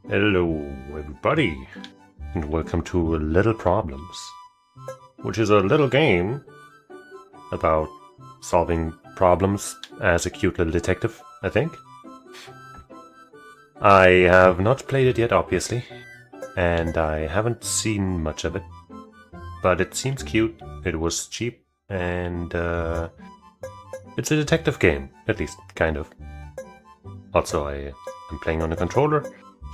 Hello everybody, and welcome to Little Problems, which is a little game about solving problems as a cute little detective, I think. I have not played it yet, obviously, and I haven't seen much of it, but it seems cute, it was cheap, and it's a detective game, at least, kind of. Also, I'm playing on a controller,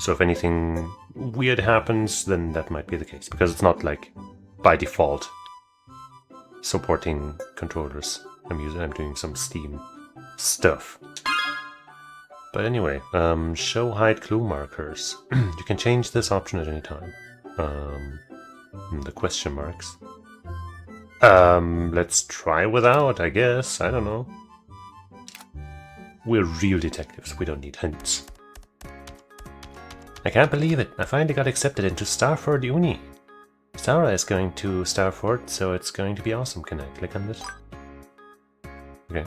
so if anything weird happens, then that might be the case, because it's not like by default supporting controllers. I'm doing some Steam stuff. But anyway, show hide clue markers. You can change this option at any time. The question marks. Let's try without, I guess. I don't know. We're real detectives, we don't need hints. I can't believe it, I finally got accepted into Starford Uni. Sarah is going to Starford, so it's going to be awesome. Can I click on this? Okay.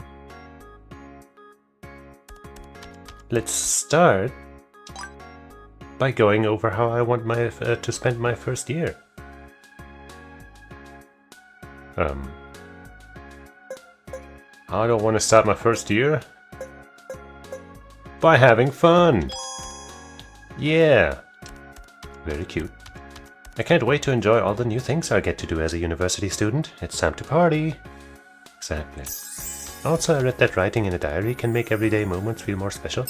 Let's start by going over how I want my to spend my first year. I don't want to start my first year by having fun. Yeah. Very cute. I can't wait to enjoy all the new things I get to do as a university student. It's time to party. Exactly. Also, I read that writing in a diary can make everyday moments feel more special.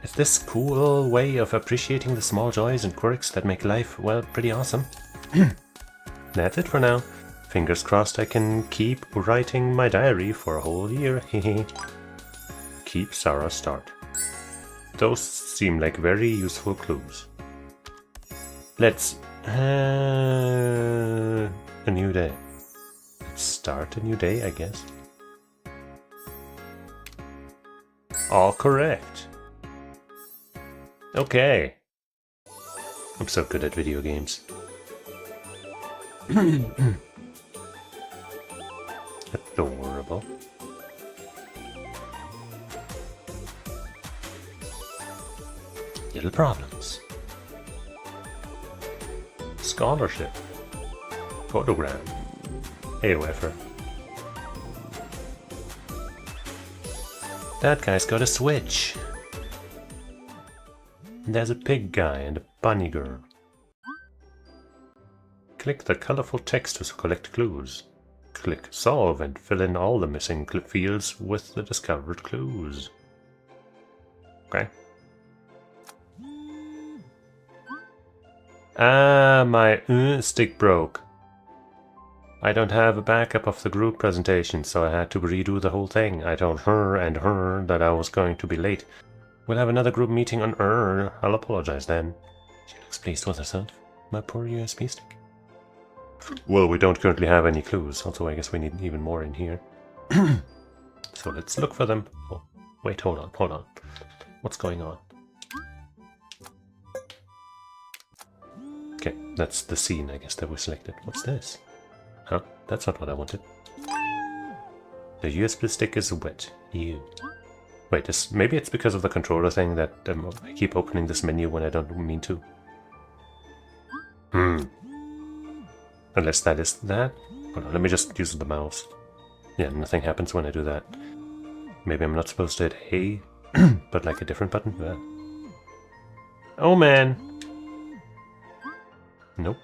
It's this cool way of appreciating the small joys and quirks that make life, well, pretty awesome. That's it for now. Fingers crossed I can keep writing my diary for a whole year. Keep Sarah start. Those seem like very useful clues. Let's... a new day. Let's start a new day, I guess. All correct. Okay. I'm so good at video games. Adorable. Little problems. Scholarship. Photogram. AOFer. That guy's got a switch. And there's a pig guy and a bunny girl. Click the colorful text to collect clues. Click solve and fill in all the missing fields with the discovered clues. Okay. Ah, my stick broke. I don't have a backup of the group presentation, so I had to redo the whole thing. I told her and her that I was going to be late. We'll have another group meeting on I'll apologize then. She looks pleased with herself. My poor USB stick. Well, we don't currently have any clues, also I guess we need even more in here. So let's look for them. Oh, wait, hold on. What's going on? Okay, that's the scene, I guess, that we selected. What's this? Huh? That's not what I wanted. The USB stick is wet. Ew. Wait, maybe it's because of the controller thing that I keep opening this menu when I don't mean to. Unless that is that. Hold on, let me just use the mouse. Yeah, nothing happens when I do that. Maybe I'm not supposed to hit A, but like a different button? Yeah. Oh man! Nope.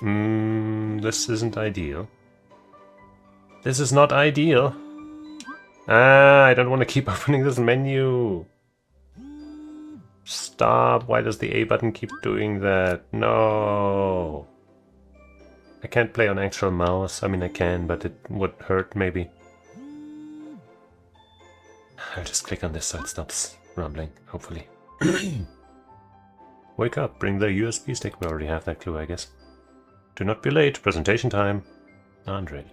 This isn't ideal. This is not ideal. Ah, I don't want to keep opening this menu. Stop. Why does the A button keep doing that? No. I can't play on actual mouse. I mean, I can, but it would hurt maybe. I'll just click on this so it stops rumbling, hopefully. Wake up, bring the USB stick. We already have that clue, I guess. Do not be late, presentation time. Andre.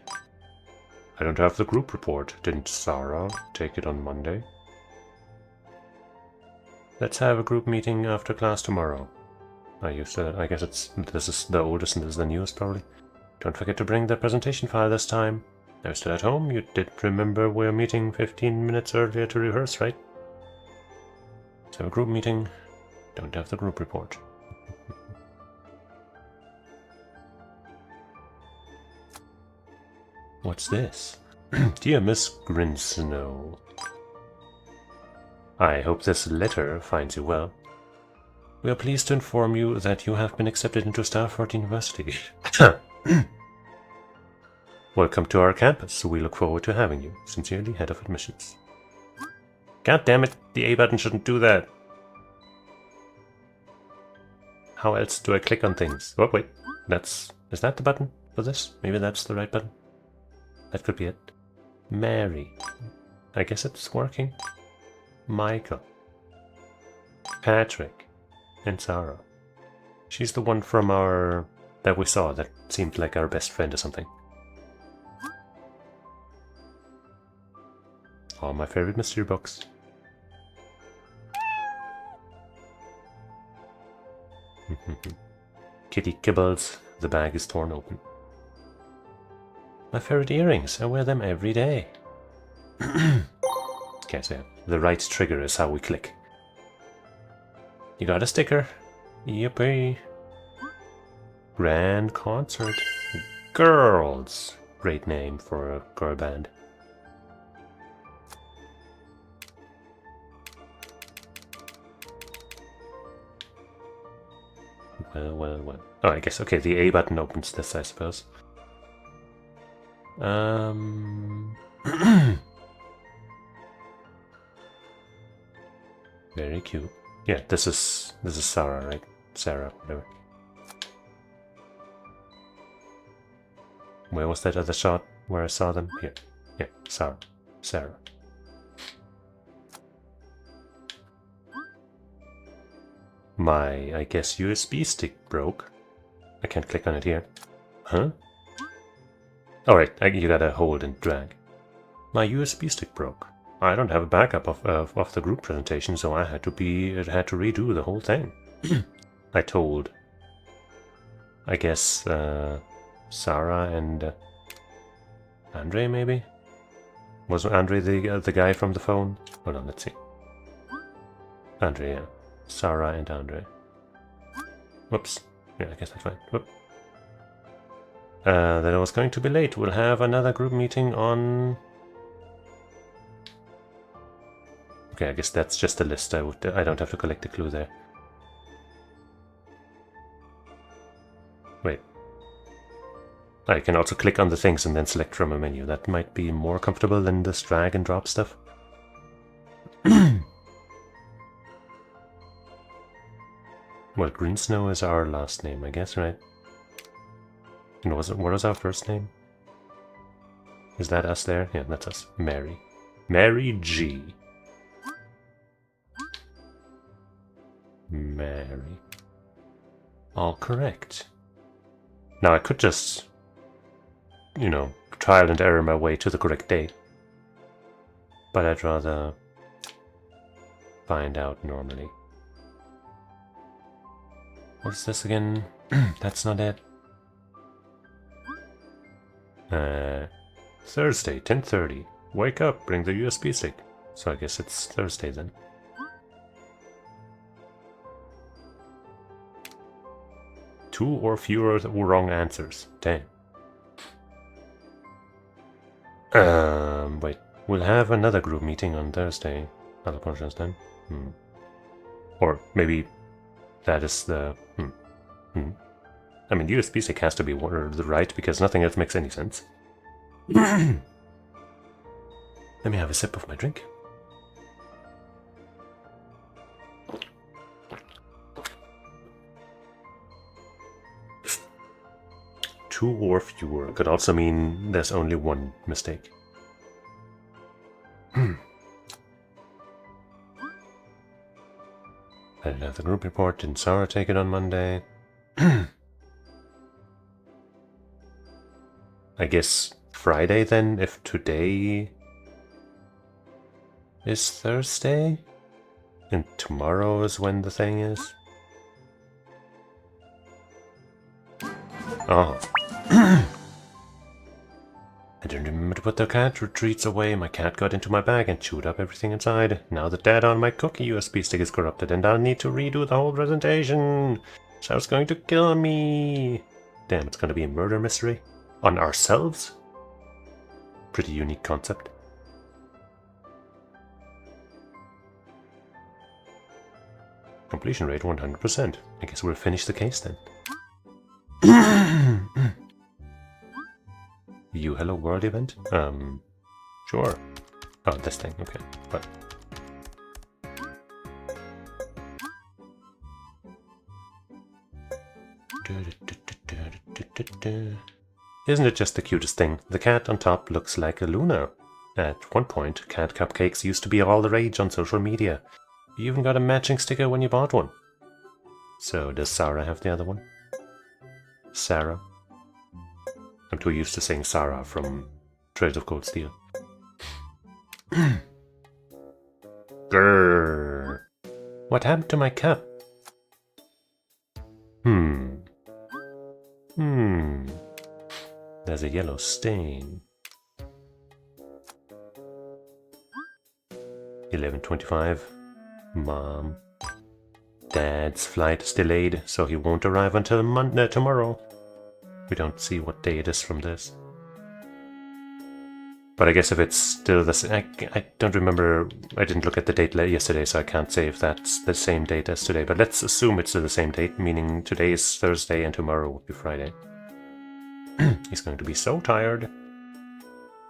I don't have the group report. Didn't Sarah take it on Monday? Let's have a group meeting after class tomorrow. I guess this is the oldest and this is the newest probably. Don't forget to bring the presentation file this time. Are still at home? You did remember we're meeting 15 minutes earlier to rehearse, right? Let's have a group meeting. Don't have the group report. What's this? Dear Miss Grinsnow, I hope this letter finds you well. We are pleased to inform you that you have been accepted into Stafford University. Welcome to our campus. We look forward to having you. Sincerely, Head of Admissions. God damn it, the A button shouldn't do that. How else do I click on things? Oh, wait. Is that the button for this? Maybe that's the right button. That could be it. Mary. I guess it's working. Michael. Patrick. And Sarah. She's the one from that we saw that seemed like our best friend or something. All my favorite mystery books. Kitty kibbles. The bag is torn open. My favorite earrings. I wear them every day. Okay, so yeah, the right trigger is how we click. You got a sticker. Yippee. Grand concert. Girls. Great name for a girl band. Well. Oh, I guess, okay, the A button opens this, I suppose. Very cute. Yeah, this is Sarah, right? Sarah, whatever. Where was that other shot where I saw them? Here. Yeah, Sarah. My, I guess, USB stick broke. I can't click on it here. Huh? Alright, you gotta hold and drag. My USB stick broke. I don't have a backup of the group presentation, so I had to redo the whole thing. I told, I guess, Sarah and Andre, maybe? Was Andre the guy from the phone? Hold on, let's see. Andre, yeah. Sarah and Andre. Whoops. Yeah, I guess that's fine. Whoop. That I was going to be late. We'll have another group meeting on... Okay, I guess that's just a list. I don't have to collect a clue there. Wait. I can also click on the things and then select from a menu. That might be more comfortable than this drag and drop stuff. Well, Greensnow is our last name, I guess, right? And what was our first name? Is that us there? Yeah, that's us. Mary. Mary G. Mary. All correct. Now I could just, you know, trial and error my way to the correct date. But I'd rather find out normally. What's this again? That's not it. Thursday, 10:30. Wake up, bring the USB stick. So I guess it's Thursday then. Two or fewer wrong answers. Damn. Wait. We'll have another group meeting on Thursday. I'll apologize then. Or maybe that is the... I mean, USB stick has to be the right because nothing else makes any sense. Let me have a sip of my drink. Two or fewer could also mean there's only one mistake. I didn't have the group report. Didn't Sarah take it on Monday? I guess Friday then, if today is Thursday? And tomorrow is when the thing is? Oh. I didn't remember to put the cat treats away. My cat got into my bag and chewed up everything inside. Now the data on my cookie USB stick is corrupted and I'll need to redo the whole presentation. Show's going to kill me. Damn, it's going to be a murder mystery. On ourselves? Pretty unique concept. Completion rate 100%. I guess we'll finish the case then. You Hello World event? Sure. Oh, this thing, okay. But isn't it just the cutest thing? The cat on top looks like a Luna. At one point, cat cupcakes used to be all the rage on social media. You even got a matching sticker when you bought one. So, does Sarah have the other one? Sarah? I'm too used to saying Sarah from Trails of Cold Steel. Grrr. What happened to my cup? There's a yellow stain. 11:25. Mom. Dad's flight is delayed, so he won't arrive until tomorrow. We don't see what day it is from this. But I guess if it's still the same... I don't remember... I didn't look at the date yesterday, so I can't say if that's the same date as today. But let's assume it's still the same date, meaning today is Thursday and tomorrow will be Friday. He's going to be so tired.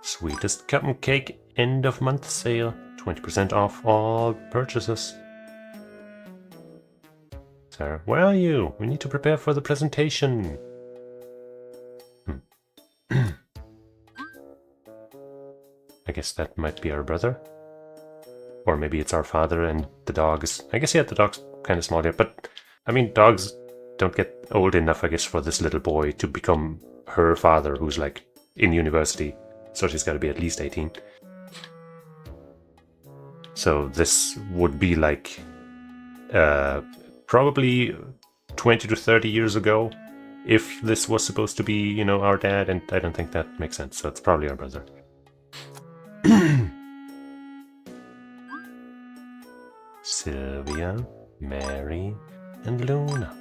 Sweetest cupcake end of month sale. 20% off all purchases. Sarah, where are you? We need to prepare for the presentation. I guess that might be our brother. Or maybe it's our father and the dog is... I guess, yeah, the dog's kind of small here. But, I mean, dogs don't get old enough, I guess, for this little boy to become her father, who's, like, in university. So she's got to be at least 18. So this would be, like, probably 20 to 30 years ago. If this was supposed to be, you know, our dad, and I don't think that makes sense. So it's probably our brother. Sylvia, Mary, and Luna.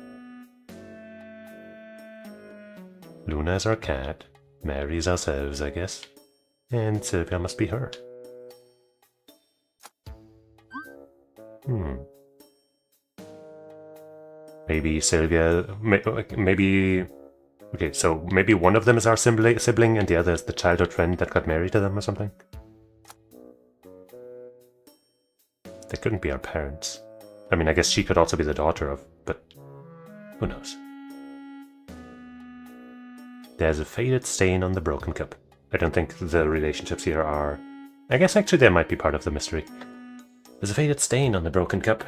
Luna is our cat, Mary's ourselves, I guess, and Sylvia must be her. Maybe Sylvia, maybe... Okay, so maybe one of them is our sibling and the other is the childhood friend that got married to them or something? They couldn't be our parents. I mean, I guess she could also be the daughter of, but who knows? There's a faded stain on the broken cup. I don't think the relationships here are... I guess actually they might be part of the mystery. There's a faded stain on the broken cup.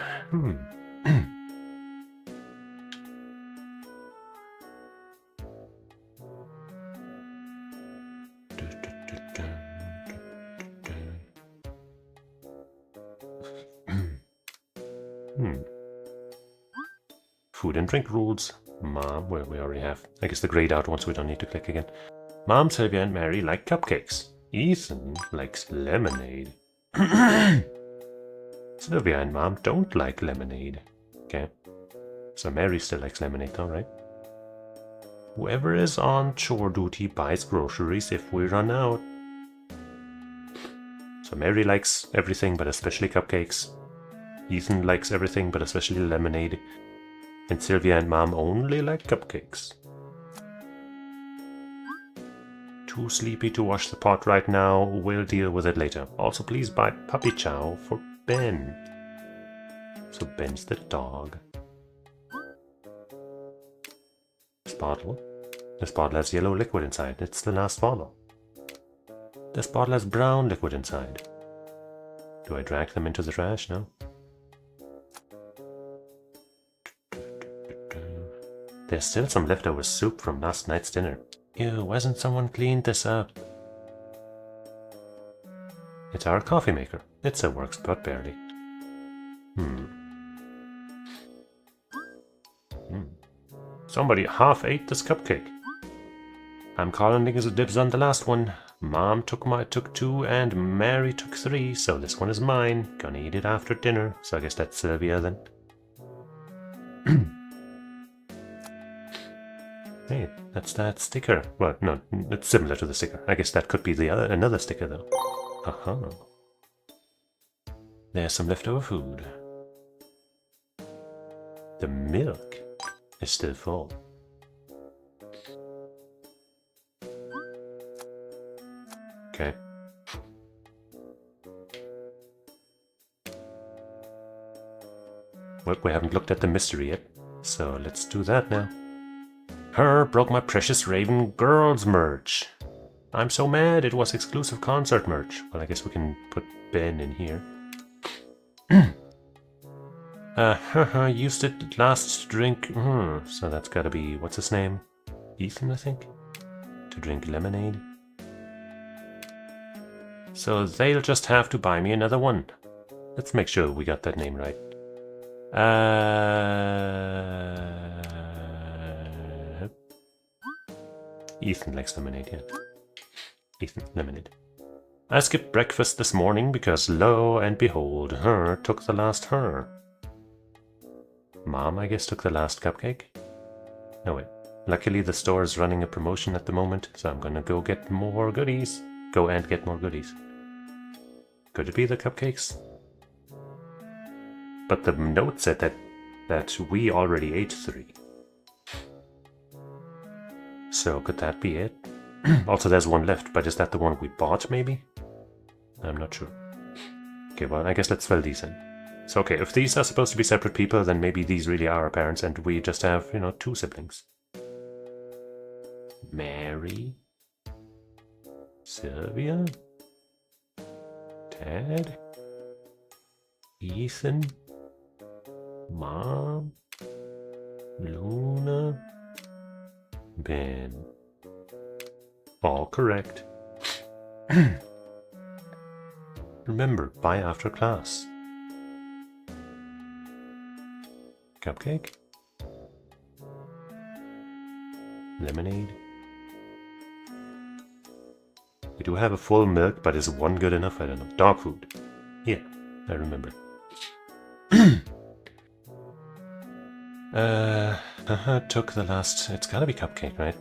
Food and drink rules. Mom, well, we already have. I guess the grayed out ones we don't need to click again. Mom, Sylvia, and Mary like cupcakes. Ethan likes lemonade. Sylvia and Mom don't like lemonade. Okay. So Mary still likes lemonade though, right? Whoever is on chore duty buys groceries if we run out. So Mary likes everything, but especially cupcakes. Ethan likes everything, but especially lemonade. And Sylvia and Mom only like cupcakes. Too sleepy to wash the pot right now. We'll deal with it later. Also, please buy puppy chow for Ben. So Ben's the dog. This bottle has yellow liquid inside. It's the last bottle. This bottle has brown liquid inside. Do I drag them into the trash? No. There's still some leftover soup from last night's dinner. Ew, why hasn't someone cleaned this up? It's our coffee maker. It still works, but barely. Somebody half ate this cupcake. I'm calling niggas dibs on the last one. Mom took 2 and Mary took 3, so this one is mine. Gonna eat it after dinner, so I guess that's Sylvia then. Hey, that's that sticker. Well, no, it's similar to the sticker. I guess that could be the another sticker though. Aha. There's some leftover food. The milk is still full. Okay. Well, we haven't looked at the mystery yet, so let's do that now. Her broke my precious Raven Girls merch. I'm so mad, it was exclusive concert merch. Well, I guess we can put Ben in here. Used it last drink. So that's gotta be, what's his name? Ethan, I think? To drink lemonade. So they'll just have to buy me another one. Let's make sure we got that name right. Ethan likes lemonade, yeah. Ethan, lemonade. I skipped breakfast this morning because lo and behold, her took the last her. Mom, I guess, took the last cupcake? No, wait. Luckily, the store is running a promotion at the moment, so I'm gonna go get more goodies. Go and get more goodies. Could it be the cupcakes? But the note said that we already ate 3. So could that be it? Also, there's one left, but is that the one we bought, maybe? I'm not sure. Okay, well, I guess let's fill these in. So, okay, if these are supposed to be separate people, then maybe these really are our parents, and we just have, 2 siblings. Mary. Sylvia. Dad. Ethan. Mom. Luna. Ben. All correct. Remember, buy after class. Cupcake? Lemonade? We do have a full milk, but is one good enough? I don't know. Dog food. Yeah, I remember. Took the last... It's gotta be cupcake, right?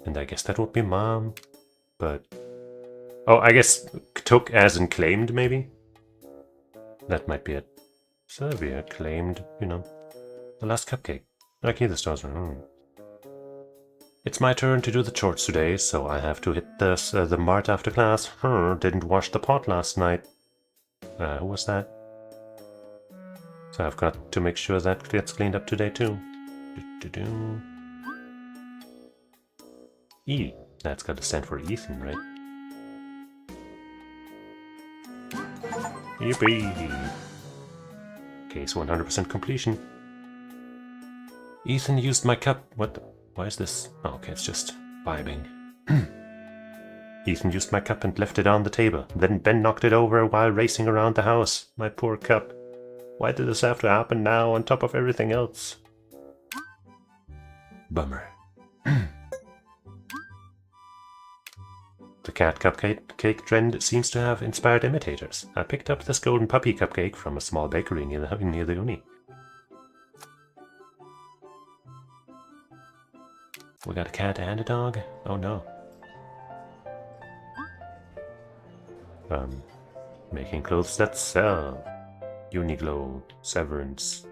And I guess that would be Mom, but... Oh, I guess took as in claimed, maybe? That might be it. Sylvia claimed, the last cupcake. Okay, the stars are... It's my turn to do the chores today, so I have to hit the mart after class. Didn't wash the pot last night. Who was that? So I've got to make sure that gets cleaned up today too. E. That's got to stand for Ethan, right? Yippee! Case 100% completion. Ethan used my cup. What the? Why is this? Oh, okay, it's just vibing. Ethan used my cup and left it on the table. Then Ben knocked it over while racing around the house. My poor cup. Why did this have to happen now on top of everything else? Bummer. The cat cupcake trend seems to have inspired imitators. I picked up this golden puppy cupcake from a small bakery near the uni. We got a cat and a dog? Oh no. Making clothes that sell. Uniqlo, Severance,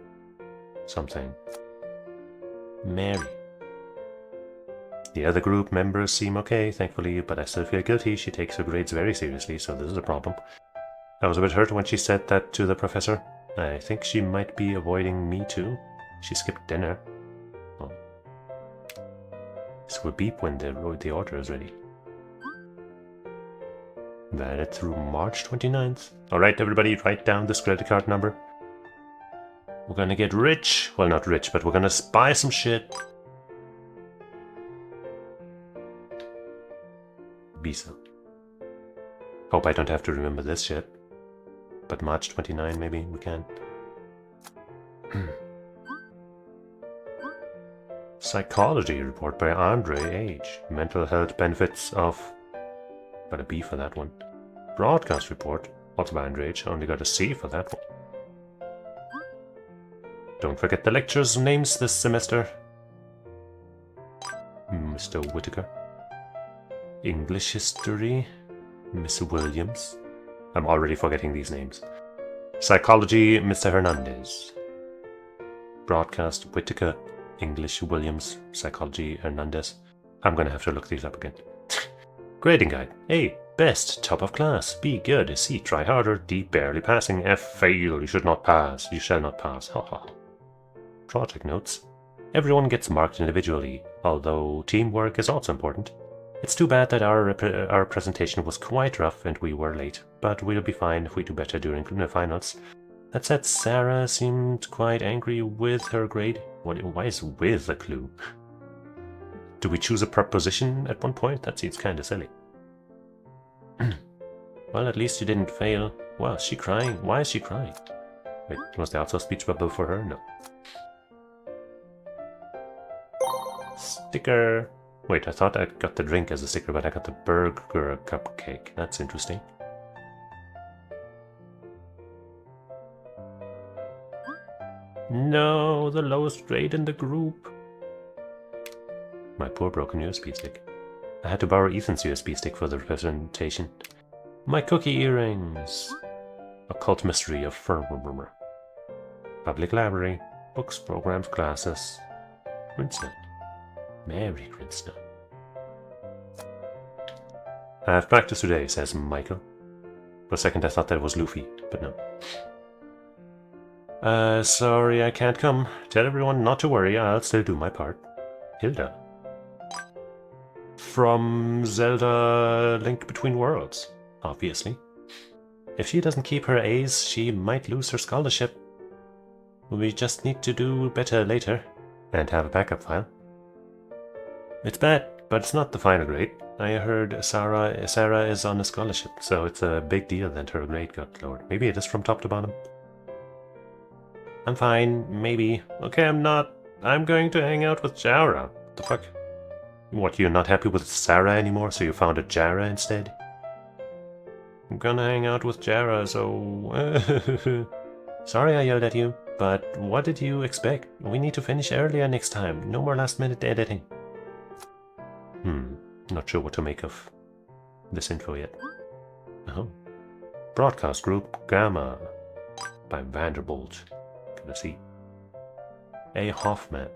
something. Mary. The other group members seem okay, thankfully, but I still feel guilty. She takes her grades very seriously, so this is a problem. I was a bit hurt when she said that to the professor. I think she might be avoiding me too. She skipped dinner. Oh. This will beep when the order is ready. Valid through March 29th. Alright, everybody, write down this credit card number. We're gonna get rich. Well, not rich, but we're gonna buy some shit. Visa. Hope I don't have to remember this shit. But March 29, maybe we can. Psychology report by Andre H. Mental health benefits of Got a B for that one. Broadcast report. Also band rage. Only got a C for that one. Don't forget the lecturers' names this semester. Mr. Whitaker. English history. Miss Williams. I'm already forgetting these names. Psychology, Mr. Hernandez. Broadcast, Whitaker. English, Williams. Psychology, Hernandez. I'm gonna have to look these up again. Grading guide. A, best, top of class. B, good. C, try harder. D, barely passing. F, fail. You should not pass. You shall not pass. Ha ha. Project notes. Everyone gets marked individually, although teamwork is also important. It's too bad that our presentation was quite rough and we were late, but we'll be fine if we do better during the finals. That said, Sarah seemed quite angry with her grade. Why is with a clue? Do we choose a preposition at one point? That seems kinda silly. Well, at least you didn't fail. Wow, is she crying? Why is she crying? Wait, was there also a speech bubble for her? No. Sticker. Wait, I thought I got the drink as a sticker, but I got the burger cupcake. That's interesting. No, the lowest grade in the group. My poor broken USB stick. I had to borrow Ethan's USB stick for the presentation. My cookie earrings. Occult mystery of firmware. Public library. Books, programs, classes. Princeton. Mary Princeton. I have practice today, says Michael. For a second I thought that was Luffy, but no. Sorry I can't come. Tell everyone not to worry, I'll still do my part. Hilda. From Zelda Link Between Worlds, obviously. If she doesn't keep her A's, she might lose her scholarship. We just need to do better later, and have a backup file. It's bad, but it's not the final grade. I heard Sarah is on a scholarship, so it's a big deal that her grade got lowered. Maybe it is from top to bottom. I'm fine, maybe. Okay, I'm not. I'm going to hang out with Jara. What the fuck? What, you're not happy with Sarah anymore, so you found a Jara instead? I'm gonna hang out with Jara, so... Sorry I yelled at you, but what did you expect? We need to finish earlier next time. No more last-minute editing. Not sure what to make of this info yet. Oh. Broadcast Group Gamma by Vanderbilt. Gonna see. A. Hoffman.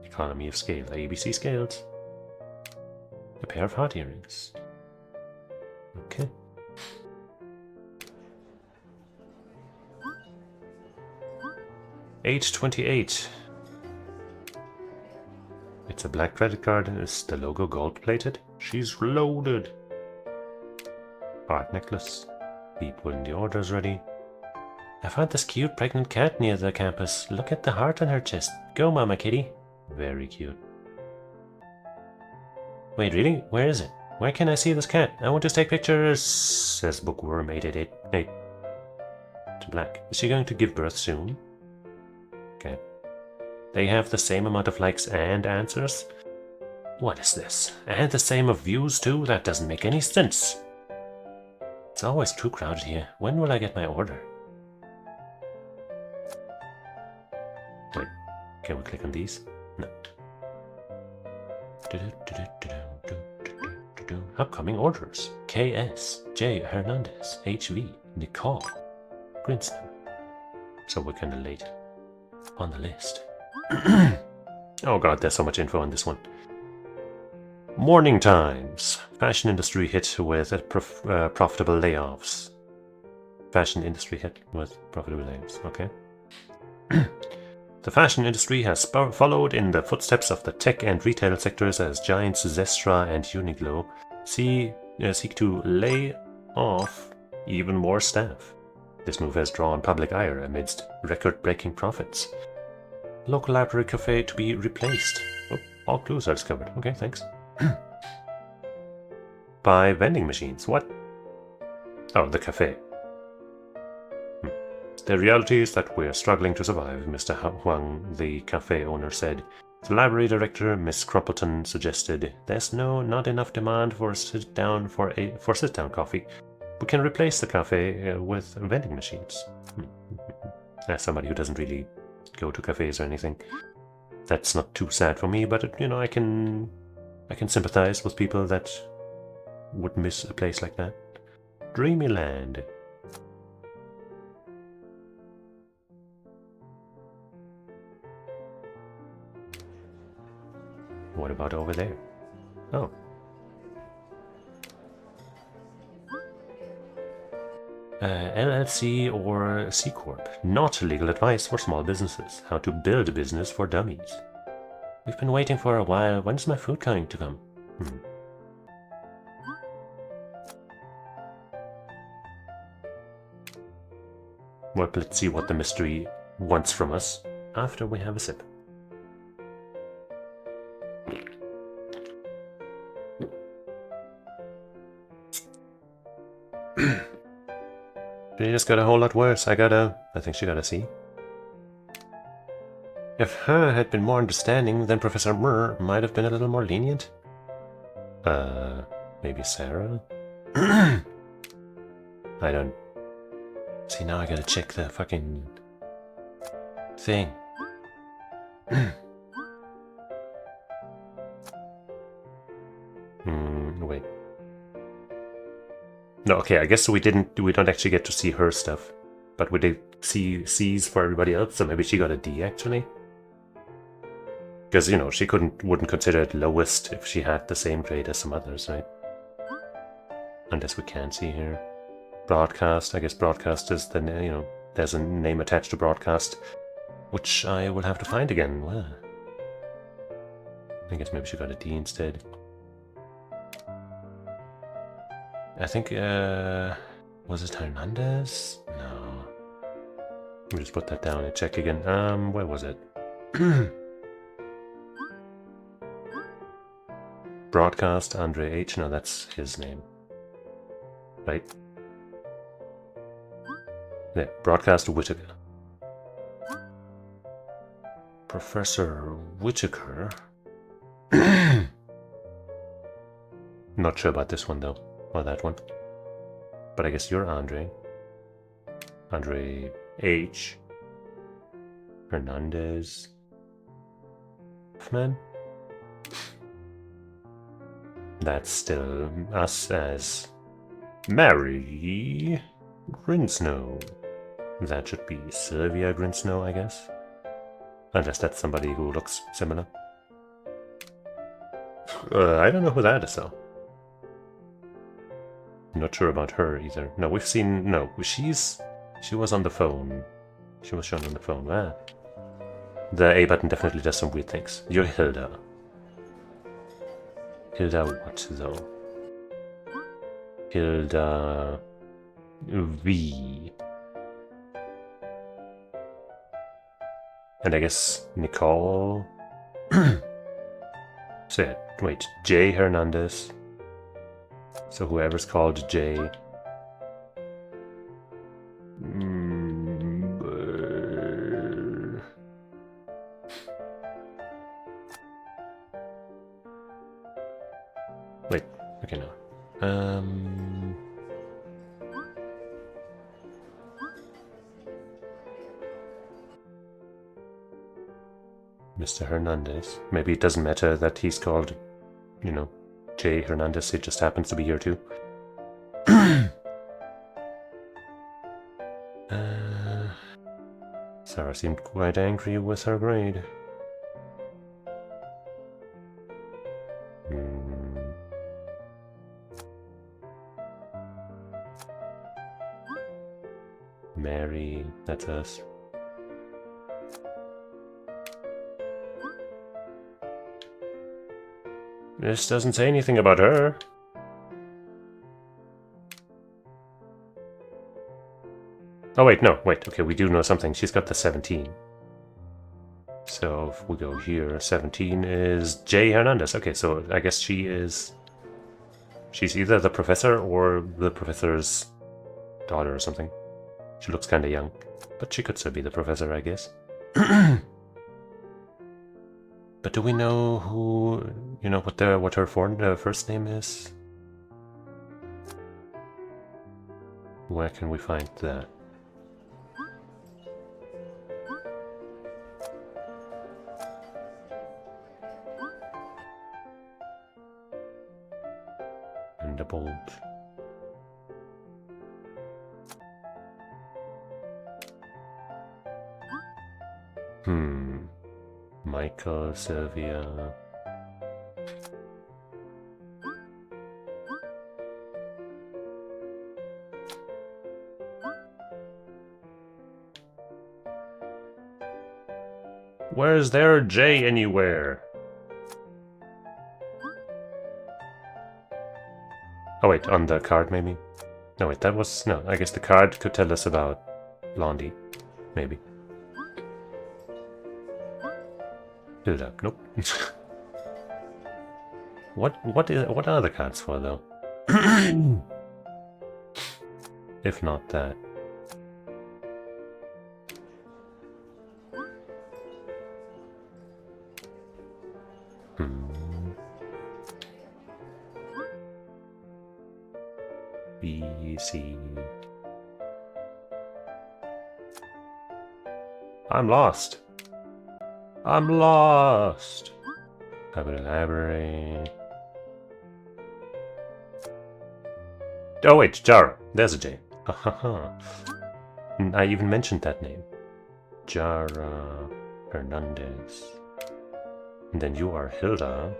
Economy of scale. ABC scales. A pair of heart earrings. Okay. $8.28. It's a black credit card and is the logo gold-plated? She's loaded. Heart necklace. Be putting the orders ready. I found this cute pregnant cat near the campus. Look at the heart on her chest. Go, Mama Kitty. Very cute. Wait, really? Where is it? Where can I see this cat? I want to take pictures, says Bookworm 888. To Black. Is she going to give birth soon? Okay. They have the same amount of likes and answers? What is this? And the same of views too? That doesn't make any sense. It's always too crowded here. When will I get my order? Wait, can we click on these? No. Upcoming orders. KS, J. Hernandez, HV, Nicole, Princeton. So we're kinda late on the list. Oh god, there's so much info on this one. Morning Times. Fashion industry hit with profitable layoffs. Fashion industry hit with profitable layoffs, okay. The fashion industry has followed in the footsteps of the tech and retail sectors as giants Zestra and Uniqlo seek to lay off even more staff. This move has drawn public ire amidst record-breaking profits. Local library cafe to be replaced. Oh, all clues are discovered. Okay, thanks. By vending machines. What? Oh, the cafe. The reality is that we're struggling to survive, Mr. Huang, the cafe owner said. The library director, Miss Crumpleton, suggested there's not enough demand for sit-down coffee. We can replace the cafe with vending machines. As somebody who doesn't really go to cafes or anything, that's not too sad for me. But I can sympathize with people that would miss a place like that. Dreamyland. What about over there? Oh. LLC or C Corp. Not legal advice for small businesses. How to build a business for dummies. We've been waiting for a while. When's my food going to come? Well, let's see what the mystery wants from us after we have a sip. She just got a whole lot worse. I think she got a C. If her had been more understanding, then Professor Murr might have been a little more lenient. Maybe Sarah? I don't... See, now I gotta check the fucking... thing. Wait. No, okay, I guess we don't actually get to see her stuff. But we did see C's for everybody else, so maybe she got a D, actually. Because, she wouldn't consider it lowest if she had the same grade as some others, right? Unless we can see here. Broadcast, I guess broadcast is the, there's a name attached to broadcast, which I will have to find again. Well, I guess maybe she got a D instead. I think, was it Hernandez? No. Let me just put that down and check again. Where was it? Broadcast, Andre H. No, that's his name. Right? Yeah, Broadcast Whittaker. Professor Whittaker. Not sure about this one, though. Or that one. But I guess you're Andre. Andre H. Hernandez. Hoffman? That's still us as Mary Grinsnow. That should be Sylvia Grinsnow, I guess. Unless that's somebody who looks similar. I don't know who that is, though. I'm not sure about her either. No, we've seen... No, she was on the phone. She was shown on the phone. Ah. The A button definitely does some weird things. You're Hilda. Hilda what, though? Hilda... V. And I guess Nicole... Say it. Wait, J. Hernandez. So whoever's called J. Wait, okay, no. Mr. Hernandez. Maybe it doesn't matter that he's called, J. Hernandez. It just happens to be here too. Sarah seemed quite angry with her grade. Mary, that's us. This doesn't say anything about her. Oh wait, no, wait, okay, we do know something. She's got the 17. So if we go here, 17 is J. Hernandez. Okay, so I guess she's either the professor or the professor's daughter or something. She looks kind of young, but she could still be the professor, I guess. But But do we know who, you know, what her first name is? Where can we find that? And the bulb. Michael, Sylvia. Where's there a J anywhere? Oh wait, on the card maybe? No wait, that was... no, I guess the card could tell us about Blondie. Maybe. Build up, nope. What are the cards for though? If not that. B, C. I'm lost. I'm lost. I would elaborate. Oh wait, Jara. There's a J. I even mentioned that name. Jara Hernandez. And then you are Hilda.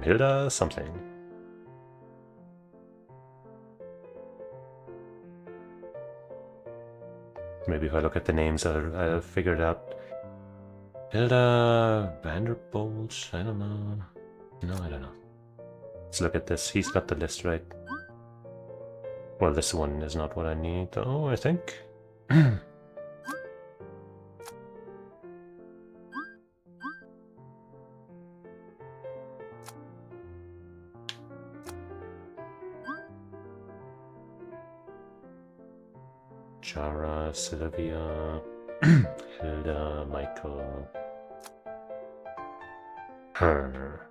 Hilda something. Maybe if I look at the names, I'll figure it out. Hilda Vanderbolt? I don't know. No, I don't know. Let's look at this. He's got the list right. Well, this one is not what I need, though, I think. Jara, Sylvia, Hilda, Michael, her.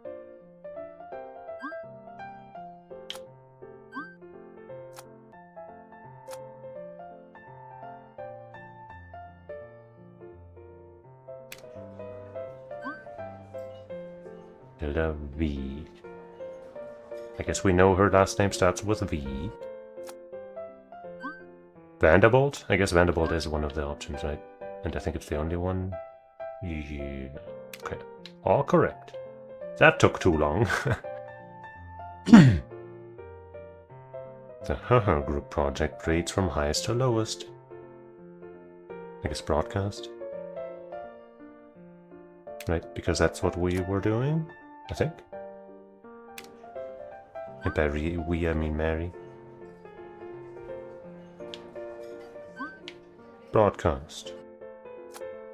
Hilda V. I guess we know her last name starts with V. Vanderbolt? I guess Vanderbolt is one of the options, right? And I think it's the only one. Yeah. Okay. All correct. That took too long. The group project rates from highest to lowest. I guess broadcast. Right, because that's what we were doing, I think. And by we, I mean Mary. Broadcast.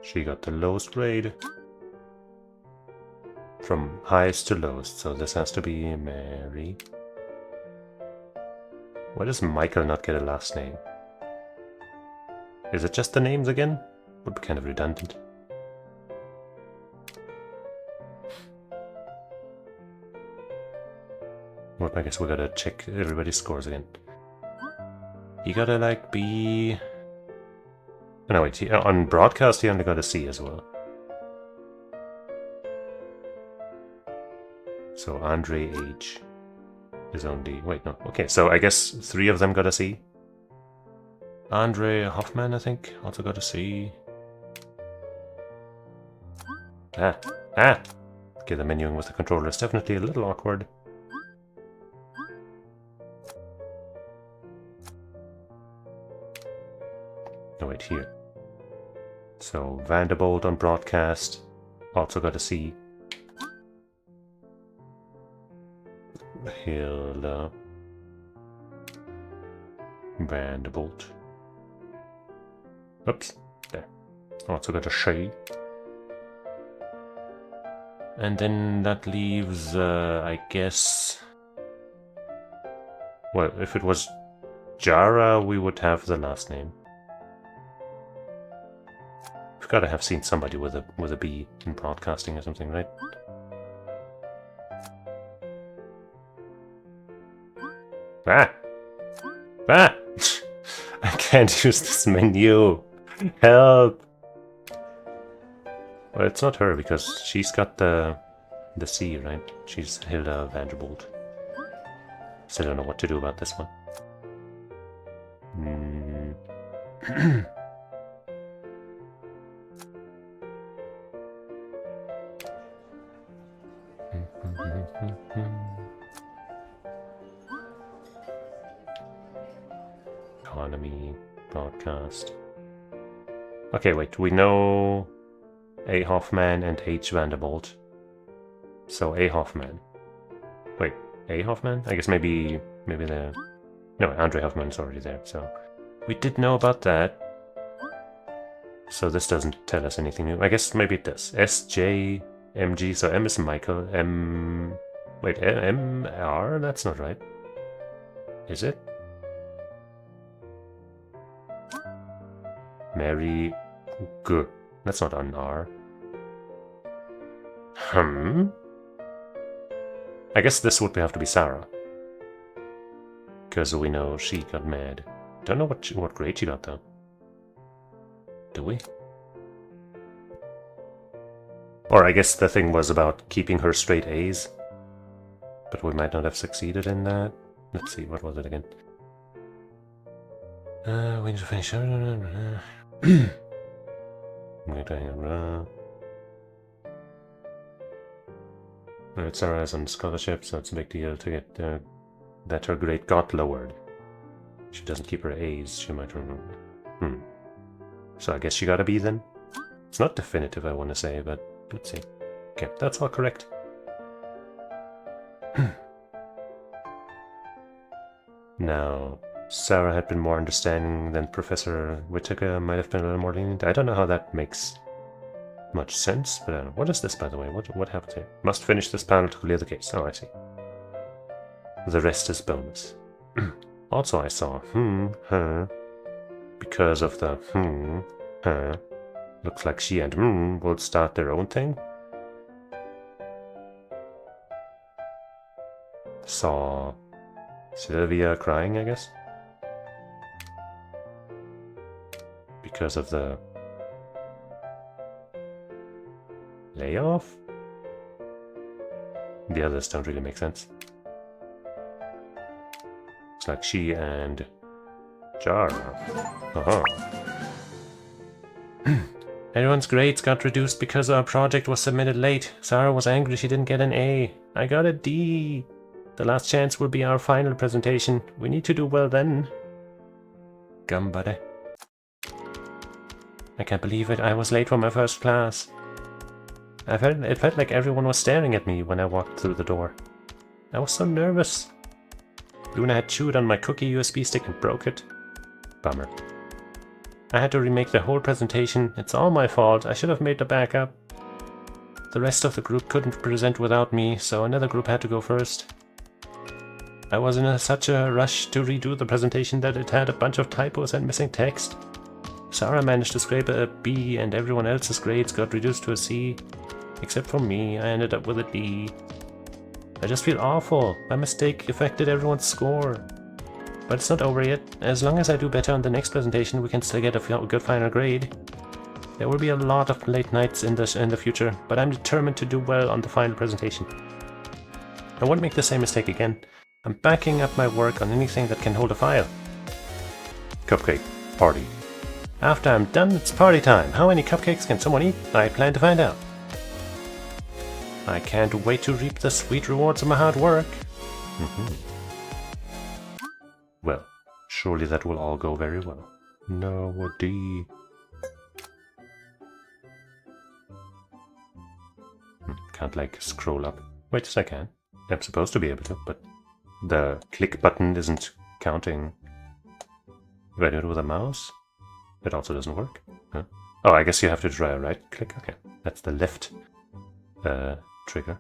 She got the lowest grade. From highest to lowest, so this has to be Mary. Why does Michael not get a last name? Is it just the names again? Would be kind of redundant. Well, I guess we gotta check everybody's scores again. You gotta like be... No, wait, on broadcast he only got a C as well. So Andre H is only... Wait, no. Okay, so I guess 3 of them got a C. Andre Hoffman, I think, also got a C. Ah! Okay, the menuing with the controller is definitely a little awkward. No, wait, here. So Vanderbolt on broadcast also got a C. Hilda. Vanderbolt. Oops, there. Also got a C. And then that leaves, I guess... Well, if it was Jara, we would have the last name. got to have seen somebody with a B in broadcasting or something, right? Ah! Ah! I can't use this menu! Help! Well, it's not her, because she's got the C, right? She's Hilda Vanderbolt. Still don't know what to do about this one. Economy, broadcast. Okay, wait, we know A. Hoffman and H. Vanderbolt. So A. Hoffman. Wait, A. Hoffman? I guess maybe the... No, Andre Hoffman's already there, so... We did know about that. So this doesn't tell us anything new. I guess maybe it does. S, J, M, G, so M is Michael, M... Wait, M, R? That's not right. Is it? Mary... G. That's not an R. I guess this would have to be Sarah. Because we know she got mad. Don't know what grade she got though. Do we? Or I guess the thing was about keeping her straight A's. But we might not have succeeded in that. Let's see, what was it again? We need to finish. Sarah is on scholarship, so it's a big deal to get that her grade got lowered. If she doesn't keep her A's, she might remember. So I guess she got a B then? It's not definitive, I want to say, but let's see. Okay, that's all correct. Now, Sarah had been more understanding than Professor Whittaker, might have been a little more lenient. I don't know how that makes much sense, but I don't know. What is this, by the way? What happened here? Must finish this panel to clear the case. Oh, I see. The rest is bonus. Also, I saw her. Because of the her. Looks like she and will start their own thing. Saw Sylvia crying, I guess. Because of the layoff? The others don't really make sense. It's like she and Jara. Everyone's grades got reduced because our project was submitted late. Sarah was angry she didn't get an A. I got a D. The last chance will be our final presentation. We need to do well then. Gambare. I can't believe it. I was late for my first class. It felt like everyone was staring at me when I walked through the door. I was so nervous. Luna had chewed on my cookie USB stick and broke it. Bummer. I had to remake the whole presentation. It's all my fault. I should have made the backup. The rest of the group couldn't present without me, so another group had to go first. I was in such a rush to redo the presentation that it had a bunch of typos and missing text. Sarah managed to scrape a B and everyone else's grades got reduced to a C. Except for me, I ended up with a D. I just feel awful. My mistake affected everyone's score. But it's not over yet. As long as I do better on the next presentation, we can still get a good final grade. There will be a lot of late nights in the future, but I'm determined to do well on the final presentation. I won't make the same mistake again. I'm backing up my work on anything that can hold a file. Cupcake party. After I'm done, it's party time. How many cupcakes can someone eat? I plan to find out. I can't wait to reap the sweet rewards of my hard work. Well, surely that will all go very well. No, D. Can't like scroll up. Wait a second. I'm supposed to be able to, but the click button isn't counting. If I do it with a mouse, it also doesn't work. Huh? Oh, I guess you have to try a right click. Okay, that's the left trigger.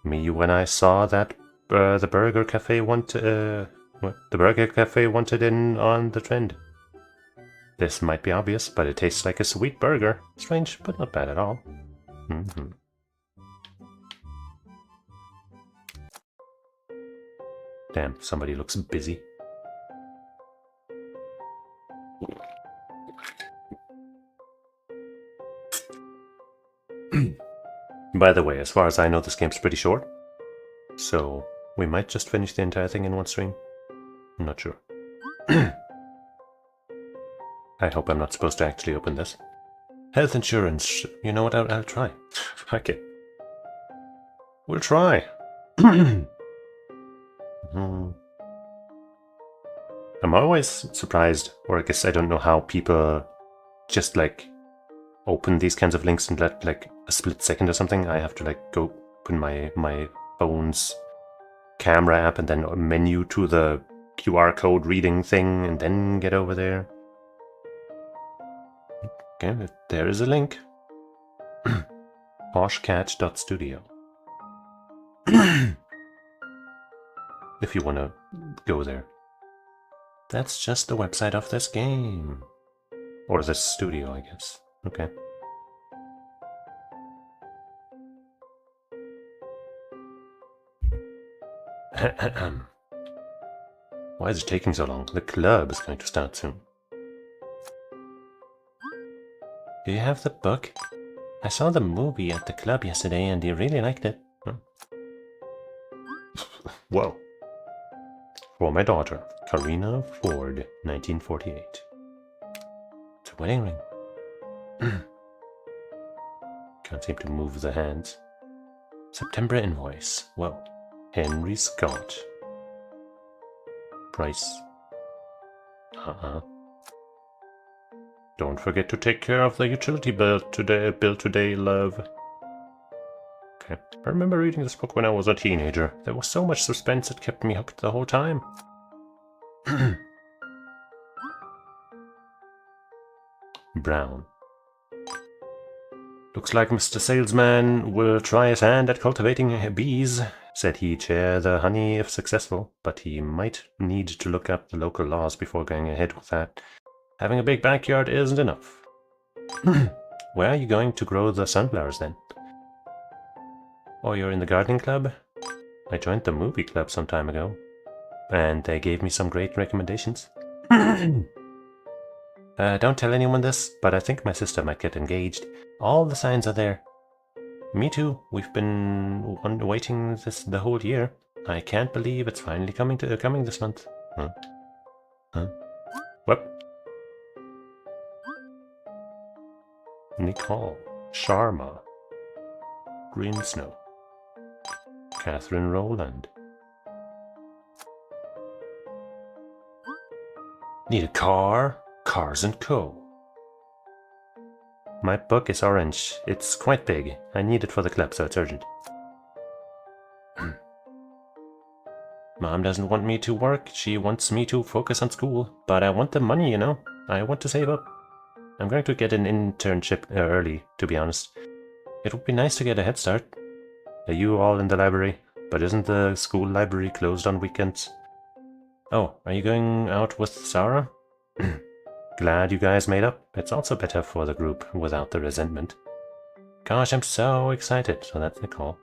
Me when I saw that the Burger Cafe wanted in on the trend. This might be obvious, but it tastes like a sweet burger. Strange, but not bad at all. Mm-hmm. Damn, somebody looks busy. By the way, as far as I know, this game's pretty short. So, we might just finish the entire thing in one stream. I'm not sure. I hope I'm not supposed to actually open this. Health insurance. You know what? I'll try. Fuck it. We'll try. I'm always surprised, or I guess I don't know how people just like open these kinds of links and let like a split second or something. I have to like go open my phone's camera app and then a menu to the QR code reading thing and then get over there. Okay, there is a link. Poshcat.studio. If you want to go there. That's just the website of this game. Or this studio, I guess. Okay. Why is it taking so long? The club is going to start soon. Do you have the book? I saw the movie at the club yesterday and you really liked it. Huh? Whoa. For my daughter, Karina Ford, 1948. It's a wedding ring. Can't seem to move the hands. September invoice. Whoa. Henry Scott. Price. Don't forget to take care of the utility bill today, love. Okay. I remember reading this book when I was a teenager. There was so much suspense it kept me hooked the whole time. Brown. Looks like Mr. Salesman will try his hand at cultivating bees. Said he'd share the honey if successful, but he might need to look up the local laws before going ahead with that. Having a big backyard isn't enough. Where are you going to grow the sunflowers then? Oh, you're in the gardening club? I joined the movie club some time ago, and they gave me some great recommendations. Don't tell anyone this, but I think my sister might get engaged. All the signs are there. Me too. We've been waiting the whole year. I can't believe it's finally coming this month. Huh? What? Nicole, Sharma, Green Snow, Catherine Rowland. Need a car? Cars and Co. My book is orange. It's quite big. I need it for the club, so it's urgent. Mom doesn't want me to work. She wants me to focus on school. But I want the money, you know? I want to save up. I'm going to get an internship early, to be honest. It would be nice to get a head start. Are you all in the library? But isn't the school library closed on weekends? Oh, are you going out with Sarah? Glad you guys made up. It's also better for the group without the resentment. Gosh, I'm so excited. So that's Nicole.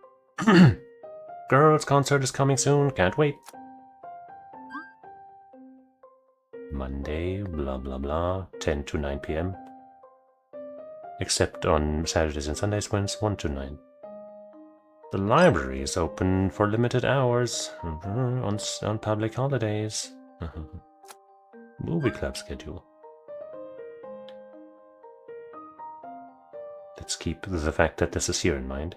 Girls' concert is coming soon. Can't wait. Monday, blah blah blah, 10 to 9 p.m. Except on Saturdays and Sundays when it's 1 to 9. The library is open for limited hours on public holidays. Movie club schedule. Let's keep the fact that this is here in mind.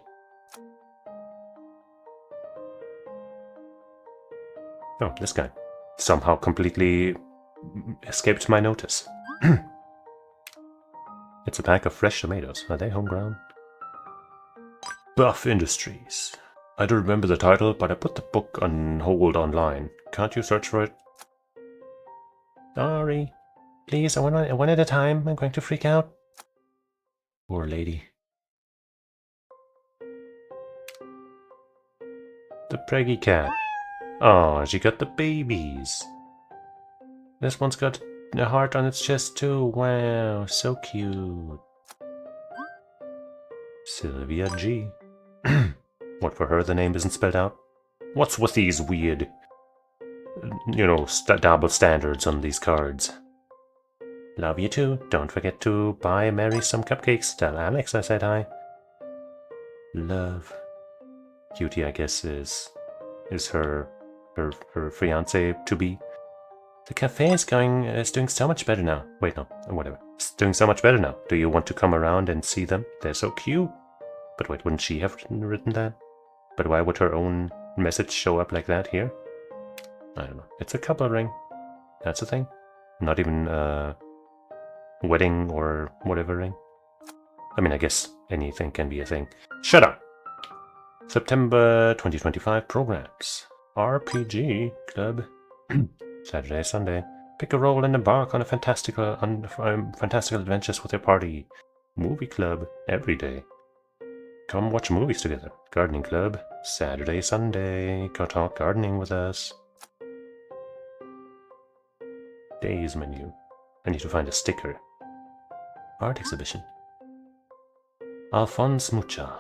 Oh, this guy. Somehow completely escaped my notice. It's a pack of fresh tomatoes. Are they homegrown? Buff Industries. I don't remember the title, but I put the book on hold online. Can't you search for it? Sorry. Please, one at a time. I'm going to freak out. Poor lady. The preggy cat. Oh, she got the babies. This one's got a heart on its chest too. Wow, so cute. Sylvia G. What, for her the name isn't spelled out? What's with these weird, double standards on these cards? Love you too. Don't forget to buy Mary some cupcakes. Tell Alex I said hi. Love. Cutie, I guess, is her fiance to be. The cafe is doing so much better now. Wait, no, whatever. It's doing so much better now. Do you want to come around and see them? They're so cute. But wait, wouldn't she have written that? But why would her own message show up like that here? I don't know. It's a couple ring. That's a thing. Not even wedding or whatever ring. I mean, I guess anything can be a thing. Shut up! September 2025 programs. RPG Club. Saturday, Sunday. Pick a role and embark on fantastical adventures with your party. Movie Club. Every day. Come watch movies together. Gardening Club. Saturday, Sunday. Go talk gardening with us. Days menu. I need to find a sticker. Art exhibition. Alphonse Mucha.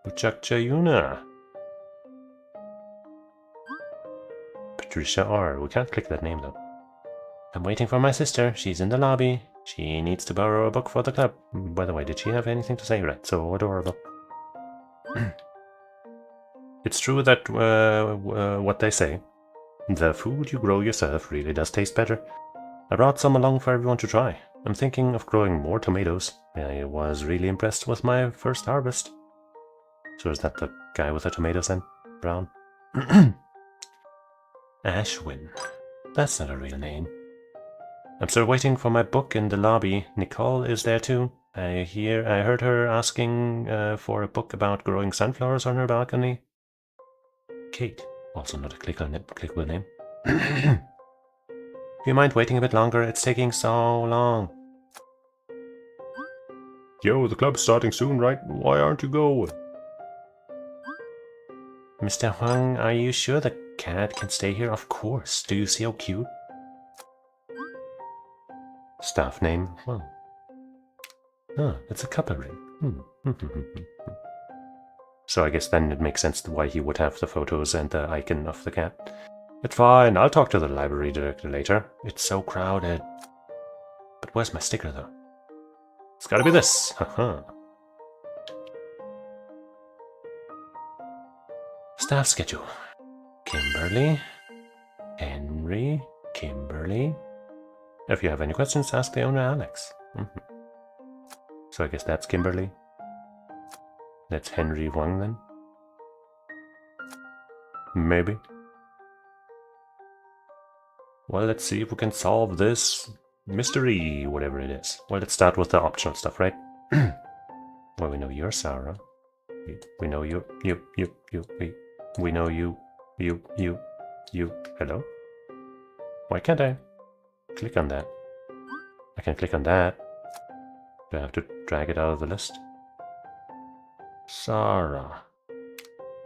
Muchachayuna. Patricia R. We can't click that name though. I'm waiting for my sister. She's in the lobby. She needs to borrow a book for the club. By the way, did she have anything to say? Right, so adorable. It's true that what they say. The food you grow yourself really does taste better. I brought some along for everyone to try. I'm thinking of growing more tomatoes. I was really impressed with my first harvest. So is that the guy with the tomatoes then? Brown? Ashwin. That's not a real name. I'm still waiting for my book in the lobby. Nicole is there too. I heard her asking for a book about growing sunflowers on her balcony. Kate. Also not a clickable name. Do you mind waiting a bit longer? It's taking so long. Yo, the club's starting soon, right? Why aren't you going? Mr. Huang, are you sure the cat can stay here? Of course. Do you see how cute? Staff name? Well. Ah, it's a couple ring. So I guess then it makes sense why he would have the photos and the icon of the cat. It's fine, I'll talk to the library director later. It's so crowded. But where's my sticker though? It's gotta be this. Haha. Staff schedule. Kimberly. Henry. Kimberly. If you have any questions, ask the owner, Alex. So I guess that's Kimberly. That's Henry Wang then. Maybe. Well, let's see if we can solve this mystery, whatever it is. Well, let's start with the optional stuff, right? Well, we know you're Sarah. We know you. We know you. Hello? Why can't I click on that? I can click on that. Do I have to drag it out of the list? Sarah.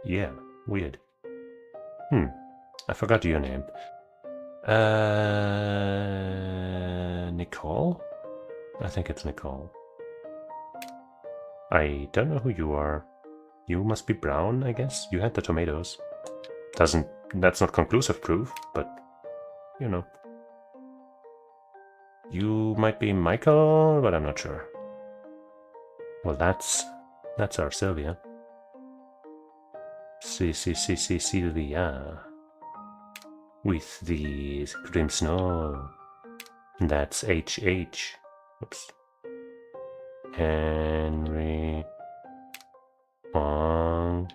Yeah, weird. I forgot your name. Nicole? I think it's Nicole. I don't know who you are. You must be brown, I guess? You had the tomatoes. That's not conclusive proof, but, you know. You might be Michael, but I'm not sure. Well, that's our Sylvia. Sylvia. With the cream snow. That's HH. Oops. Henry. Wang.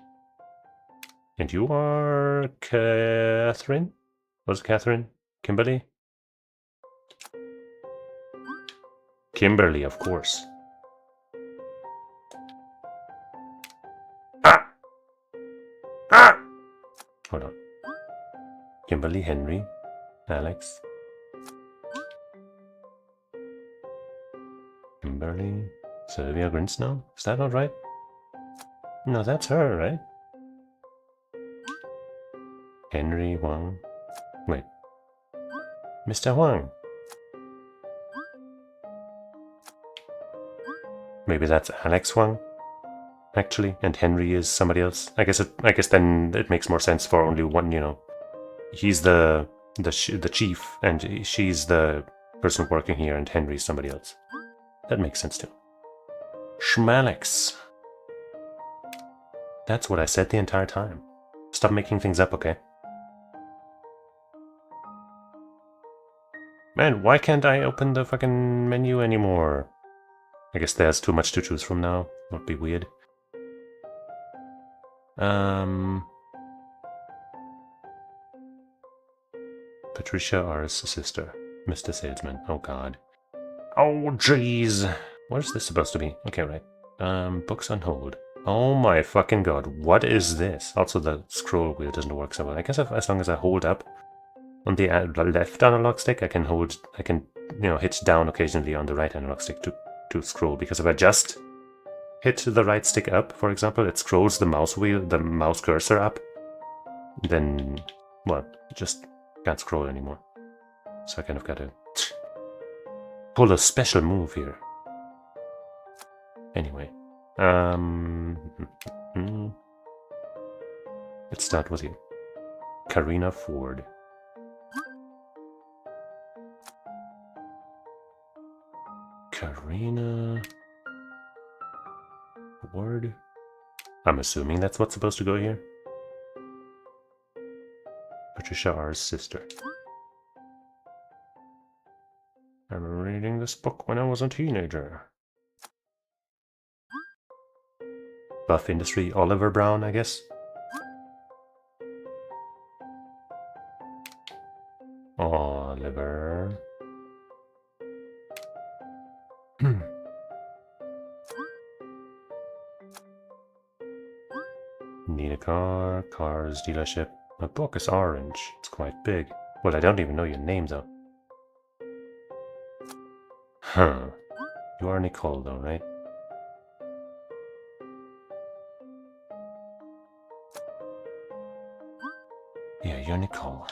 And you are Catherine? Was it Catherine? Kimberly? Kimberly, of course. Hold on. Kimberly, Henry, Alex. Kimberly, Sylvia Grinsnow? Is that not right? No, that's her, right? Henry Wang. Wait. Mr. Huang. Maybe that's Alex Huang, actually, and Henry is somebody else. I guess then it makes more sense for only one. You know, he's the chief, and she's the person working here, and Henry's somebody else. That makes sense too. Schmalex. That's what I said the entire time. Stop making things up, okay? Man, why can't I open the fucking menu anymore? I guess there's too much to choose from now. Would be weird. Patricia R's sister. Mr. Salesman. Oh god. Oh jeez. What is this supposed to be? Okay, right. Books on hold. Oh my fucking god. What is this? Also, the scroll wheel doesn't work so well. I guess as long as I hold up on the left analog stick, I can, you know, hit down occasionally on the right analog stick to scroll. Because if I just hit the right stick up, for example, it scrolls the mouse cursor up. Then, well, just can't scroll anymore. So I kind of gotta pull a special move here. Anyway, let's start with you. Karina Ford. Karina Ford? I'm assuming that's what's supposed to go here. Patricia R's sister. I remember reading this book when I was a teenager. Buff Industry, Oliver Brown, I guess. Oliver. Need a car, cars, dealership. My book is orange. It's quite big. Well, I don't even know your name, though. Huh. You are Nicole, though, right? Yeah, you're Nicole.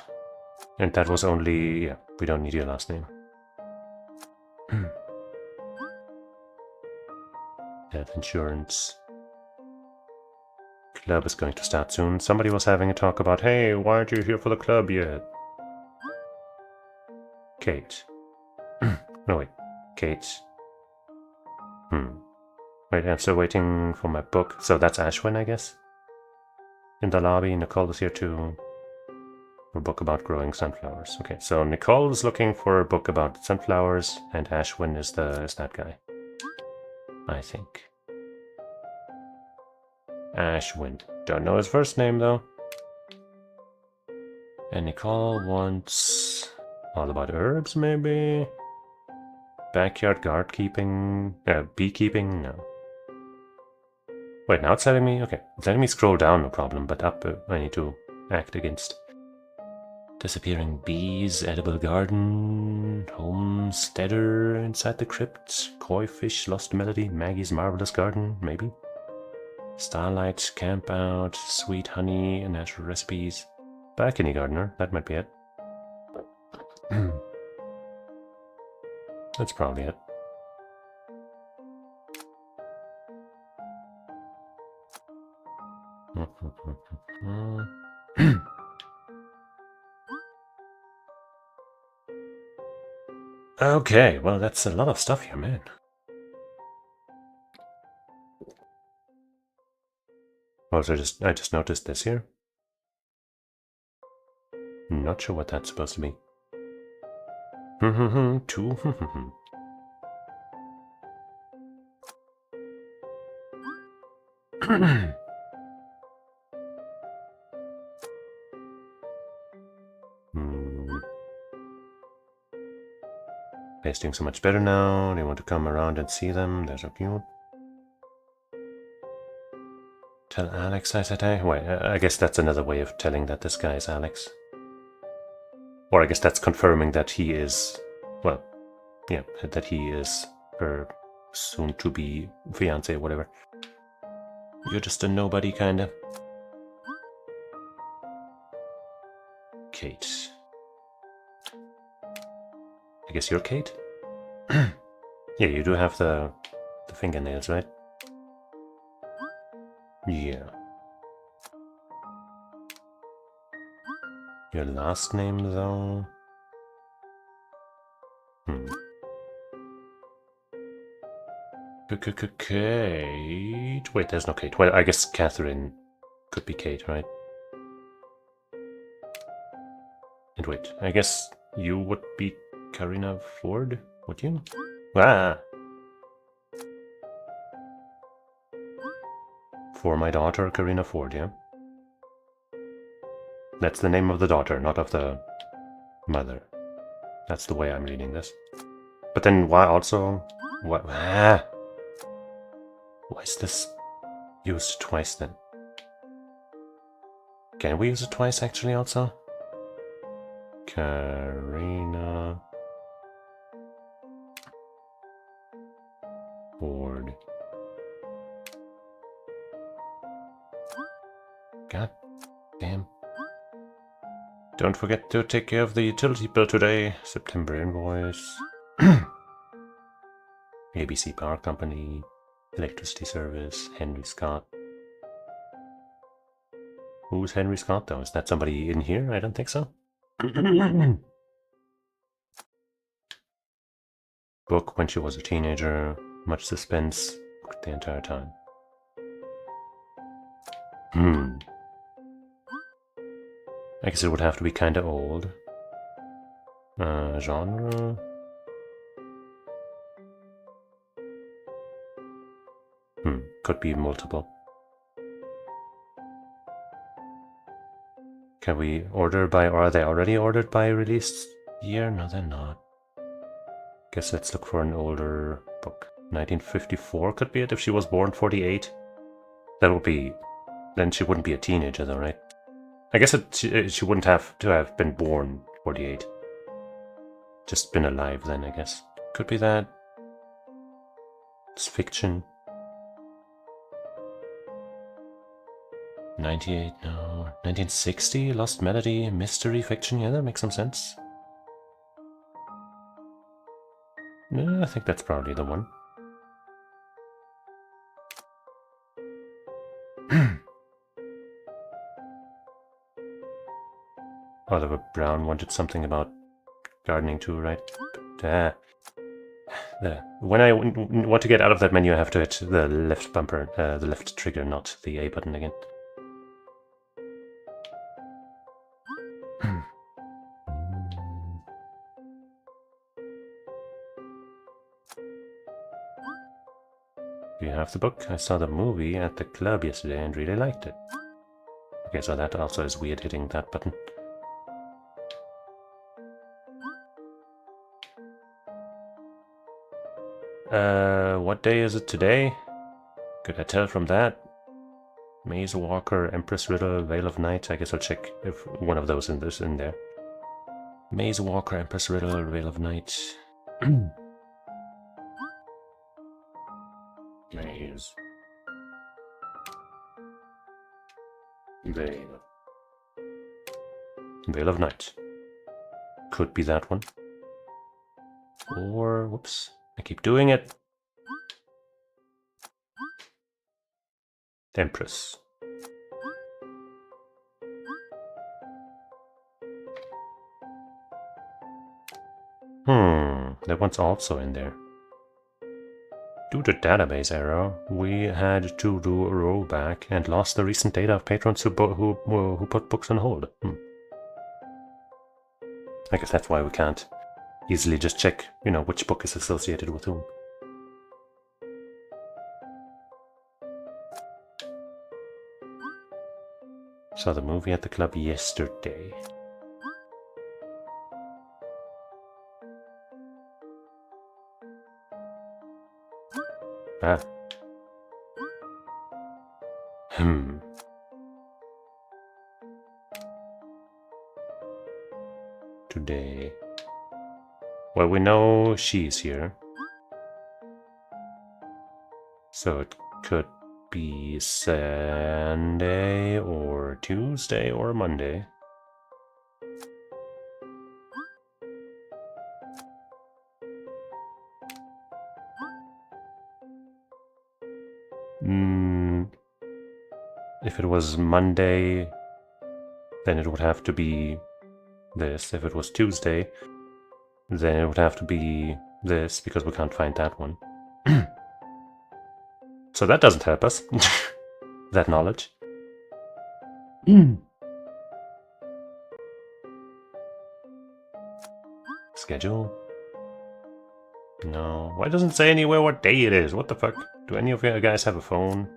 And that was only... yeah, we don't need your last name. Health insurance. Club is going to start soon. Somebody was having a talk about, hey, why aren't you here for the club yet? Kate. No, wait. Kate. Wait, I'm still waiting for my book. So that's Ashwin, I guess? In the lobby, Nicole is here too. For a book about growing sunflowers. Okay, so Nicole is looking for a book about sunflowers, and Ashwin is that guy. I think. Ashwin. Don't know his first name, though. And Nicole wants... all about herbs, maybe? Backyard guard keeping... beekeeping? No. Wait, now it's letting me... okay, it's letting me scroll down, no problem, but up I need to act against. Disappearing bees, edible garden, homesteader inside the crypt, koi fish, lost melody, Maggie's marvelous garden, maybe? Starlight, camp out, sweet honey, and natural recipes. Balcony gardener, that might be it. That's probably it. Okay, well, that's a lot of stuff here, man. Oh, so I just noticed this here. Not sure what that's supposed to be. Two. Tasting so much better now. They want to come around and see them. They're so cute. Tell Alex I said hey. Wait, I guess that's another way of telling that this guy is Alex. Or I guess that's confirming that he is... well, yeah, that he is her soon-to-be fiancé or whatever. You're just a nobody, kinda. Kate. I guess you're Kate? Yeah, you do have the fingernails, right? Yeah. Your last name, though? Kate? Wait, there's no Kate. Well, I guess Catherine could be Kate, right? And wait, I guess you would be Karina Ford, would you? Ah! For my daughter, Karina Ford, yeah? That's the name of the daughter, not of the mother. That's the way I'm reading this. But then why also... What? Ah! Why is this used twice then? Can we use it twice actually also? Karina Ford. God damn. Don't forget to take care of the utility bill today. September invoice. ABC Power Company. Electricity Service. Henry Scott. Who's Henry Scott though? Is that somebody in here? I don't think so. Book when she was a teenager. Much suspense the entire time. I guess it would have to be kinda old. Genre? Could be multiple. Can we order by, or are they already ordered by release year? No, they're not. Guess let's look for an older book. 1954 could be it if she was born 48. That would be, then she wouldn't be a teenager though, right? I guess she wouldn't have to have been born 48. Just been alive then, I guess. Could be that. It's fiction. 98, no. 1960, Lost Melody, mystery fiction. Yeah, that makes some sense. No, I think that's probably the one. Oliver Brown wanted something about gardening too, right? But, when I want to get out of that menu, I have to hit the left bumper, the left trigger, not the A button again. Do you have the book? I saw the movie at the club yesterday and really liked it. Okay, so that also is weird hitting that button. What day is it today? Could I tell from that? Maze Walker, Empress Riddle, Veil of Night. I guess I'll check if one of those is in there. Maze Walker, Empress Riddle, Veil of Night. Maze. Veil. Veil of Night. Could be that one. Or, whoops, I keep doing it. Empress. That one's also in there. Due to database error, we had to do a rollback and lost the recent data of patrons who put books on hold. I guess that's why we can't easily just check, which book is associated with whom. Saw the movie at the club yesterday. Ah. Today. Well, we know she's here. So it could be Sunday or Tuesday or Monday. If it was Monday, then it would have to be this. If it was Tuesday, then it would have to be this, because we can't find that one. So that doesn't help us. That knowledge. Schedule? No. Why doesn't it say anywhere what day it is? What the fuck? Do any of you guys have a phone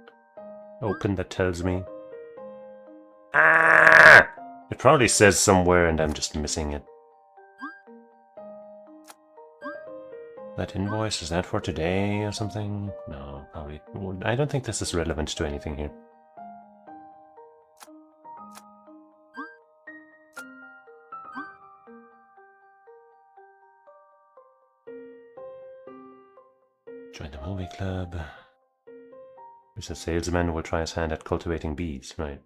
open that tells me? Ah! It probably says somewhere and I'm just missing it. That invoice, is that for today or something? No, probably. I don't think this is relevant to anything here. Join the movie club. Mr. Salesman will try his hand at cultivating bees, right?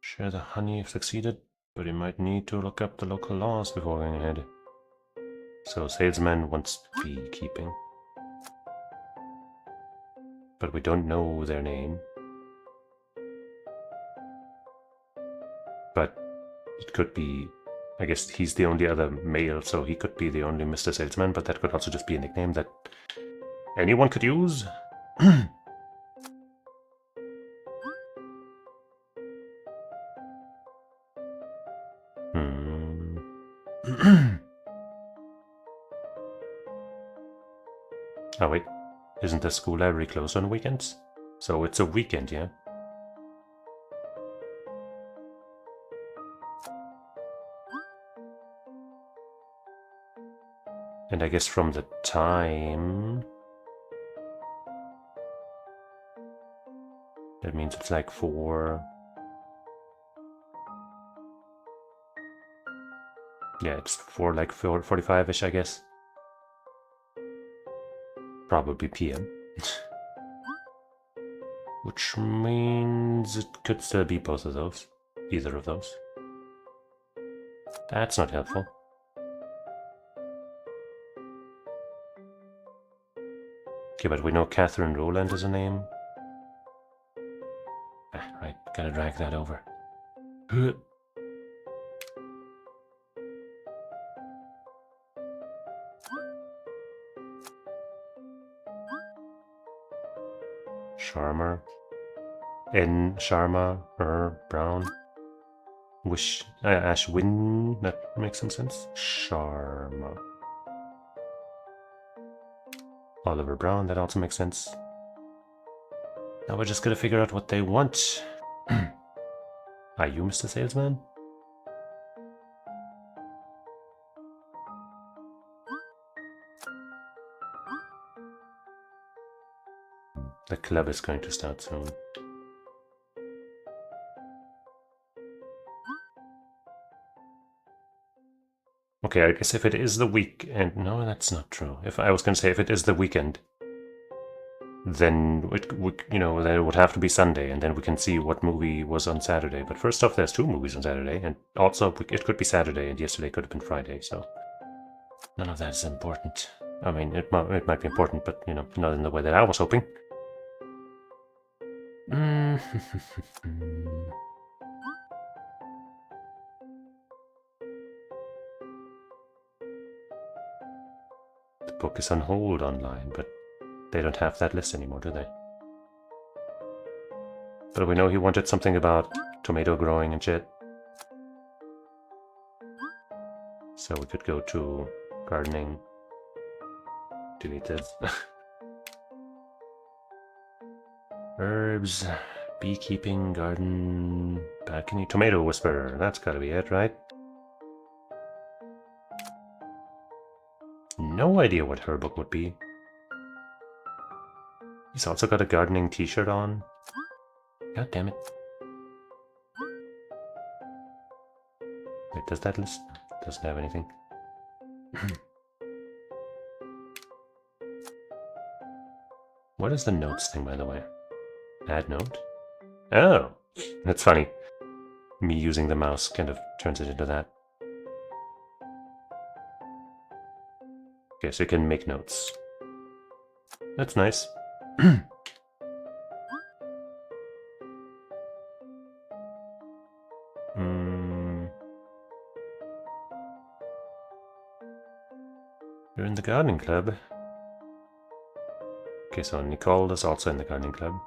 Share the honey if succeeded, but he might need to look up the local laws before going ahead. So salesman wants beekeeping. But we don't know their name. But it could be... I guess he's the only other male, so he could be the only Mr. Salesman, but that could also just be a nickname that anyone could use. Oh wait, isn't the school library closed on weekends? So it's a weekend, yeah? And I guess from the time... that means it's like 4... yeah, it's 4:45-ish, I guess. Probably PM. Which means it could still be both of those. Either of those. That's not helpful. Okay, but we know Catherine Rowland is a name. Ah, right, gotta drag that over. Sharma. N. Sharma. Brown. Ashwin. That makes some sense. Sharma. Oliver Brown. That also makes sense. Now we're just gonna figure out what they want. Are you Mr. Salesman? The club is going to start soon. Okay, I guess if it is the weekend... no, that's not true. If I was going to say if it is the weekend, then it would, then it would have to be Sunday, and then we can see what movie was on Saturday. But first off, there's 2 movies on Saturday, and also it could be Saturday, and yesterday could have been Friday, so none of that is important. I mean, it might be important, but, not in the way that I was hoping. The book is on hold online, but they don't have that list anymore, do they? But we know he wanted something about tomato growing and shit. So we could go to gardening. Delete this. Herbs, beekeeping, garden, balcony, tomato whisperer. That's gotta be it, right? No idea what her book would be. He's also got a gardening t-shirt on. God damn it. Wait, does that list? Doesn't have anything. What is the notes thing, by the way? Add note? Oh! That's funny. Me using the mouse kind of turns it into that. Okay, so you can make notes. That's nice. the gardening club. Okay, so Nicole is also in the gardening club.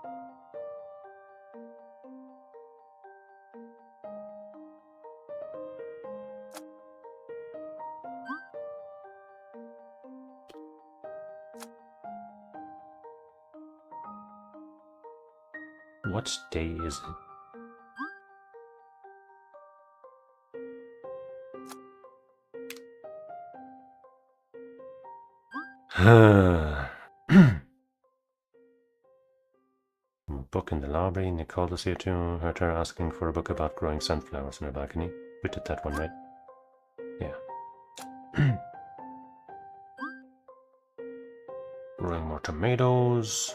What day is it? Book in the library. Nicole is here too. Heard her asking for a book about growing sunflowers in her balcony. We did that one, right? Yeah. Growing more tomatoes.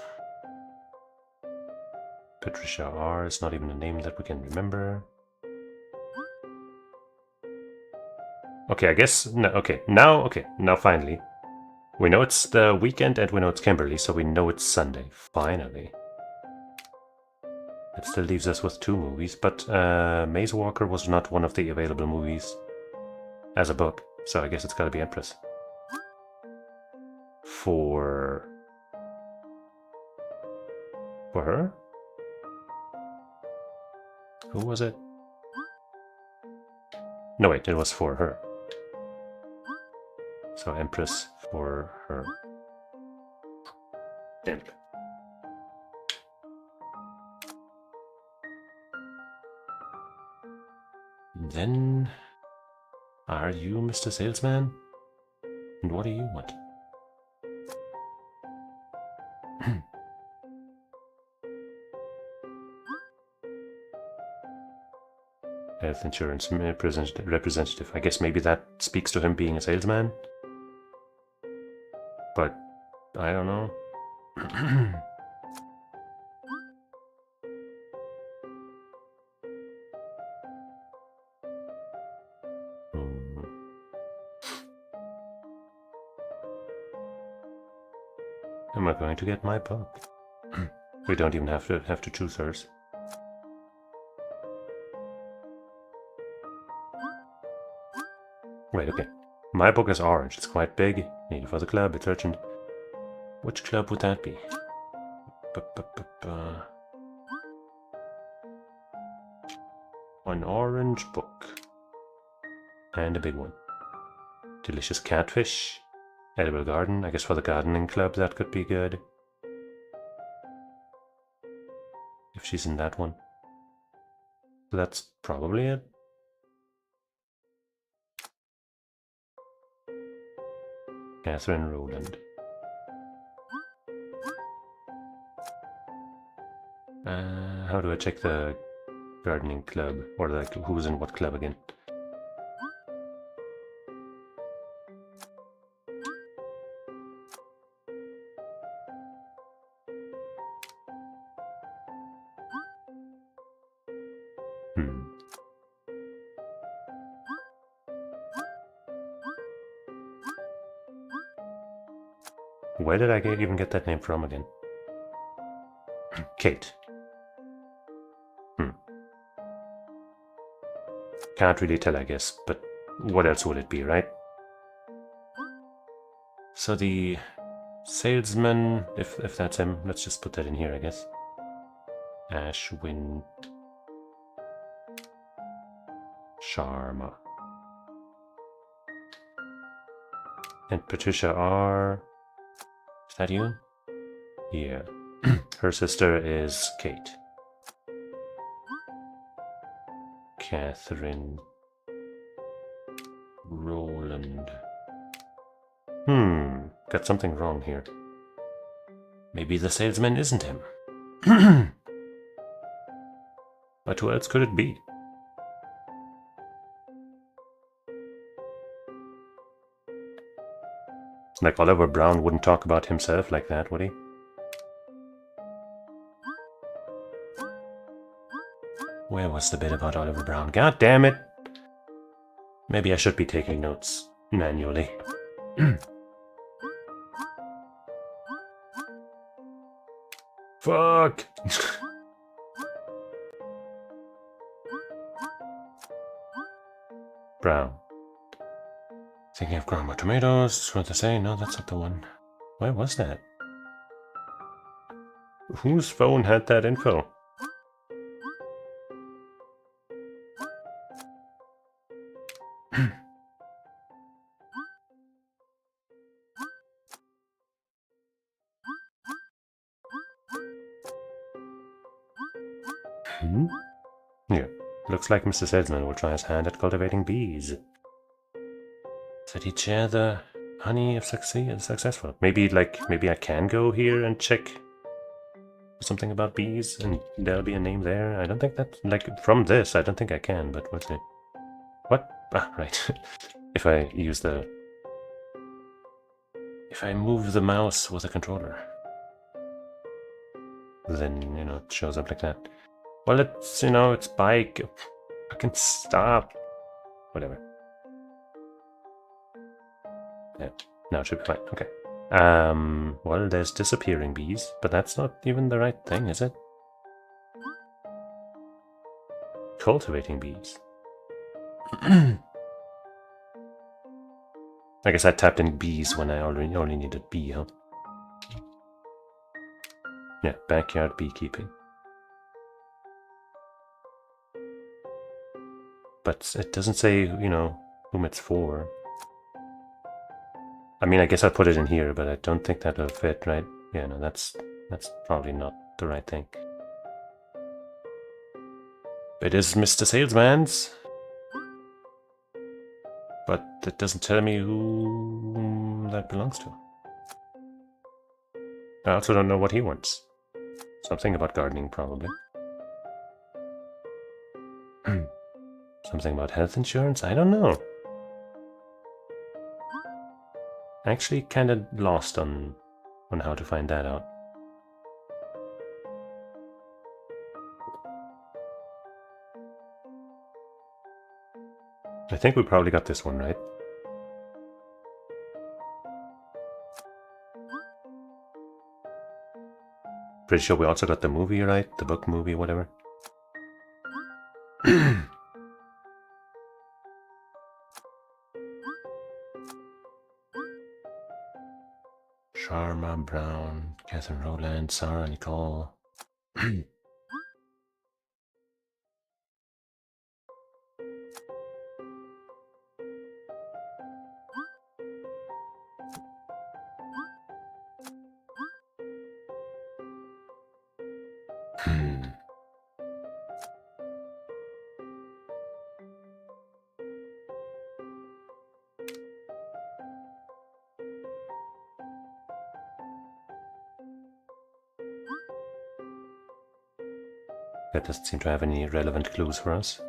Patricia R. is not even a name that we can remember. Okay, I guess... No, okay, now finally. We know it's the weekend and we know it's Kimberly, so we know it's Sunday. Finally. It still leaves us with 2 movies, but Maze Walker was not one of the available movies as a book, so I guess it's gotta be Empress. For her? Who was it? No, wait, it was for her. So Empress for her. Damn it. Then... Are you Mr. Salesman? And what do you want? Health insurance representative. I guess maybe that speaks to him being a salesman? But, I don't know. Am I going to get my book? We don't even have to choose hers. Wait, okay. My book is orange. It's quite big. Needed for the club. It's urgent. Which club would that be? An orange book. And a big one. Delicious catfish. Edible garden. I guess for the gardening club that could be good. If she's in that one. So that's probably it. Catherine Rowland. How do I check the gardening club? Or like who's in what club again? Where did I even get that name from again? Kate. Can't really tell, I guess, but what else would it be, right? So the salesman, if that's him, let's just put that in here, I guess. Ashwin Sharma. And Patricia R. Is that you? Yeah. Her sister is Kate. Catherine Rowland. Got something wrong here. Maybe the salesman isn't him. But who else could it be? Like Oliver Brown wouldn't talk about himself like that, would he? Where was the bit about Oliver Brown? God damn it! Maybe I should be taking notes manually. Fuck! Brown. Thinking of growing more tomatoes. What to say? No, that's not the one. Where was that? Whose phone had that info? Hmm? Yeah. Looks like Mr. Salesman will try his hand at cultivating bees. Said he'd share the honey if successful. Maybe I can go here and check something about bees and there'll be a name there. I don't think that, from this, I don't think I can, but we'll see. What? Ah, right. If I move the mouse with a controller, then, it shows up like that. Well, it's bike. I can stop. Whatever. Yeah, now it should be fine. Okay. Well, there's disappearing bees, but that's not even the right thing, is it? Cultivating bees. I guess I tapped in bees when I only needed bee, huh? Yeah, backyard beekeeping. But it doesn't say, whom it's for. I mean, I guess I put it in here, but I don't think that'll fit, right? Yeah, no, that's probably not the right thing. It is Mr. Salesman's, but it doesn't tell me who that belongs to. I also don't know what he wants. Something about gardening, probably. Something about health insurance? I don't know. Actually kind of lost on how to find that out. I think we probably got this one right. Pretty sure we also got the movie right, the book movie, whatever. Sharma Brown, Catherine Rowland, Sarah Nicole. That doesn't seem to have any relevant clues for us.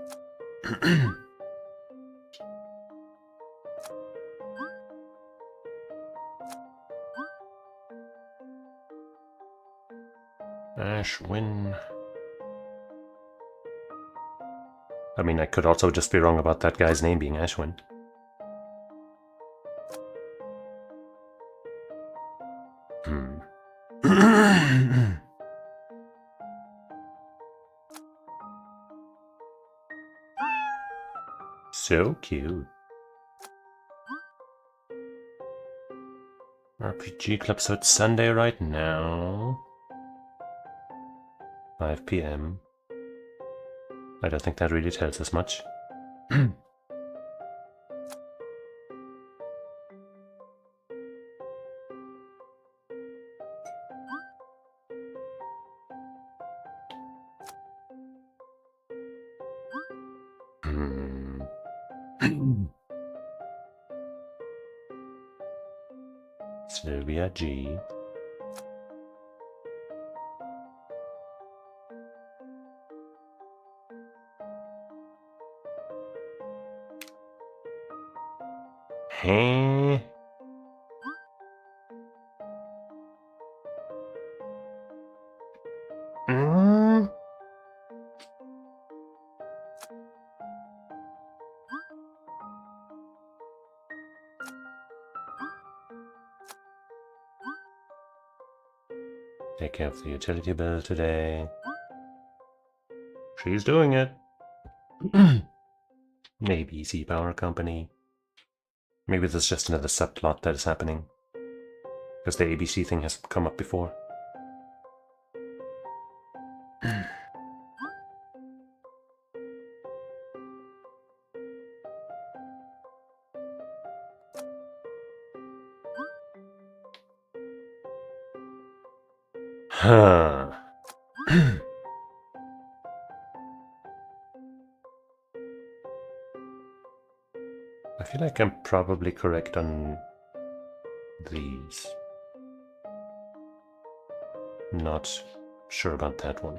Ashwin. I mean, I could also just be wrong about that guy's name being Ashwin. So cute. RPG Club, so it's Sunday right now. 5 p.m. I don't think that really tells us much. Sylvia G. Hey. Take care of the utility bill today. She's doing it. Maybe C Power Company. Maybe there's just another subplot that is happening. Because the ABC thing has come up before. Huh. I feel like I'm probably correct on these. Not sure about that one.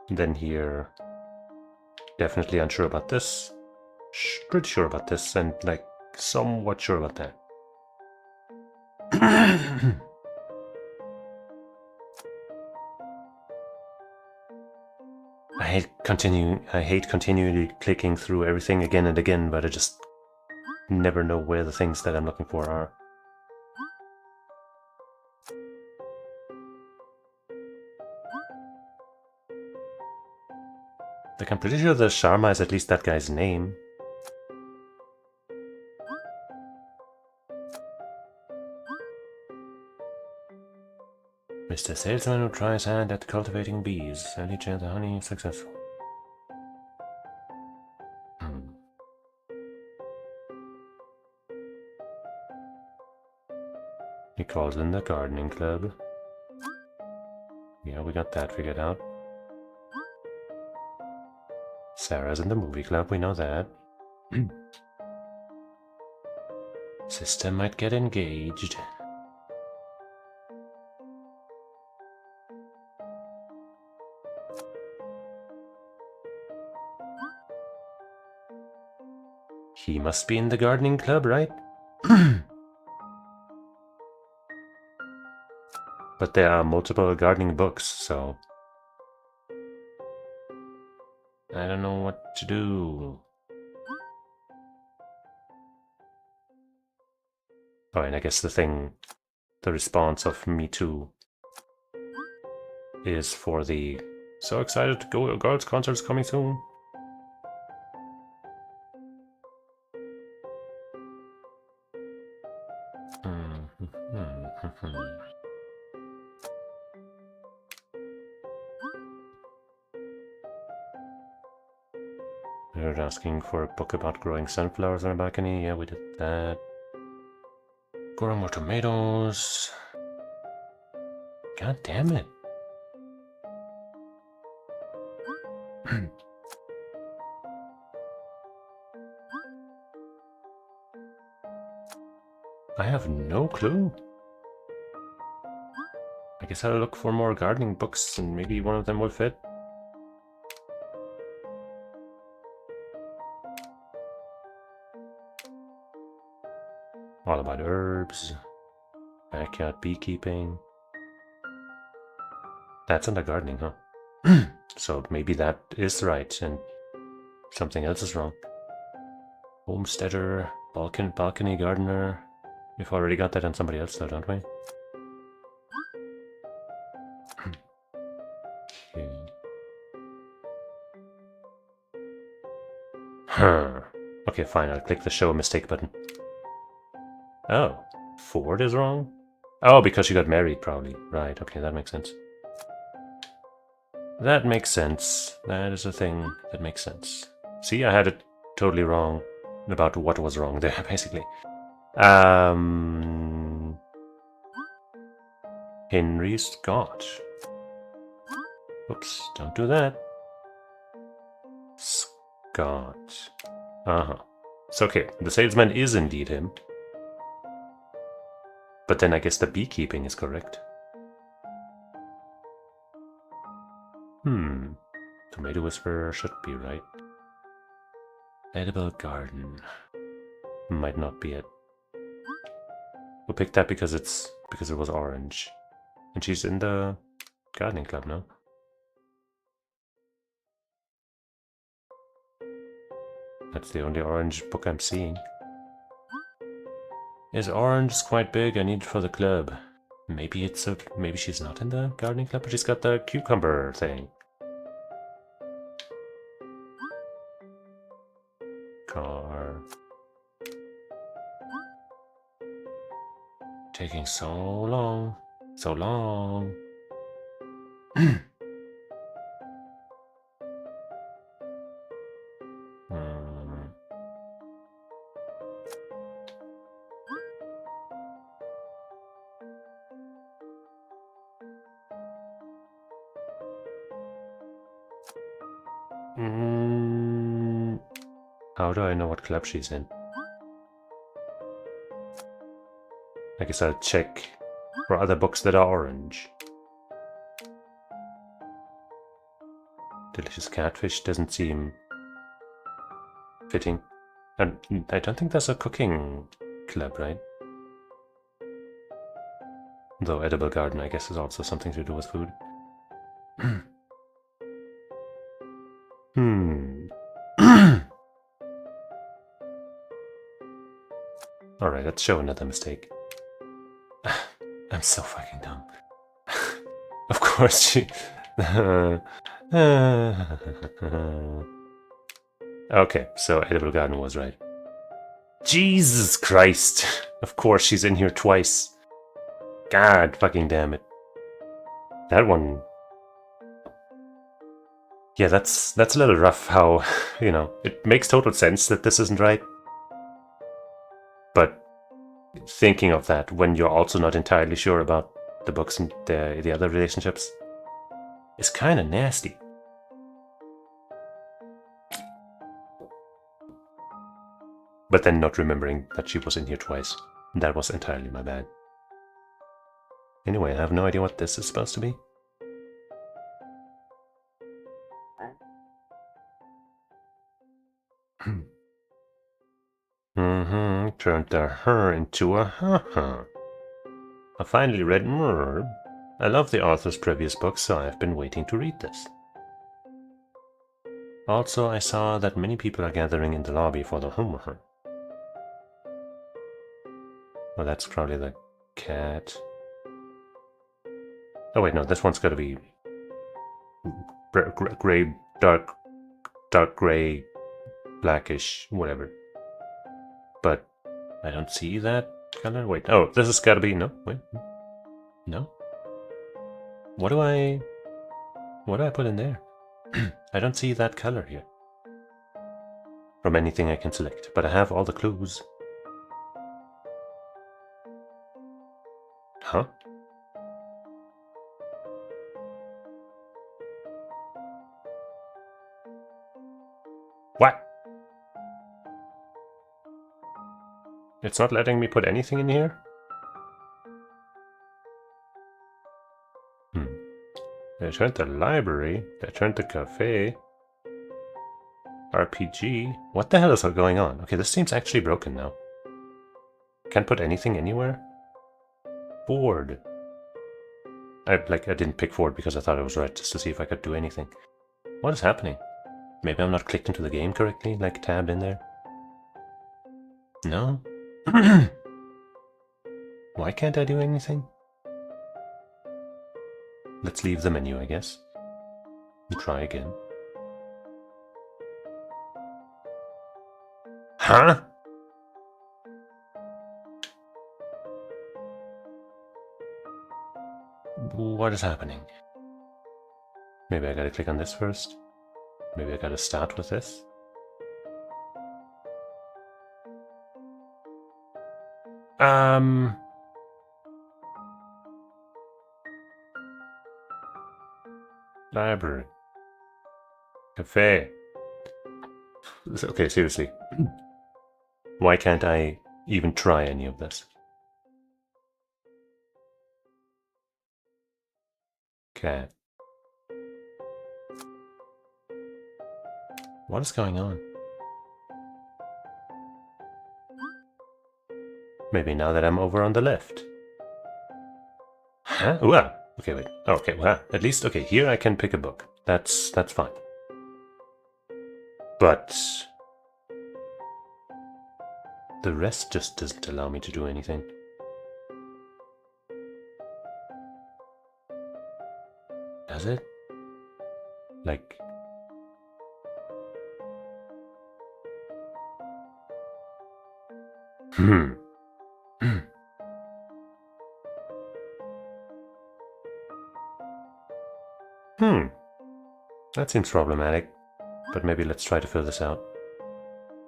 Then here, definitely unsure about this. Pretty sure about this, and like somewhat sure about that. I hate continually clicking through everything again and again, but I just never know where the things that I'm looking for are. Like, I'm pretty sure the Sharma is at least that guy's name. Mr. Salesman who tries hand at cultivating bees. Early chance of honey successful. He calls in the gardening club. Yeah, we got that figured out. Sarah's in the movie club, we know that. Sister might get engaged. He must be in the gardening club, right? But there are multiple gardening books, so I don't know what to do. Oh, and I guess the response of me too is for the so excited to go, girls' concert's coming soon. You're asking for a book about growing sunflowers on a balcony. Yeah, we did that. Growing more tomatoes. God damn it. I have no clue. I guess I'll look for more gardening books and maybe one of them will fit. All about herbs, backyard beekeeping. That's under gardening, huh? So maybe that is right and something else is wrong. Homesteader, balcony gardener. We've already got that on somebody else though, don't we? Okay. Huh. Okay, fine, I'll click the show a mistake button. Oh, Ford is wrong? Oh, because she got married, probably. Right, okay, that makes sense. That makes sense. That is a thing that makes sense. See, I had it totally wrong about what was wrong there, basically. Henry Scott. Oops, don't do that. Scott. Uh-huh. So, okay, the salesman is indeed him. But then I guess the beekeeping is correct. Tomato Whisperer should be right. Edible garden. Might not be it. We'll pick that because it was orange. And she's in the gardening club now. That's the only orange book I'm seeing. Is orange quite big? I need it for the club. Maybe maybe she's not in the gardening club, but she's got the cucumber thing. car. Taking so long. So long. How do I know what club she's in? I guess I'll check for other books that are orange. Delicious catfish doesn't seem fitting. And I don't think there's a cooking club, right? Though edible garden, I guess, is also something to do with food. Alright, let's show another mistake. I'm so fucking dumb. Of course she... Okay, so edible garden was right. Jesus Christ! Of course she's in here twice. God fucking damn it. That one... Yeah, that's a little rough how, you know, it makes total sense that this isn't right. But thinking of that when you're also not entirely sure about the books and the other relationships is kind of nasty. But then not remembering that she was in here twice. That was entirely my bad. Anyway, I have no idea what this is supposed to be. Turned the her into a ha-ha. I finally read more. I love the author's previous books, so I've been waiting to read this. Also, I saw that many people are gathering in the lobby for the hummer. Well, that's probably the cat. Oh wait, no, this one's gotta be gray, dark gray, blackish, whatever. But I don't see that color. Wait, oh, this has gotta be, no, wait, no. What do I put in there? I don't see that color here. From anything I can select, but I have all the clues. Huh? What? It's not letting me put anything in here? They turned the library, they turned the cafe. RPG? What the hell is going on? Okay, this seems actually broken now. Can't put anything anywhere? Board. I didn't pick forward because I thought it was right, just to see if I could do anything. What is happening? Maybe I'm not clicked into the game correctly, like tabbed in there? No? Why can't I do anything? Let's leave the menu, I guess. And try again. Huh? What is happening? Maybe I gotta click on this first. Maybe I gotta start with this. Library. Cafe. Okay, seriously. Why can't I even try any of this? Cat. What is going on? Maybe now that I'm over on the left. Huh? Well, okay, wait. Okay, well, at least, okay, here I can pick a book. That's fine. But the rest just doesn't allow me to do anything. Does it? Like... Hmm. Hmm. That seems problematic. But maybe let's try to fill this out.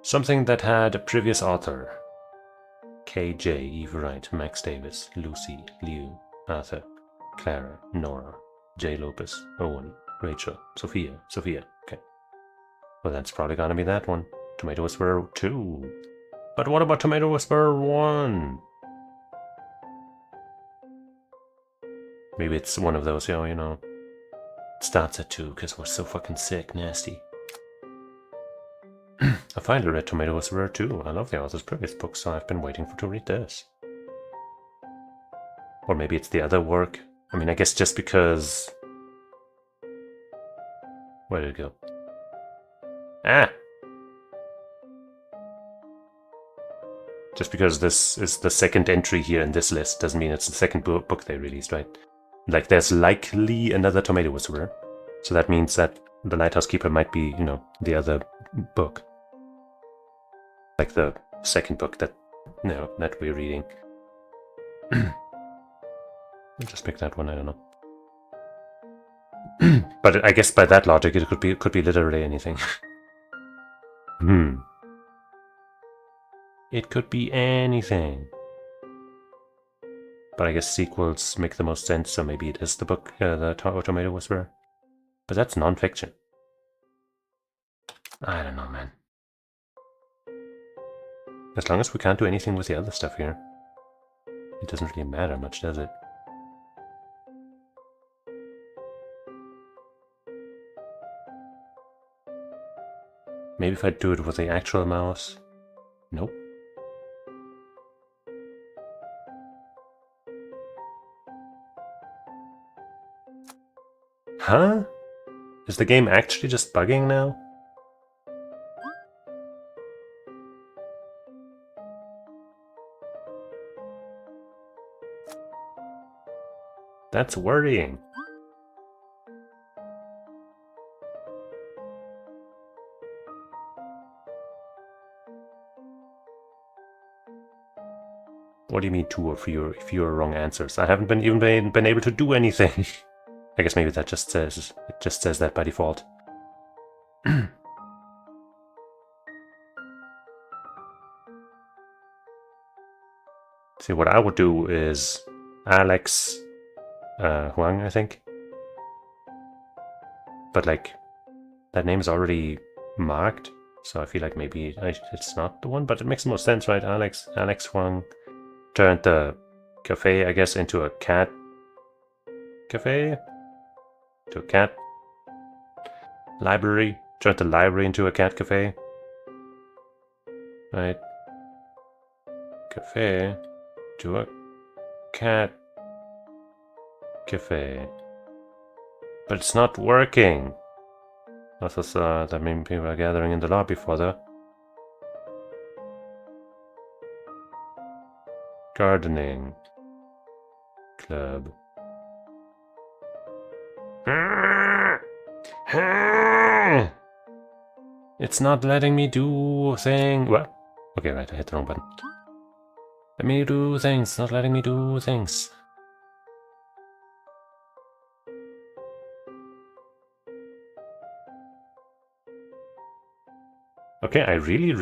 Something that had a previous author. KJ, Eve Wright, Max Davis, Lucy, Liu, Arthur, Clara, Nora, J. Lopez, Owen, Rachel, Sophia. Okay. Well, that's probably gonna be that one. Tomato Whisperer 2. But what about Tomato Whisperer 1? Maybe it's one of those, you know. It starts at 2 because we're so fucking sick, nasty. I finally read Tomato Whisperer 2. I love the author's previous book, so I've been waiting to read this. Or maybe it's the other work. I mean, I guess just because... Where did it go? Ah! Just because this is the second entry here in this list doesn't mean it's the second book they released, right? Like, there's likely another Tomato Whisperer. So that means that The Lighthouse Keeper might be, you know, the other book. Like the second book that, you know, that we're reading. I'll just pick that one, I don't know. But I guess by that logic, it could be literally anything. It could be anything. But I guess sequels make the most sense, so maybe it is the book, the Tomato Whisperer. But that's non-fiction. I don't know, man. As long as we can't do anything with the other stuff here, it doesn't really matter much, does it? Maybe if I do it with the actual mouse. Nope. Huh? Is the game actually just bugging now? That's worrying. What do you mean 2 or fewer wrong answers? I haven't even been able to do anything. I guess maybe that just says that by default. See, what I would do is Alex Huang, I think. But like, that name is already marked, so I feel like maybe it's not the one, but it makes the most sense, right? Alex Huang turned the cafe, I guess, into a cat cafe? To a cat library? Turned the library into a cat cafe? Right? Cafe to a cat cafe. But it's not working. I thought that many people are gathering in the lobby for the gardening club. It's not letting me do thing. What? Okay, right, I hit the wrong button. Let me do things, not letting me do things. Okay, I really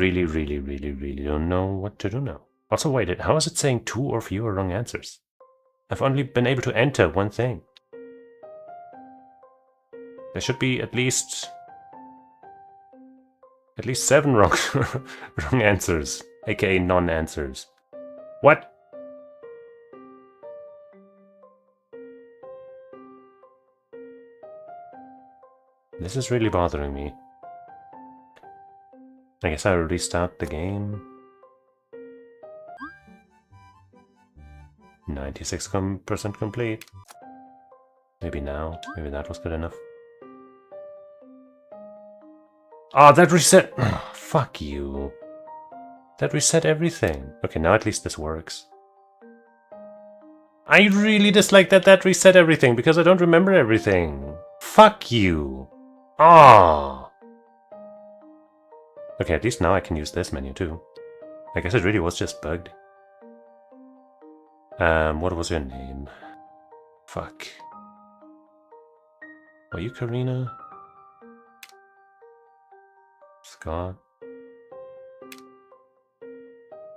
don't know what to do now. Also, wait, how is it saying 2 or fewer wrong answers? I've only been able to enter one thing. There should be at least 7 wrong wrong answers, aka non-answers. What? This is really bothering me. I guess I'll restart the game. 96% complete. Maybe now. Maybe that was good enough. Ah, that reset! Oh, fuck you. That reset everything. Okay, now at least this works. I really dislike that reset everything, because I don't remember everything. Fuck you. Ah. Okay, at least now I can use this menu too. I guess it really was just bugged. What was your name? Fuck. Were you Karina? Scott?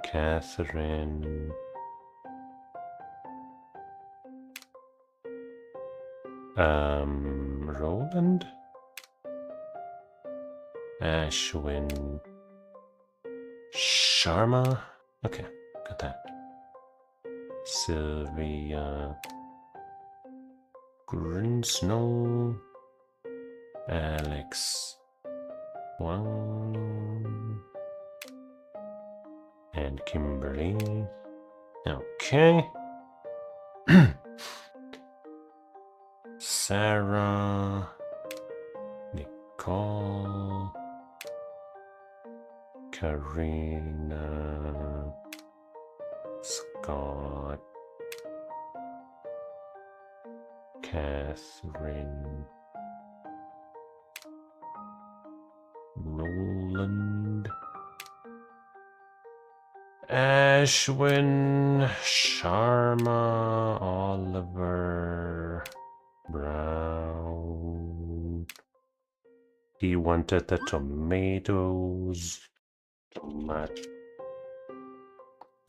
Catherine? Roland? Ashwin? Sharma? Okay, got that. Sylvia Grinsnow? Alex Wang? And Kimberly? Okay. Sarah, Nicole, Karina, Scott, Catherine, Roland, Ashwin, Sharma, Oliver, Brown. He wanted the tomatoes. Tomat.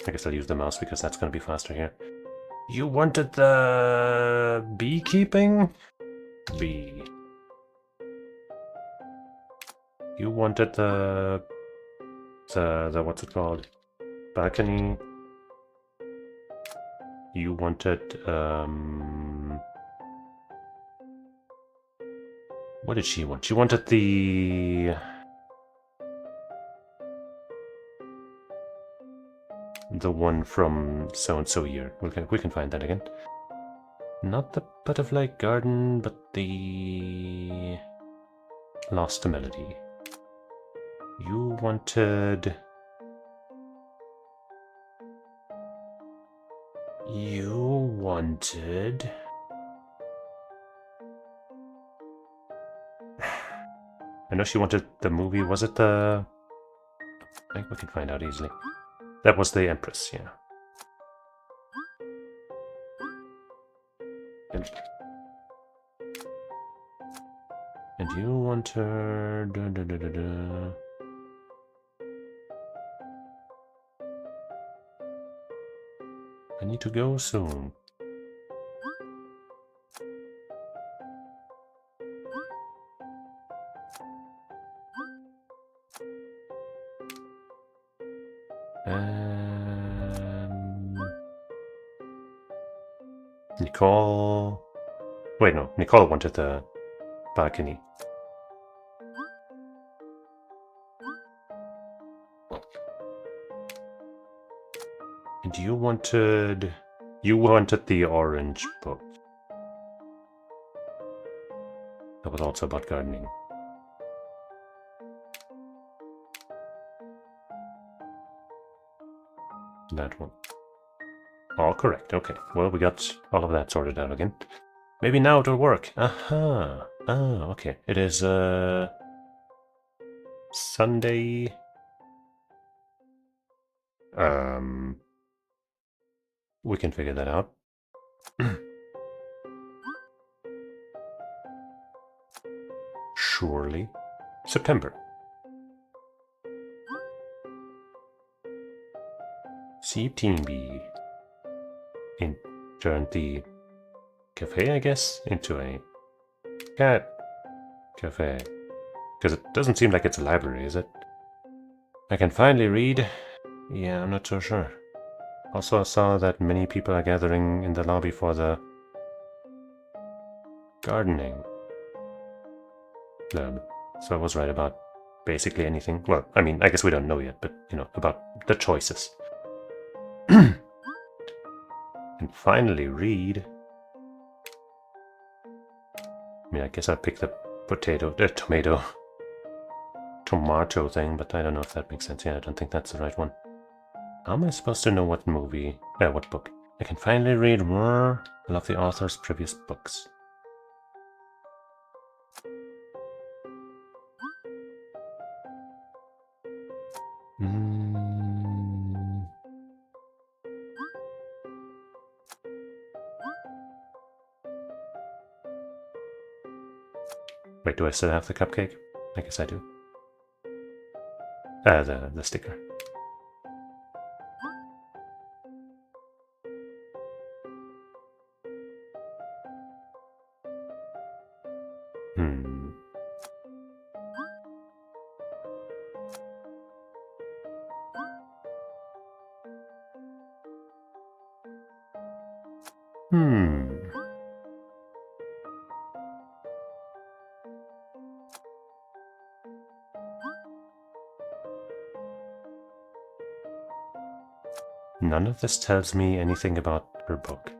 I guess I'll use the mouse because that's going to be faster here. You wanted the beekeeping? Bee. You wanted the what's it called? Balcony. You wanted what did she want? She wanted the one from so and so year. We can find that again. Not the butterfly garden, but the lost melody. You wanted. I know she wanted the movie. Was it the? I think we can find out easily. That was the Empress, yeah. And you want her. I need to go soon. Nicole. Wait, no. Nicole wanted the balcony. And you wanted the orange book. That was also about gardening. That one. All correct. Okay. Well, we got all of that sorted out again. Maybe now it'll work. Aha. Ah, okay. It is Sunday. We can figure that out. Surely. September. See Team B. Turned the cafe, I guess, into a cat cafe. Because it doesn't seem like it's a library, is it? I can finally read. Yeah, I'm not so sure. Also, I saw that many people are gathering in the lobby for the gardening club. So I was right about basically anything. Well, I mean, I guess we don't know yet, but, you know, about the choices. And finally read. I mean, I guess I picked the tomato thing, but I don't know if that makes sense. Yeah, I don't think that's the right one. How am I supposed to know what movie? What book? I can finally read more. I love the author's previous books. Wait, do I still have the cupcake? I guess I do. The sticker. Hmm. None of this tells me anything about her book.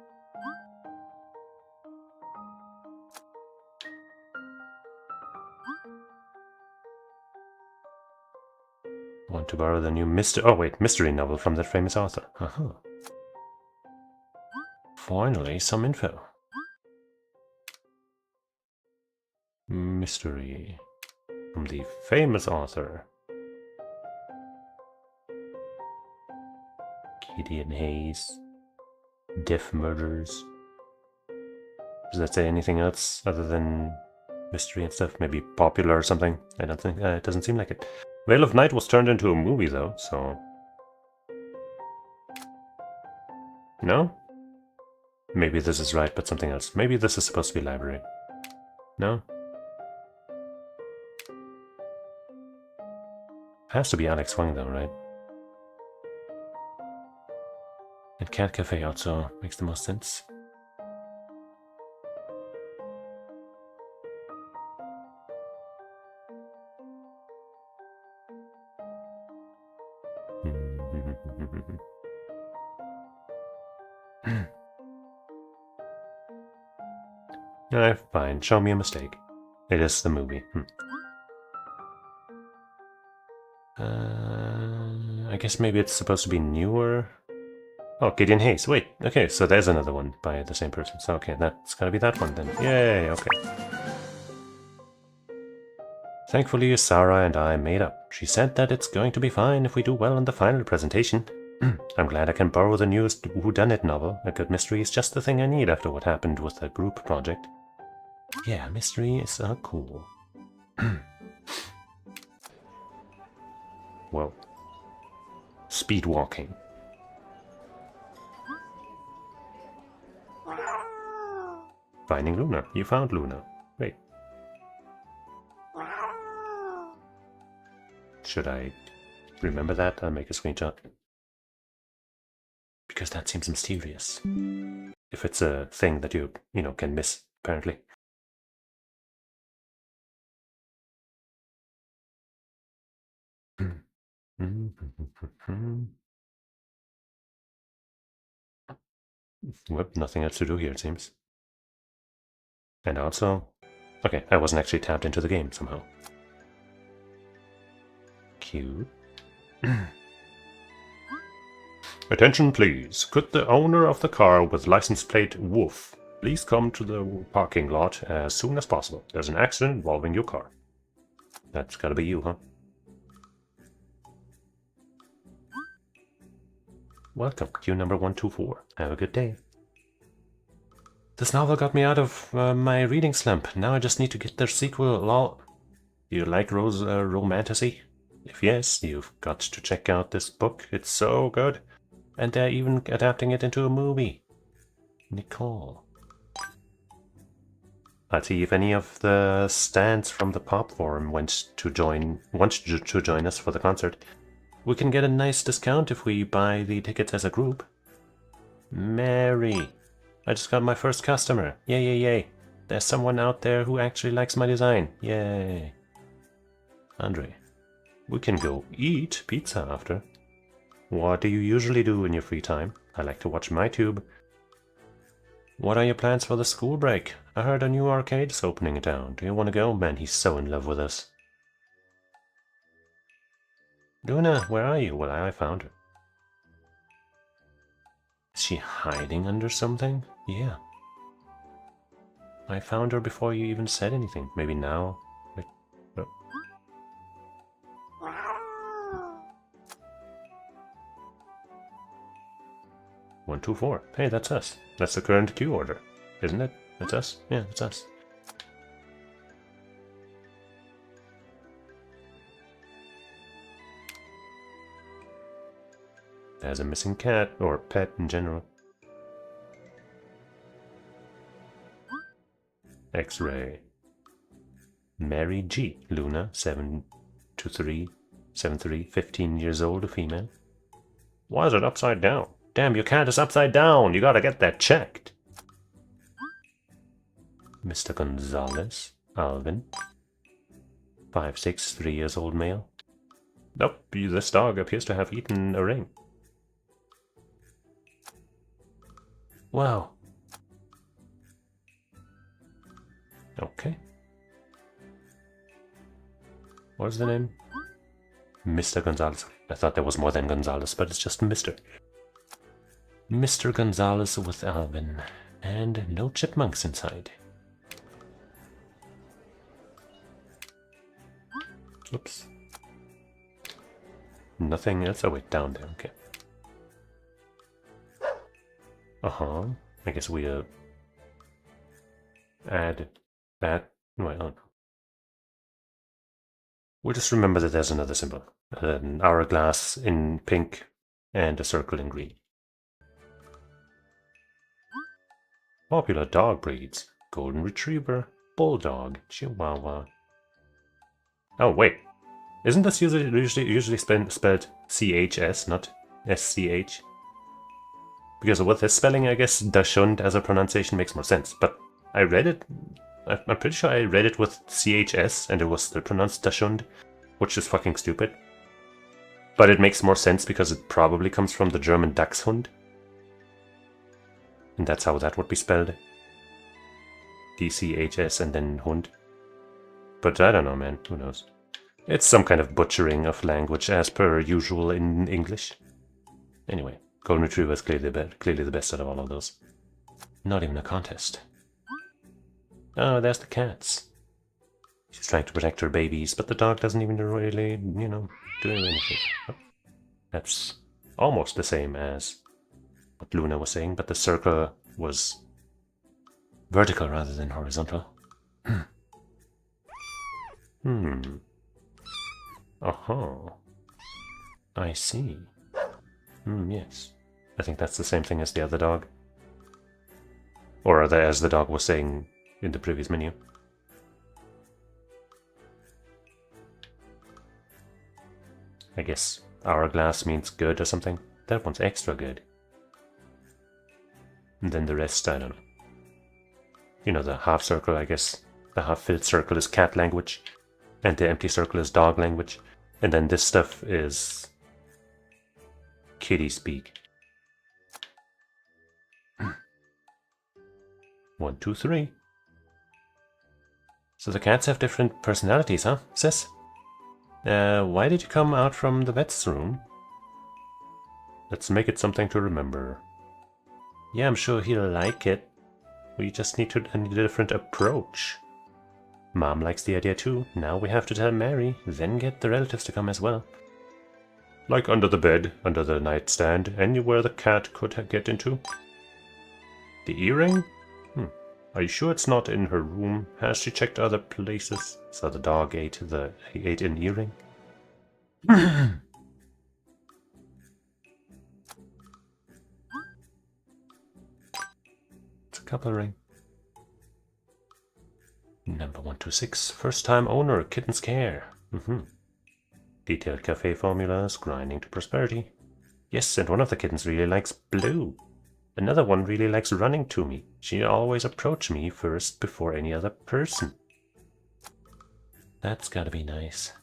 Want to borrow the new mystery novel from that famous author. Uh-huh. Finally, some info. Mystery from the famous author. Gideon Hayes. Deaf murders. Does that say anything else other than mystery and stuff? Maybe popular or something? I don't think. It doesn't seem like it. Veil of Night was turned into a movie though, so... No? Maybe this is right, but something else. Maybe this is supposed to be library. No? Has to be Alex Wang though, right? And Cat Cafe also makes the most sense. Fine. Show me a mistake. It is the movie. I guess maybe it's supposed to be newer. Oh, Gideon Hayes. Wait, okay, so there's another one by the same person. So, okay, that's gotta be that one then. Yay, okay. Thankfully, Sarah and I made up. She said that it's going to be fine if we do well on the final presentation. I'm glad I can borrow the newest whodunit novel. A good mystery is just the thing I need after what happened with the group project. Yeah, mystery is cool. Well, speed walking. Finding Luna. You found Luna. Wait. Should I remember that and make a screenshot? Because that seems mysterious. If it's a thing that you can miss, apparently. Well, nothing else to do here, it seems. And also... Okay, I wasn't actually tapped into the game somehow. Cute. Attention please. Could the owner of the car with license plate Wolf please come to the parking lot as soon as possible? There's an accident involving your car. That's gotta be you, huh? Welcome, queue number 124. Have a good day. This novel got me out of my reading slump. Now I just need to get their sequel, lol. Do you like romantasy? If yes, you've got to check out this book. It's so good. And they're even adapting it into a movie. Nicole. Let's see if any of the stands from the pop forum want to join us for the concert. We can get a nice discount if we buy the tickets as a group. Mary. I just got my first customer. Yay, yay, yay. There's someone out there who actually likes my design. Yay. Andre. We can go eat pizza after. What do you usually do in your free time? I like to watch MyTube. What are your plans for the school break? I heard a new arcade is opening in town. Do you want to go? Man, he's so in love with us. Luna, where are you? Well, I found her. Is she hiding under something? Yeah. I found her before you even said anything. Maybe now? Wait. Oh. 124. Hey, that's us. That's the current queue order, isn't it? That's us? Yeah, that's us. There's a missing cat, or pet in general. X-ray. Mary G. Luna, 72373, 15 years old, a female. Why is it upside down? Damn, your cat is upside down! You gotta get that checked! Mr. Gonzalez, Alvin. 5'6", 3 years old male. Nope, this dog appears to have eaten a ring. Wow. Okay. What's the name? Mr. Gonzalez. I thought there was more than Gonzalez, but it's just Mr. Mr. Gonzalez with Alvin. And no chipmunks inside. Oops. Nothing else? Oh wait, down there, okay. I guess we add that. Well, we'll just remember that there's another symbol. An hourglass in pink and a circle in green. Popular dog breeds. Golden Retriever, Bulldog, Chihuahua. Oh wait, isn't this usually spelled CHS, not SCH? Because with this spelling, I guess Dachshund as a pronunciation makes more sense. But I read it, I'm pretty sure I read it with CHS and it was still pronounced Dachshund, which is fucking stupid. But it makes more sense because it probably comes from the German Dachshund. And that's how that would be spelled. DCHS and then Hund. But I don't know, man, who knows. It's some kind of butchering of language as per usual in English. Anyway. Golden Retriever is clearly the best out of all of those. Not even a contest. Oh, there's the cats. She's trying to protect her babies, but the dog doesn't even really, you know, do anything. Oh, that's almost the same as what Luna was saying, but the circle was vertical rather than horizontal. I see. Yes. I think that's the same thing as the other dog. Or as the dog was saying in the previous menu. I guess hourglass means good or something. That one's extra good. And then the rest, I don't know. You know, the half circle, I guess. The half-filled circle is cat language. And the empty circle is dog language. And then this stuff is kitty speak. 1, 2, 3. So the cats have different personalities, huh, sis? Why did you come out from the vet's room? Let's make it something to remember. Yeah, I'm sure he'll like it. We just need a different approach. Mom likes the idea too. Now we have to tell Mary, then get the relatives to come as well. Like under the bed, under the nightstand, anywhere the cat could get into. The earring? Are you sure it's not in her room? Has she checked other places? So the dog ate an earring? It's a couple ring. Number 126, first time owner, kitten's care. Detailed cafe formulas, grinding to prosperity. Yes, and one of the kittens really likes blue. Another one really likes running to me. She always approaches me first before any other person. That's gotta be nice.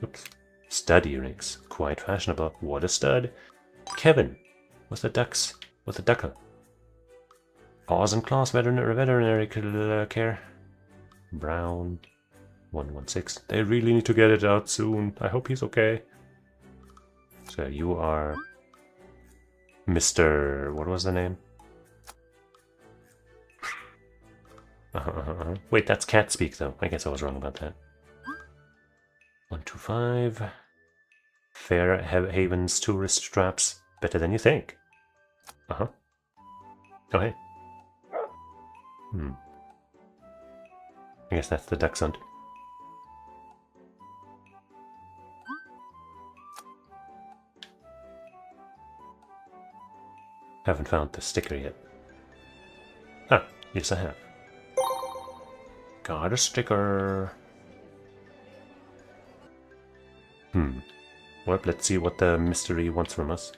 Oops. Stud earrings. Quite fashionable. What a stud. Kevin. With the ducks. With the ducker. Paws and claws veterinary care. Brown. 116. They really need to get it out soon. I hope he's okay. So you are Mr. What was the name? Wait, that's cat speak though. I guess I was wrong about that. 125. Fair Haven's tourist traps. Better than you think. Oh hey. I guess that's the dachshund. Haven't found the sticker yet. Ah, yes I have. Got a sticker. Well, let's see what the mystery wants from us.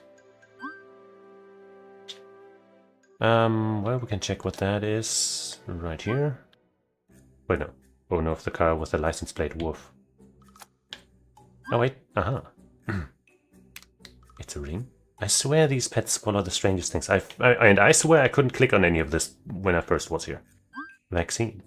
Well, we can check what that is right here. Wait, no. Oh no, of the car with the license plate, woof. Oh wait, aha. It's a ring. I swear these pets follow the strangest things. And I swear I couldn't click on any of this when I first was here. Vaccine.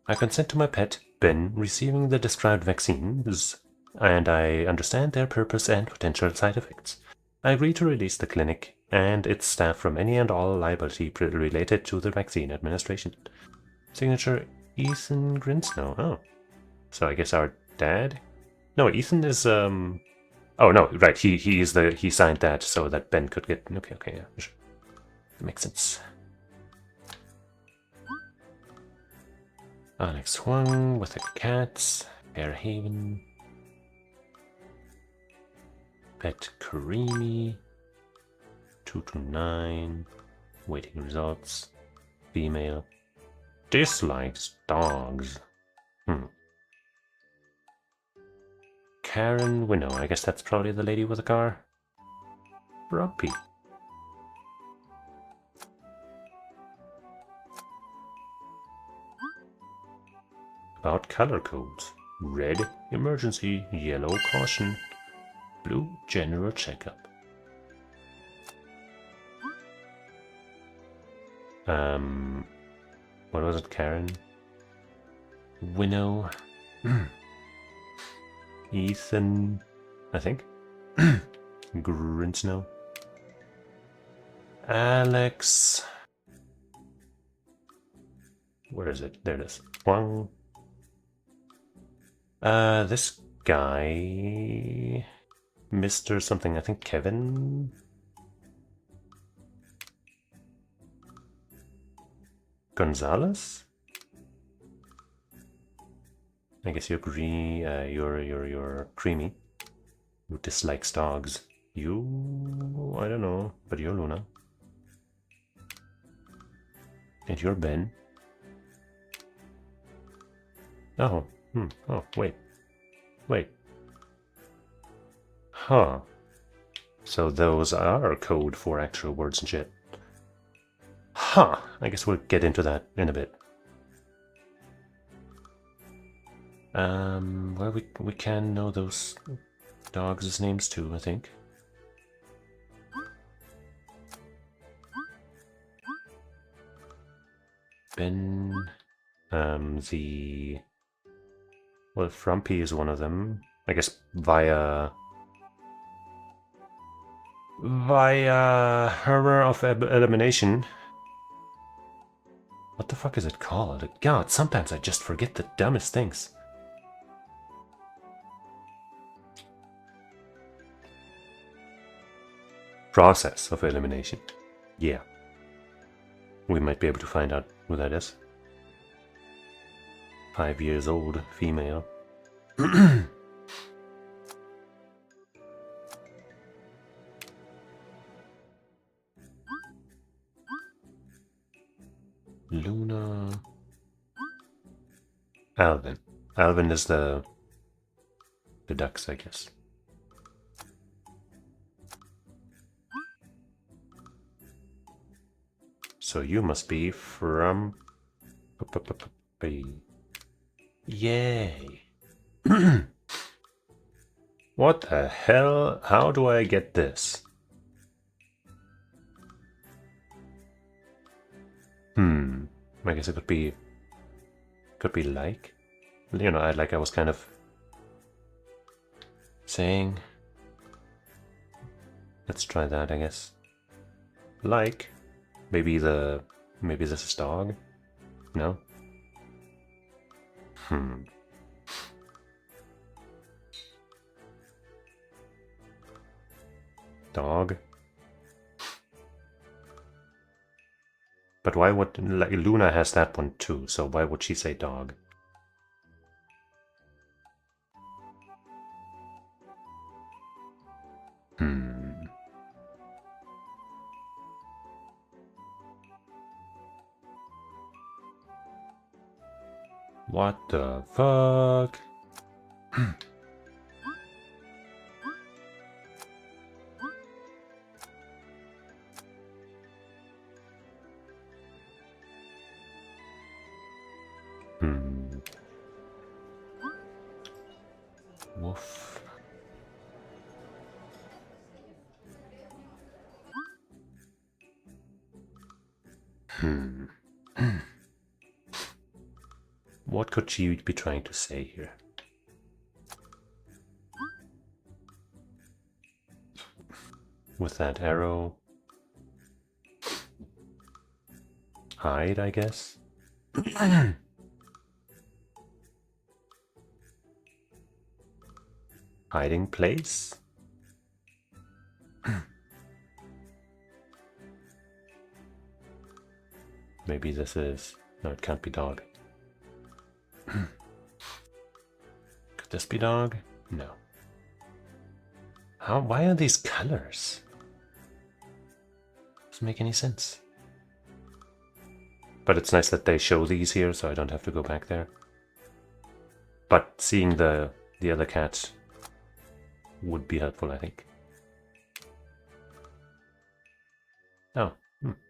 I consent to my pet, Ben, receiving the described vaccines, and I understand their purpose and potential side effects. I agree to release the clinic and its staff from any and all liability related to the vaccine administration. Signature Ethan Grinsnow. Oh. So I guess our dad? No, Ethan is oh no, right, he signed that so that Ben could get okay, yeah, sure. That makes sense. Alex Huang with the cats, Fairhaven. Pet Karimi. 229. Waiting results. Female. Dislikes dogs. Karen Winnow. I guess that's probably the lady with the car. Ruppy. About color codes. Red, emergency. Yellow, caution. Blue, general checkup. What was it, Karen? Winnow. Ethan, I think. Grinsnow. Alex. Where is it? There it is. Huang. This guy. Mr. something, I think Kevin. Gonzalez? I guess you agree, you're creamy. Who dislikes dogs. You, I don't know, but you're Luna. And you're Ben. Oh, oh, wait. Wait. Huh. So those are code for actual words and shit. Huh. I guess we'll get into that in a bit. Well, we can know those dogs' names too, I think. Ben, well, Frumpy is one of them. I guess via Hammer of Elimination. What the fuck is it called? God, sometimes I just forget the dumbest things. Process of elimination. Yeah. We might be able to find out who that is. 5 years old, female. Luna. Alvin. Alvin is the ducks, I guess. So you must be from... Yay. What the hell? How do I get this? I guess it could be like, you know, I was kind of saying. Let's try that, I guess. Like, maybe this is dog? No? Dog? But why would, like, Luna has that one too, so why would she say dog? What the fuck? Woof. What could she be trying to say here? With that arrow. Hide, I guess. Hiding place? Maybe this is... No, it can't be dog. Could this be dog? No. How? Why are these colors? Doesn't make any sense. But it's nice that they show these here, so I don't have to go back there. But seeing the other cat would be helpful, I think. Oh,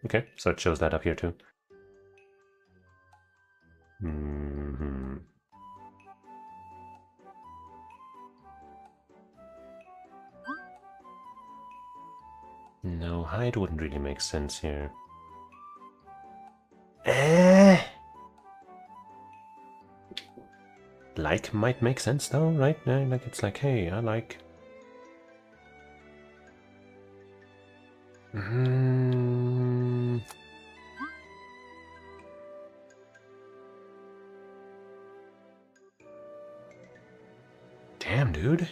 okay. So it shows that up here too. No, hide wouldn't really make sense here. Like might make sense though, right? Like it's like, hey, I like... Damn, dude.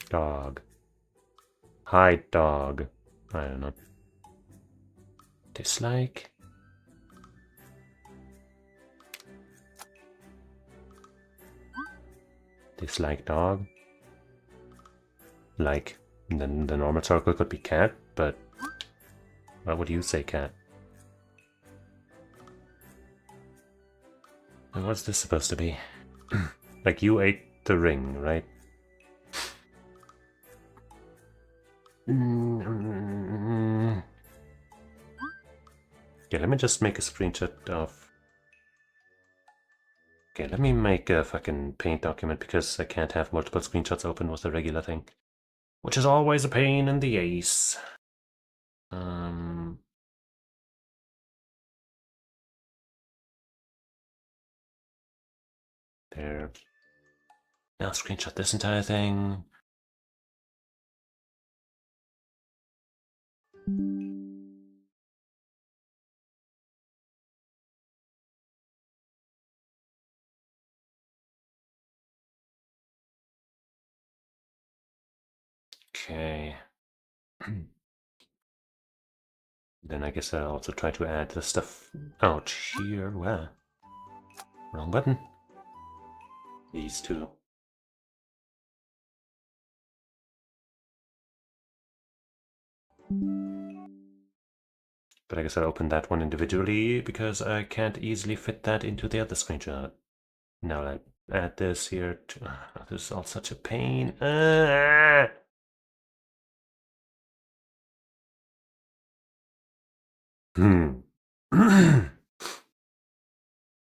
Dog. Hide dog. I don't know. Dislike. Dislike dog. Like, the normal circle could be cat, but why would you say cat? And what's this supposed to be? Like, you ate the ring, right? Yeah, let me just make a screenshot of... Okay, let me make a fucking paint document because I can't have multiple screenshots open with the regular thing. Which is always a pain in the ace. There. Now screenshot this entire thing. Okay. Then I guess I'll also try to add the stuff out here. Where? Wrong button. These two. But I guess I'll open that one individually because I can't easily fit that into the other screenshot. Now I add this here. This is all such a pain.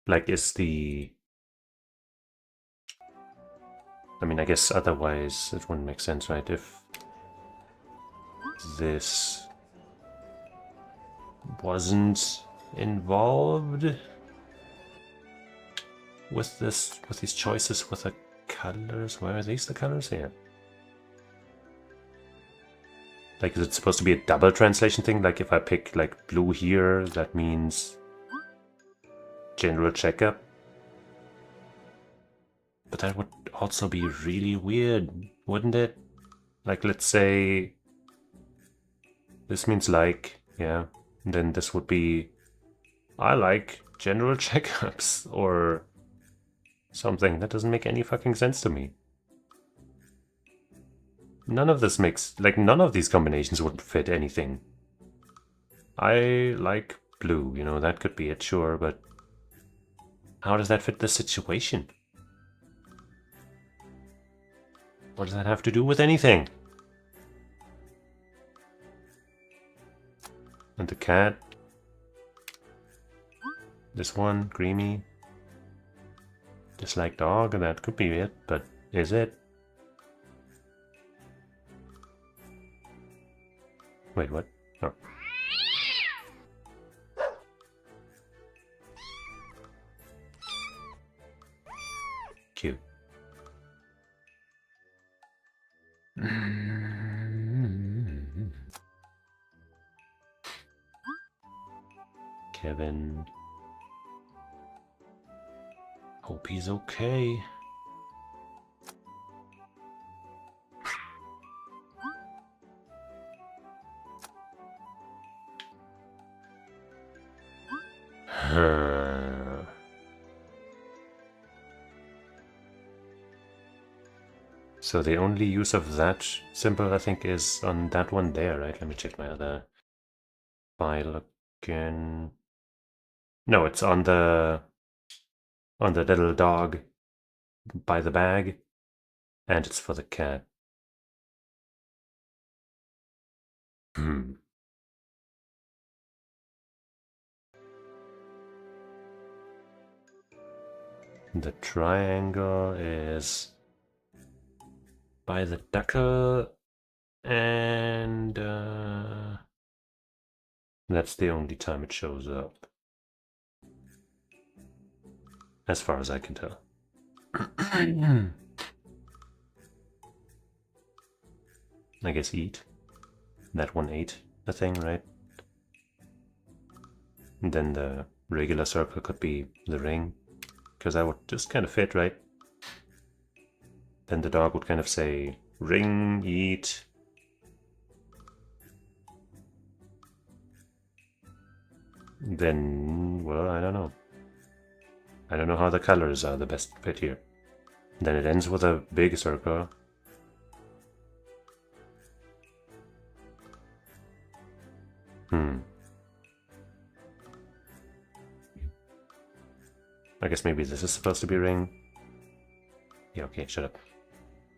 Like, is the... I mean, I guess otherwise it wouldn't make sense, right? If this wasn't involved with this, with these choices with the colors. Where are these the colors here? Like, is it supposed to be a double translation thing? Like, if I pick like blue here, that means general checkup. But that would also be really weird, wouldn't it? Like, let's say This means like, yeah. And then this would be, I like general checkups or something. That doesn't make any fucking sense to me. None of this makes, like, none of these combinations would fit anything. I like blue, you know, that could be it, sure, but how does that fit the situation? What does that have to do with anything? And the cat. This one, creamy. Just like dog, and that could be it, but is it? Wait, what? Oh. Cute. Kevin. Hope he's okay. So the only use of that symbol, I think, is on that one there, right? Let me check my other file again. No, it's on the little dog by the bag, and it's for the cat. Hmm. The triangle is by the ducker, and that's the only time it shows up, as far as I can tell. I guess eat. That one ate the thing, right? And then the regular circle could be the ring, because that would just kind of fit, right? Then the dog would kind of say, ring, eat. Then, well, I don't know. I don't know how the colors are the best fit here. Then it ends with a big circle. I guess maybe this is supposed to be ring. Yeah, okay, shut up.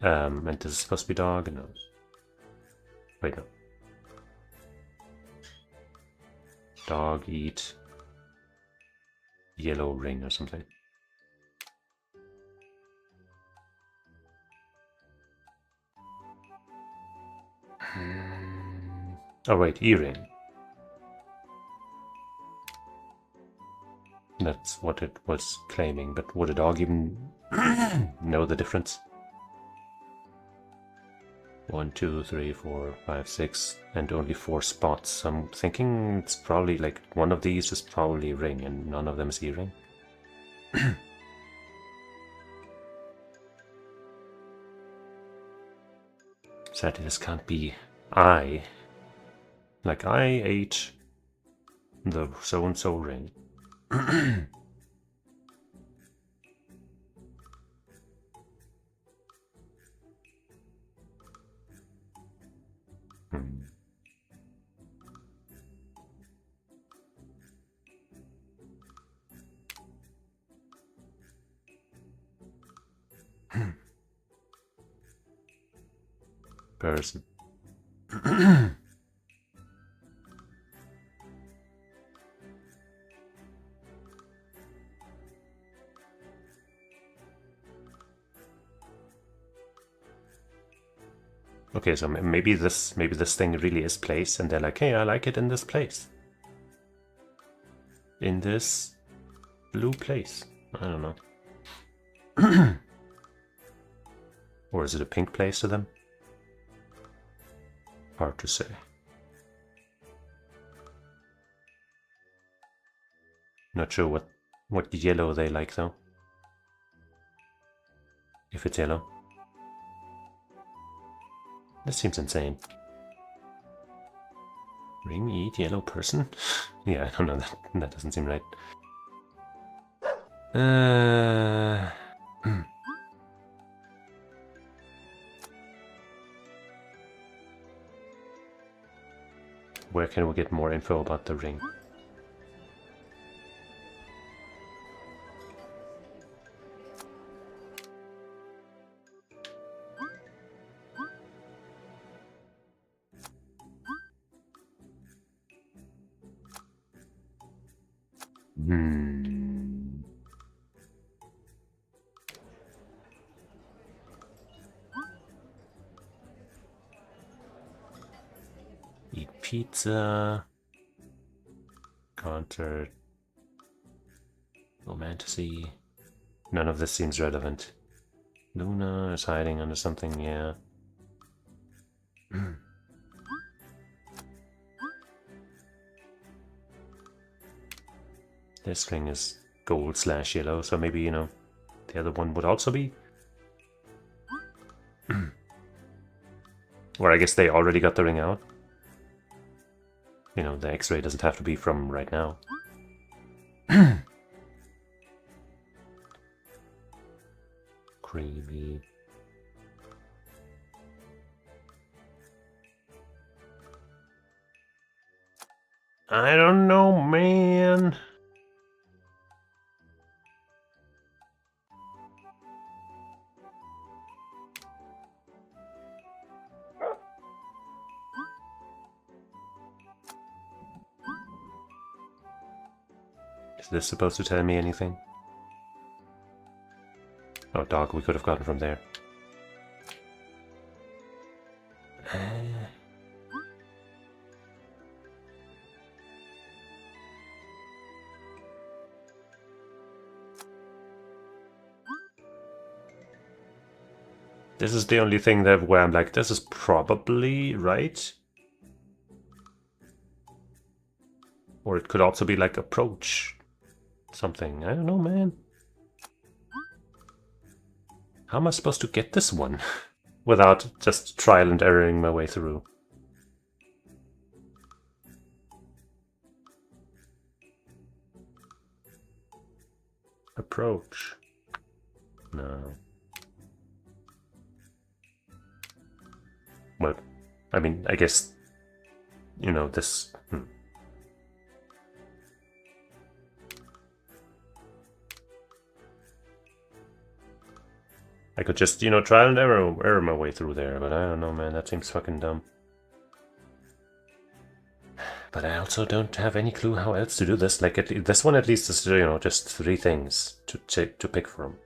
And this is supposed to be dog? No. Wait, no. Dog, eat. Yellow ring or something. Oh wait, earring. That's what it was claiming, but would a dog even know the difference? 1, 2, 3, 4, 5, 6, and only 4 spots. I'm thinking it's probably like one of these is probably ring and none of them is earring. Sadly, this can't be I. Like I ate the so-and-so ring. Person. Okay, so maybe this thing really is place, and they're like, hey, I like it in this place. In this blue place. I don't know. Or is it a pink place to them? Hard to say. Not sure what yellow they like though. If it's yellow. This seems insane. Ring, eat, yellow person? Yeah, I don't know, that doesn't seem right. Where can we get more info about the ring? Eat pizza. Concert. Romantasy. None of this seems relevant. Luna is hiding under something, yeah. This ring is gold/yellow, so maybe, you know, the other one would also be? Or I guess they already got the ring out. You know, the X-ray doesn't have to be from right now. Creamy. I don't know, man. Is this supposed to tell me anything? Oh, dog, we could have gotten from there. This is the only thing that where I'm like, this is probably right. Or it could also be like approach something. I don't know, man. How am I supposed to get this one without just trial and erroring my way through? Approach. No. Well, I mean, I guess, you know, this... I could just, you know, trial and error my way through there, but I don't know, man, that seems fucking dumb. But I also don't have any clue how else to do this. Like, this one at least is, you know, just 3 things to pick from.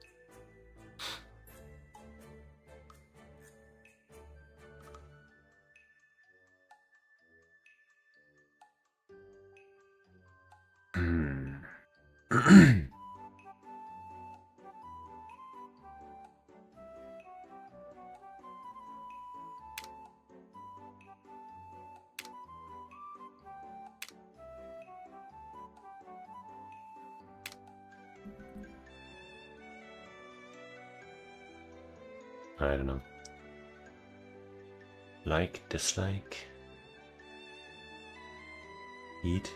I don't know. Like, dislike. Eat.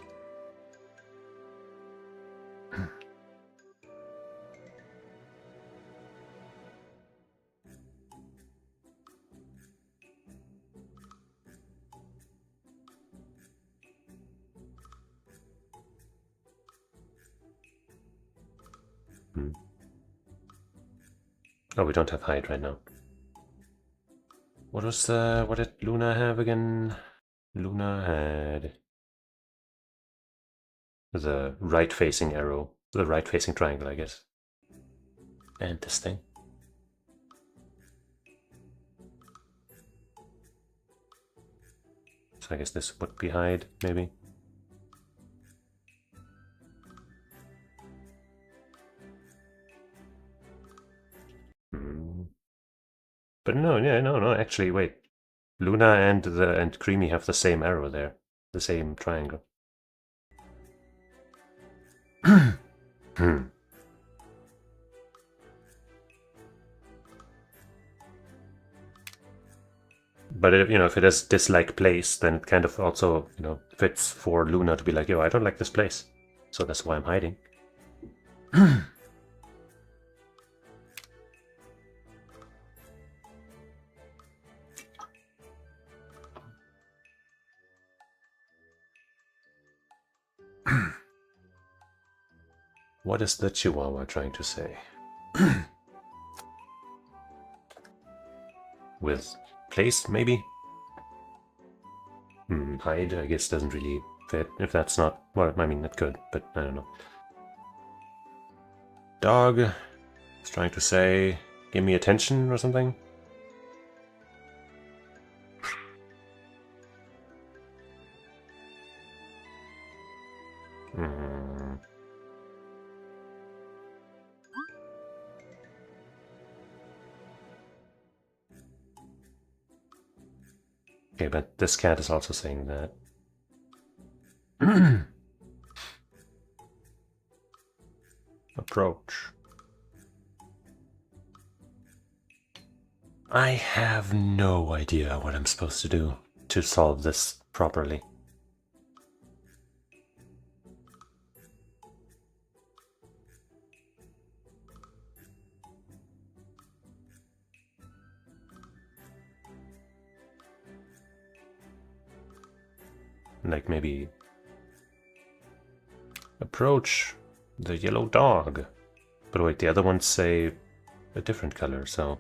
Oh, we don't have hide right now. What did Luna have again? Luna had the right-facing arrow, the right-facing triangle, I guess. And this thing. So I guess this would be hide, maybe. But no, yeah, no, actually, wait. Luna and Creamy have the same arrow there, the same triangle. But if it is dislike place, then it kind of also, fits for Luna to be like, yo, I don't like this place. So that's why I'm hiding. What is the Chihuahua trying to say? With place, maybe? Hide, I guess, doesn't really fit. If that's not... Well, I mean, it could, but I don't know. Dog is trying to say, give me attention or something? Okay, but this cat is also saying that. Approach. I have no idea what I'm supposed to do to solve this properly. Like maybe approach the yellow dog. But wait, the other ones say a different color, so...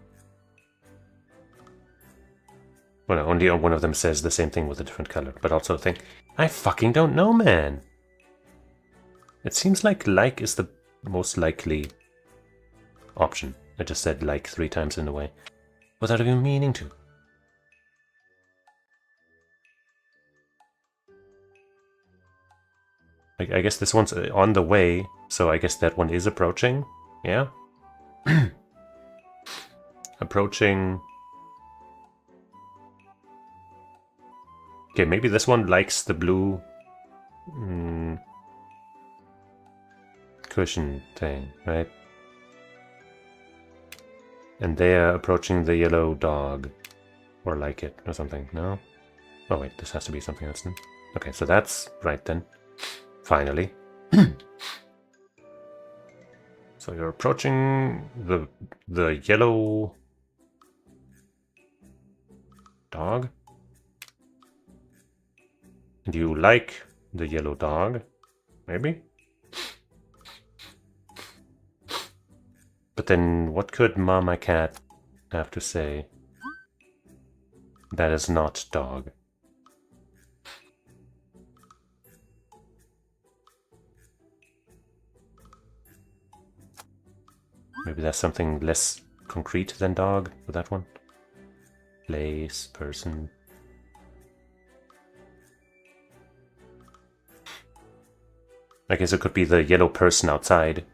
Well, no, only one of them says the same thing with a different color, but also a thing. I fucking don't know, man! It seems like is the most likely option. I just said like 3 times in a way, without even meaning to. I guess this one's on the way, so I guess that one is approaching. Yeah? Approaching... Okay, maybe this one likes the blue cushion thing, right? And they're approaching the yellow dog. Or like it, or something, no? Oh wait, this has to be something else then. Okay, so that's right then. Finally. So you're approaching the yellow dog. And you like the yellow dog, maybe? But then what could Mama Cat have to say? That is not dog. Maybe that's something less concrete than dog for that one. Place, person. I guess it could be the yellow person outside.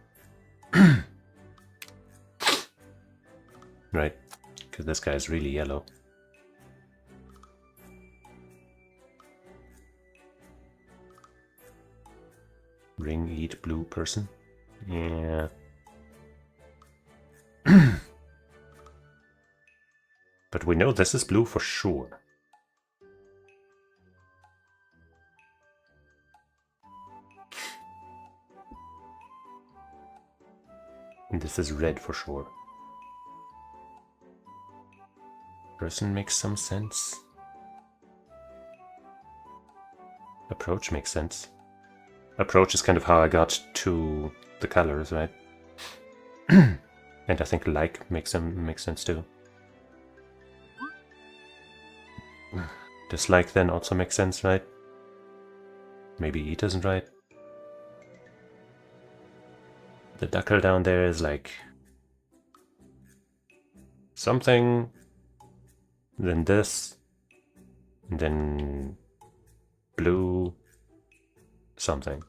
Right, because this guy is really yellow. Ring, eat, blue person. Yeah. But we know this is blue for sure. And this is red for sure. Person makes some sense. Approach makes sense. Approach is kind of how I got to the colors, right? And I think like makes sense too. Dislike then also makes sense, right? Maybe eat isn't right. The ducker down there is like something, then this, and then blue, something.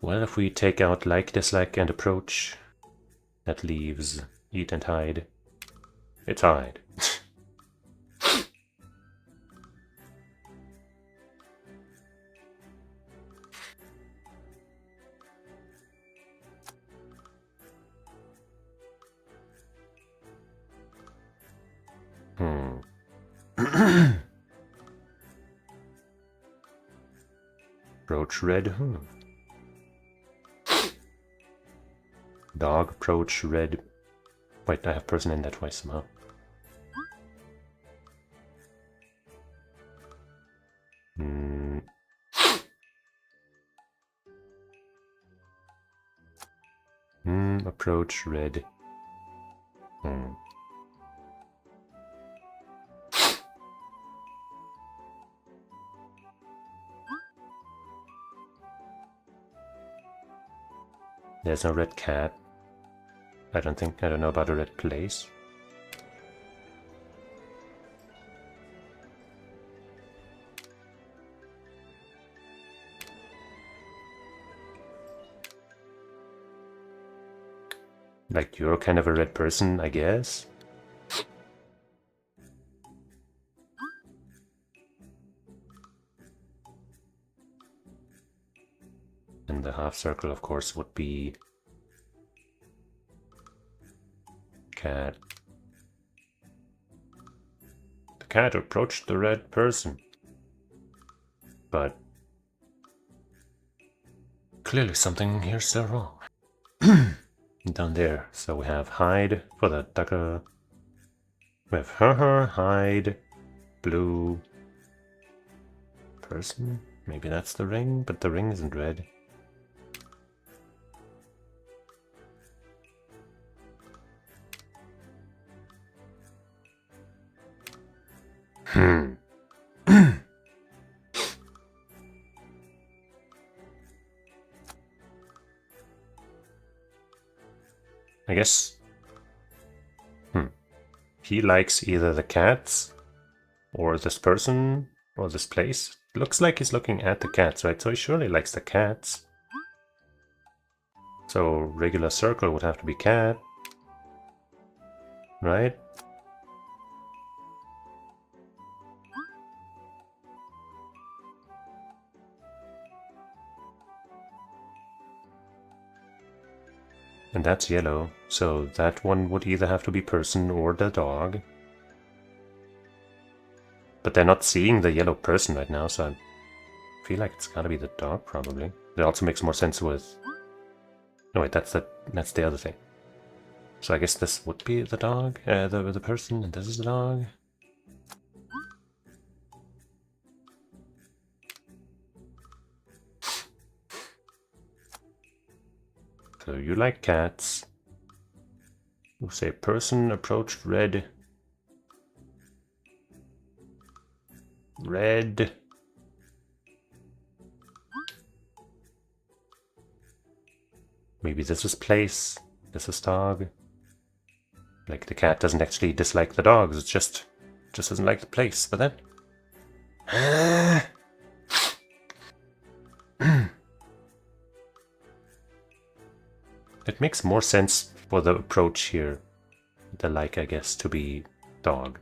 Well, if we take out like, dislike, and approach, that leaves eat and hide. It's hide. Approach red. Dog, approach red. Wait, I have person in that twice somehow. Approach red. There's no red cat. I don't know about a red place. Like, you're kind of a red person, I guess? And the half circle, of course, would be cat. The cat approached the red person. But clearly something here's still wrong. Down there, so we have hide for the ducker. We have her, hide, blue, person. Maybe that's the ring, but the ring isn't red. I guess. He likes either the cats, or this person, or this place. Looks like he's looking at the cats, right? So he surely likes the cats. So regular circle would have to be cat, right? And that's yellow, so that one would either have to be person or the dog. But they're not seeing the yellow person right now, so I feel like it's gotta be the dog, probably. It also makes more sense with... No, wait, that's the other thing. So I guess this would be the dog, the person, and this is the dog. So you like cats. We'll say person approached red. Red. Maybe this is place. This is dog. Like the cat doesn't actually dislike the dogs. It's just doesn't like the place. But then. It makes more sense for the approach here, the like, I guess, to be dog.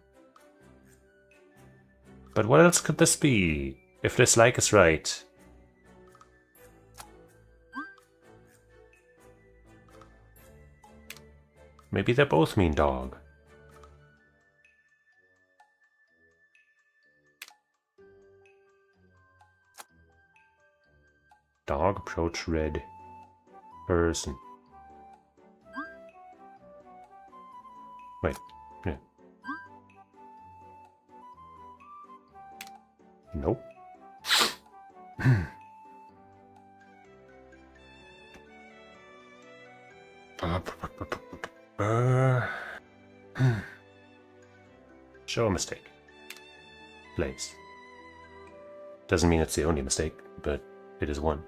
But what else could this be, if this like is right? Maybe they both mean dog. Dog approach red person. Wait, yeah. Nope. Show a mistake. Place. Doesn't mean it's the only mistake, but it is one.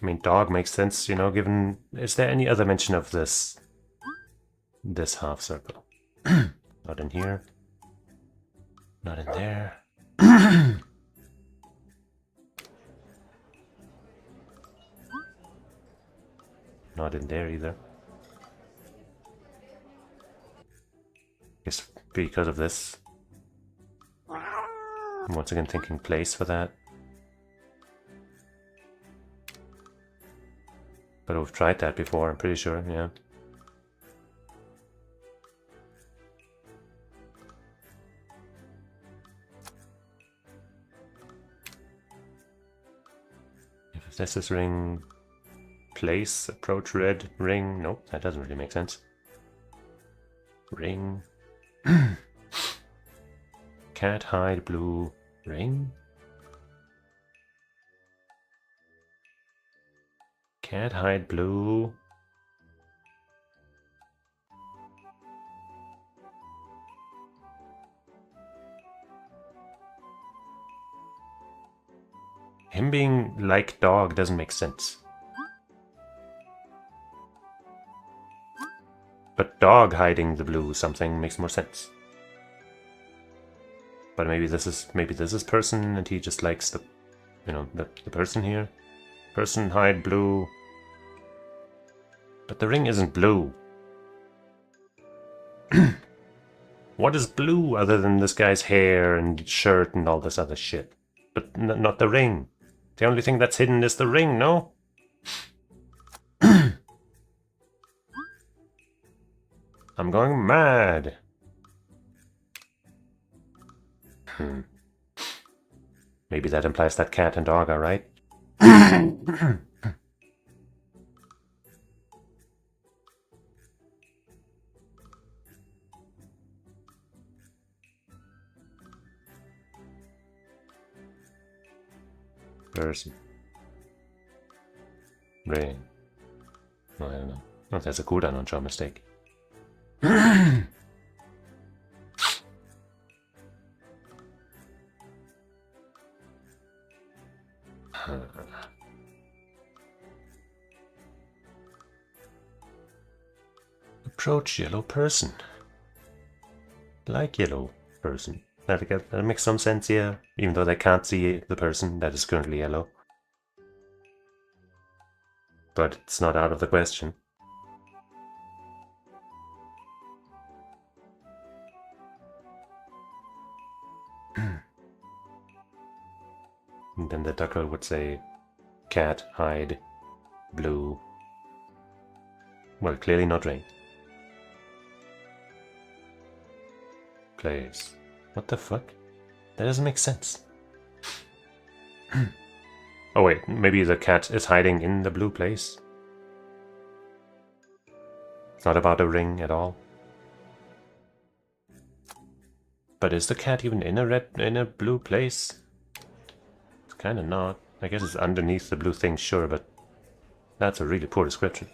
I mean, dog makes sense, you know, given... Is there any other mention of this half circle? Not in here. Not in there. Not in there either. Just because of this. I'm once again thinking place for that. But we've tried that before, I'm pretty sure, yeah. If this is ring, place, approach red, ring. Nope, that doesn't really make sense. Ring. Cat, hide, blue, ring? Cat, hide, blue. Him being like dog doesn't make sense. But dog hiding the blue something makes more sense. But maybe this is person and he just likes the, you know, the person here. Person hide blue. But the ring isn't blue. What is blue other than this guy's hair and shirt and all this other shit? But not the ring. The only thing that's hidden is the ring, no? I'm going mad. Maybe that implies that cat and dog are right. Person. Ring. No, I don't know. Oh, there's a cooldown on show mistake. Approach yellow person. Like yellow person. That makes some sense here, even though they can't see the person that is currently yellow. But it's not out of the question. And then the ducker would say, cat, hide, blue. Well, clearly not ring. Place. What the fuck? That doesn't make sense. Oh wait, maybe the cat is hiding in the blue place? It's not about a ring at all. But is the cat even in a blue place? It's kinda not. I guess it's underneath the blue thing, sure, but that's a really poor description.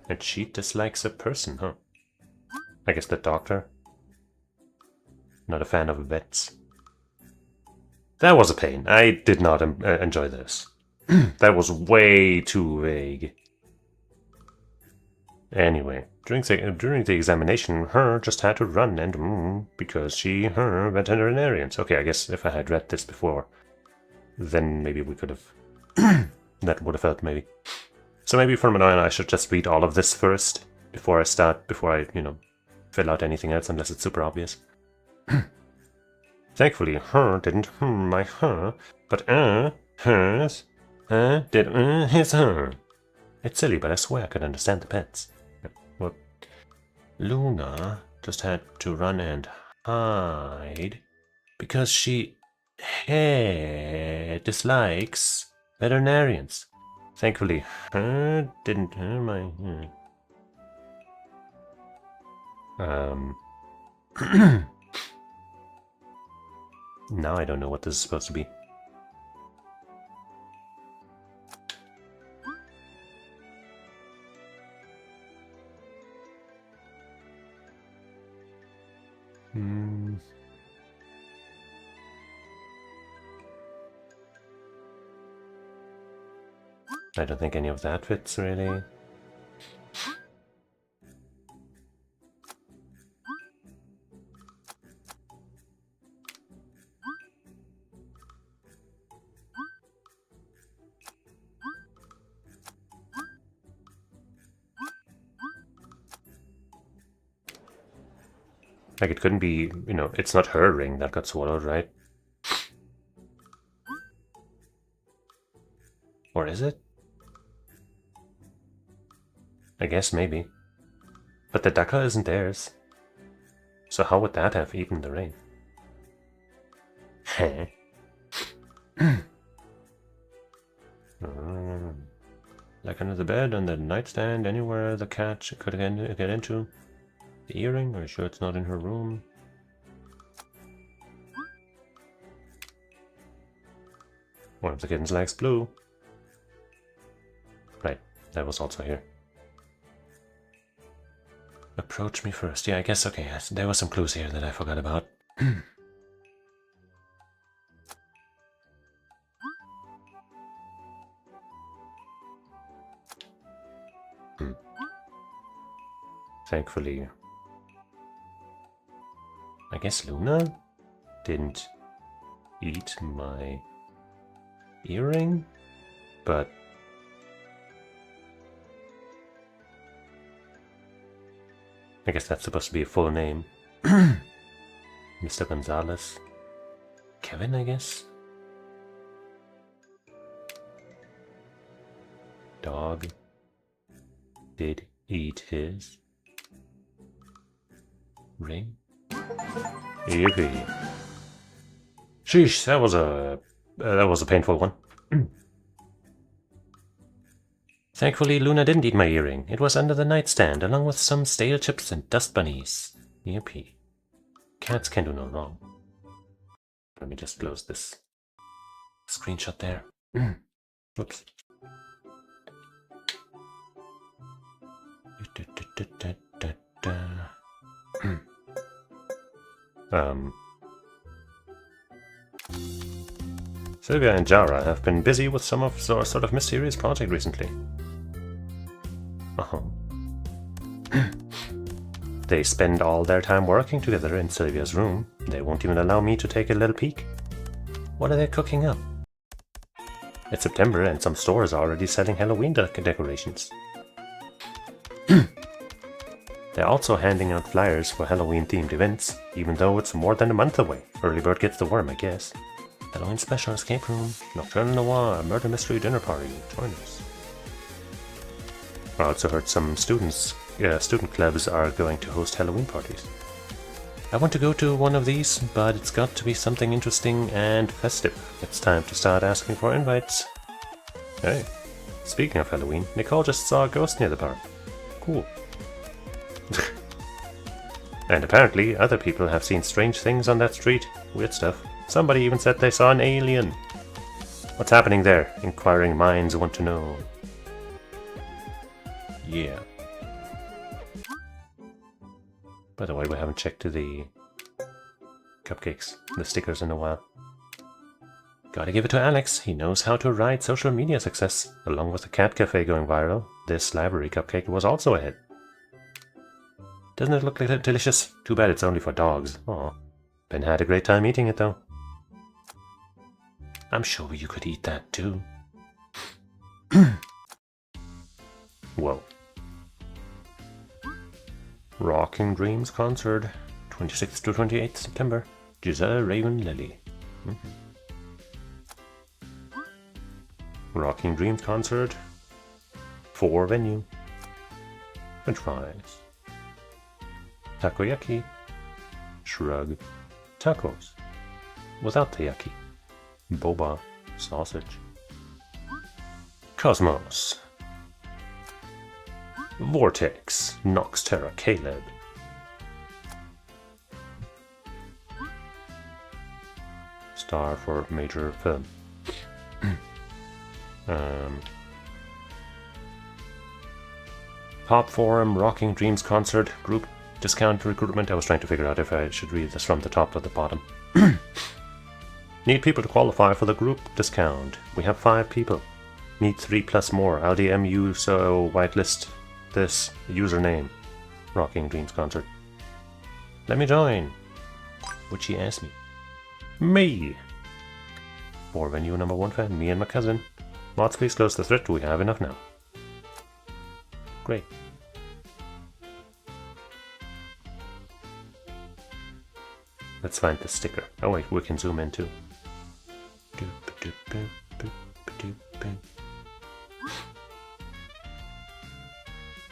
And she dislikes a person, huh? I guess the doctor. Not a fan of vets. That was a pain. I did not enjoy this. That was way too vague. Anyway, during the examination, her just had to run and because her veterinarians. Okay, I guess if I had read this before, then maybe we could have... that would have helped, maybe. So maybe from now on I should just read all of this first, before I, you know, fill out anything else, unless it's super obvious. Thankfully, her didn't my her, but hers, did his her. It's silly, but I swear I could understand the pets. Well, Luna just had to run and hide because she dislikes veterinarians. Thankfully, her didn't my Now I don't know what this is supposed to be. I don't think any of that fits, really. Like, it couldn't be, you know, it's not her ring that got swallowed, right? Or is it? I guess maybe. But the Dakar isn't theirs. So how would that have eaten the rain? Heh. Like under the bed, on the nightstand, anywhere the cat could get into. The earring? Are you sure it's not in her room? One of the kittens likes blue. Right, that was also here. Approach me first. Yeah, I guess, okay, yes, there were some clues here that I forgot about. Thankfully, I guess Luna didn't eat my earring, but I guess that's supposed to be a full name. Mr. Gonzalez. Kevin, I guess? Dog did eat his ring. Yippee. Sheesh, that was a painful one. Thankfully, Luna didn't eat my earring. It was under the nightstand, along with some stale chips and dust bunnies. Yippee. Cats can do no wrong. Let me just close this screenshot there. Whoops. Sylvia and Jara have been busy with some sort of mysterious project recently. They spend all their time working together in Sylvia's room. They won't even allow me to take a little peek. What are they cooking up? It's September and some stores are already selling Halloween decorations. They're also handing out flyers for Halloween-themed events, even though it's more than a month away. Early bird gets the worm, I guess. Halloween special escape room, nocturnal noir, murder mystery dinner party. Join us. I also heard some student clubs are going to host Halloween parties. I want to go to one of these, but it's got to be something interesting and festive. It's time to start asking for invites. Hey, speaking of Halloween, Nicole just saw a ghost near the park. Cool. And apparently, other people have seen strange things on that street. Weird stuff. Somebody even said they saw an alien. What's happening there? Inquiring minds want to know. Yeah. By the way, we haven't checked the cupcakes, the stickers in a while. Gotta give it to Alex. He knows how to ride social media success. Along with the cat cafe going viral, this library cupcake was also a hit. Doesn't it look like delicious? Too bad it's only for dogs. Aw. Ben had a great time eating it though. I'm sure you could eat that too. Whoa. Rocking Dreams concert, 26th to 28th September. Giselle Raven Lily. Rocking Dreams concert. 4 venue. French fries. Takoyaki. Shrug. Tacos. Without the yaki. Boba. Sausage. Cosmos. Vortex. Nox Terra Caleb. Star for major film. Pop Forum Rocking Dreams concert group discount recruitment. I was trying to figure out if I should read this from the top or the bottom. Need people to qualify for the group discount. We have 5 people. Need 3 plus more. I'll DM you, so whitelist this username. Rocking Dreams concert. Let me join. Would she ask me? Me! For venue number 1 fan, me and my cousin. Mods, please close the thread. We have enough now. Great. Let's find the sticker. Oh wait, we can zoom in too.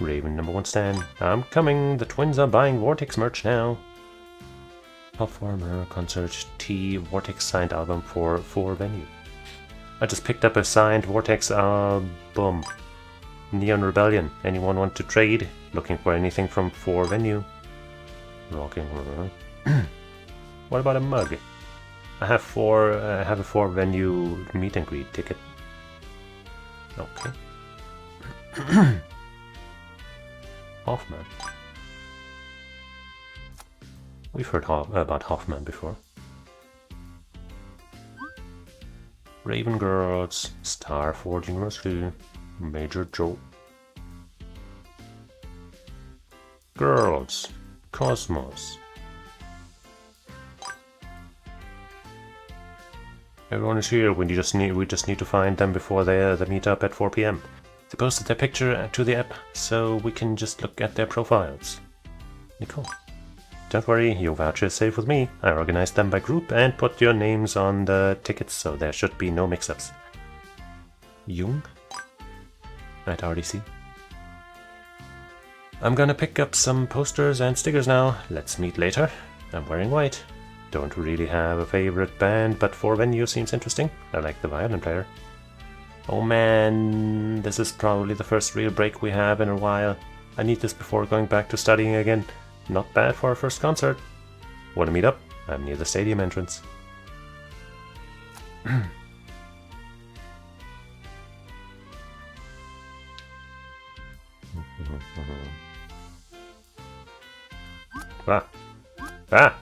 Raven #1 stan. I'm coming. The twins are buying Vortex merch now. Performer, concert, T, Vortex signed album for 4 venue. I just picked up a signed Vortex album. Neon Rebellion. Anyone want to trade? Looking for anything from 4 venue. Rocking. What about a mug? I have a 4 venue meet and greet ticket. Okay. Hoffman. We've heard about Hoffman before. Raven Girls, Star Forge University, Major Joe. Girls, Cosmos. Everyone is here. We just need to find them before they meet up at 4 p.m. They posted their picture to the app, so we can just look at their profiles. Nicole. Don't worry, your voucher is safe with me. I organized them by group and put your names on the tickets, so there should be no mix-ups. Jung? At RDC. I'm gonna pick up some posters and stickers now. Let's meet later. I'm wearing white. Don't really have a favorite band, but 4 venue seems interesting. I like the violin player. Oh man, this is probably the first real break we have in a while. I need this before going back to studying again. Not bad for our first concert. Wanna meet up? I'm near the stadium entrance. Ah! Ah!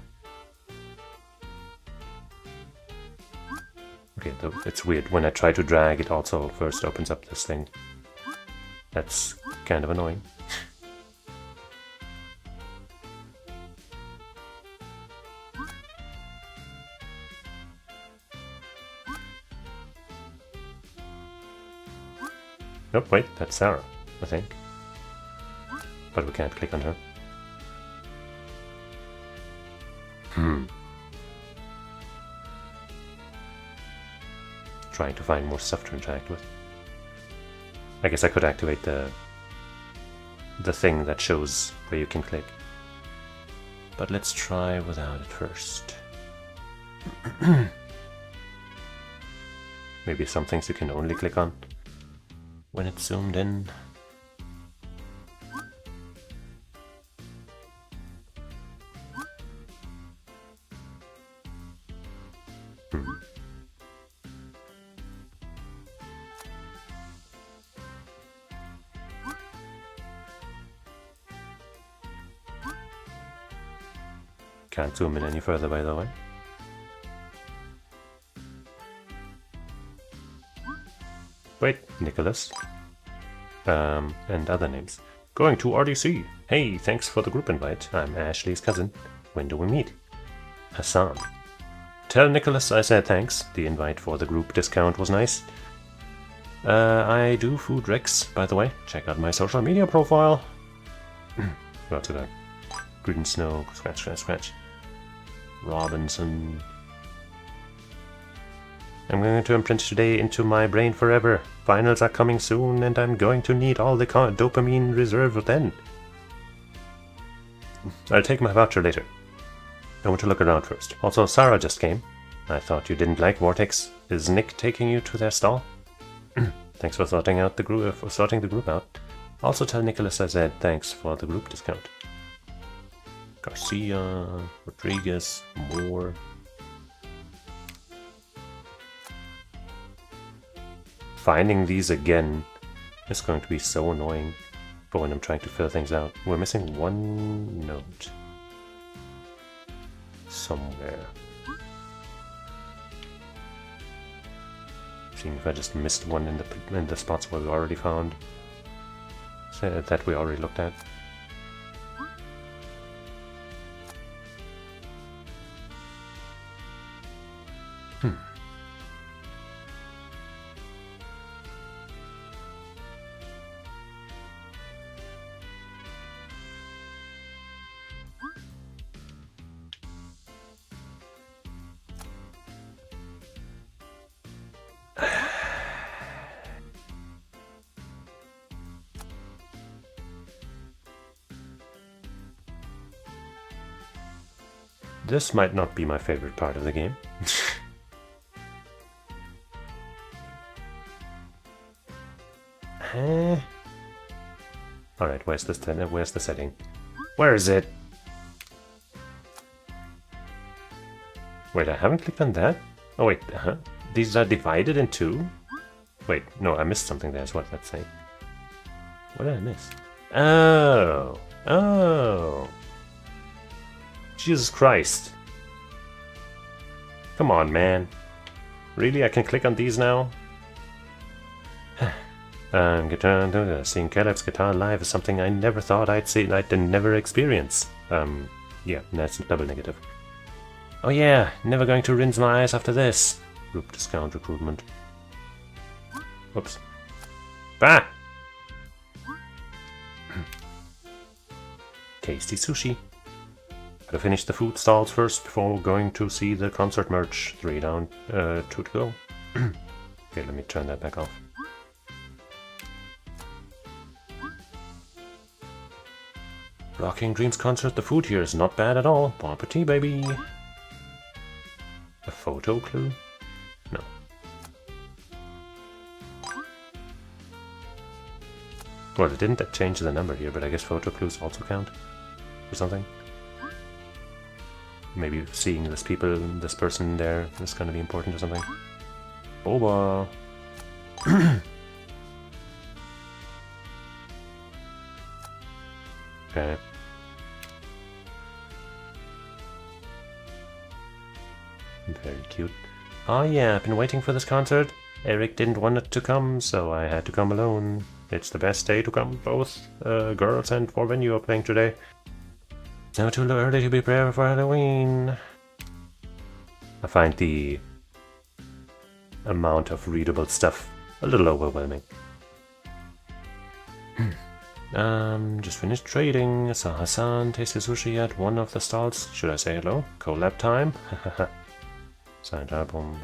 Okay, it's weird. When I try to drag, it also first opens up this thing. That's kind of annoying. Oh, wait, that's Sarah, I think. But we can't click on her. Trying to find more stuff to interact with. I guess I could activate the thing that shows where you can click. But let's try without it first. Maybe some things you can only click on when it's zoomed in. Can't zoom in any further, by the way. Wait, Nicholas. And other names. Going to RDC. Hey, thanks for the group invite. I'm Ashley's cousin. When do we meet? Hassan. Tell Nicholas I said thanks. The invite for the group discount was nice. I do food recs, by the way. Check out my social media profile. What's it like? Green Snow, scratch, scratch, scratch. Robinson. I'm going to imprint today into my brain forever. Finals are coming soon and I'm going to need all the dopamine reserve then. I'll take my voucher later. I want to look around first. Also, Sarah just came. I thought you didn't like Vortex. Is Nick taking you to their stall? Thanks for sorting out the group out. Also tell Nicholas I said thanks for the group discount. Garcia, Rodriguez, Moore. Finding these again is going to be so annoying for when I'm trying to fill things out. We're missing one note somewhere. Seeing if I just missed one in the spots where we already found that we already looked at. This might not be my favorite part of the game. Alright, where's the setting? Where is it? Wait, I haven't clicked on that? Oh wait, these are divided in two? Wait, no, I missed something there, is what that's saying. What did I miss? Oh! Oh! Jesus Christ! Come on, man. Really? I can click on these now? Seeing Caleb's guitar live is something I never thought I'd see, I'd never experience. Yeah, that's double negative. Oh yeah, never going to rinse my eyes after this. Group discount recruitment. Oops. Bah! Tasty sushi. Gotta finish the food stalls first before going to see the concert merch. 3 down, 2 to go. Okay, let me turn that back off. Rocking Dreams concert, the food here is not bad at all. Bon appetit, baby! A photo clue? No. Well, it didn't change the number here, but I guess photo clues also count or something. Maybe seeing this person there is gonna be important or something. Boba! Okay. Very cute. Oh yeah, I've been waiting for this concert. Eric didn't want it to come, so I had to come alone. It's the best day to come. Both girls and for venue are playing today. It's never too early to be prepared for Halloween. I find the amount of readable stuff a little overwhelming. Just finished trading. Saw Hassan tasted sushi at one of the stalls. Should I say hello? Collab time? Signed album.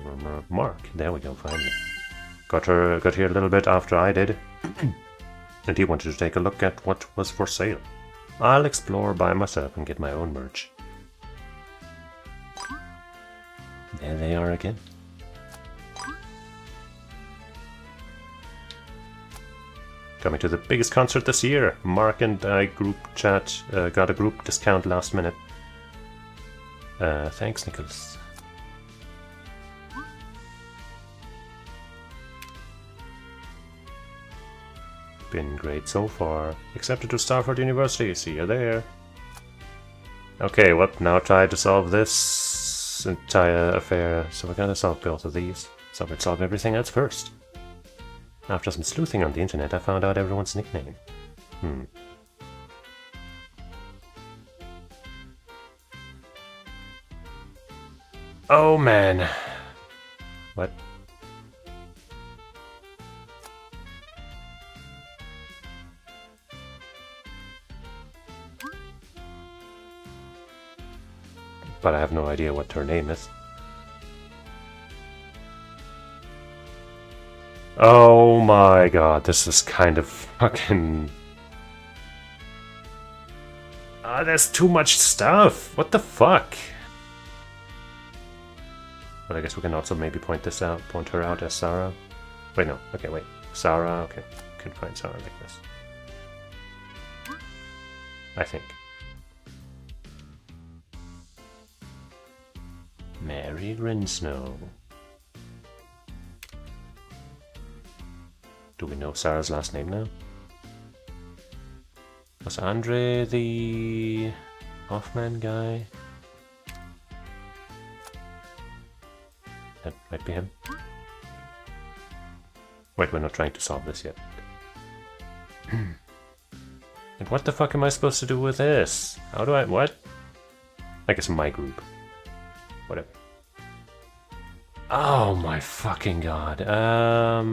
Mark. There we go, finally. Got here a little bit after I did. And he wanted to take a look at what was for sale. I'll explore by myself and get my own merch. There they are again. Coming to the biggest concert this year. Mark and I group chat got a group discount last minute. Thanks, Nicholas. Been great so far. Accepted to Starford University. See you there. Okay, well, now try to solve this entire affair. So we're gonna solve both of these. So we'll solve everything else first. After some sleuthing on the internet, I found out everyone's nickname. Oh man. What? But I have no idea what her name is. Oh my god, this is kind of fucking... there's too much stuff! What the fuck? But I guess we can also maybe point her out as Sarah. Wait, no. Okay, wait. Sarah, okay. Can find Sarah like this. I think. Mary Rinsnow. Do we know Sarah's last name now? Was Andre the Hoffman guy? That might be him. Wait, we're not trying to solve this yet. And what the fuck am I supposed to do with this? How do I... what? I guess my group. Whatever. Oh my fucking god. I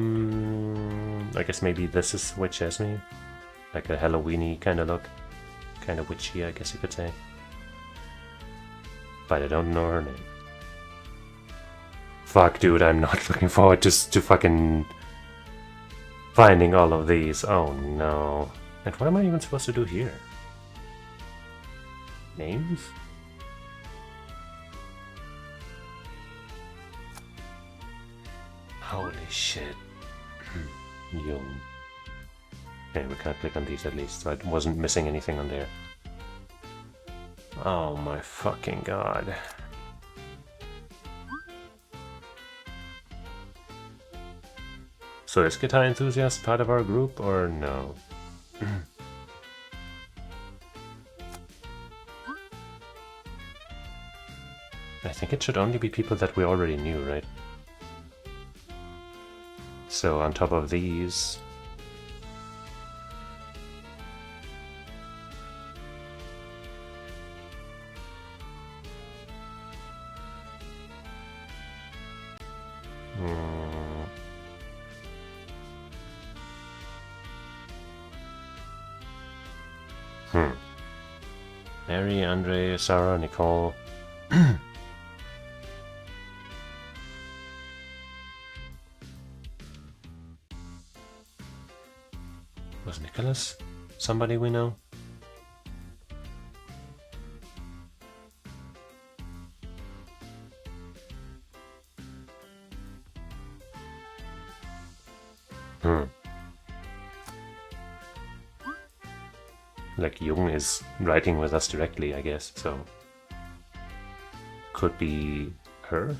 guess maybe this is Witch Esme. Like a Halloween-y kind of look. Kind of witchy, I guess you could say. But I don't know her name. Fuck, dude, I'm not looking forward to fucking finding all of these. Oh no. And what am I even supposed to do here? Names? Holy shit. Young. Okay, we can't click on these at least, so I wasn't missing anything on there. Oh my fucking god. So is Guitar Enthusiast part of our group or no? I think it should only be people that we already knew, right? So on top of these... Mary, Andre, Sarah, Nicole... Was Nicholas somebody we know? Like, Jung is writing with us directly, I guess, so... Could be her?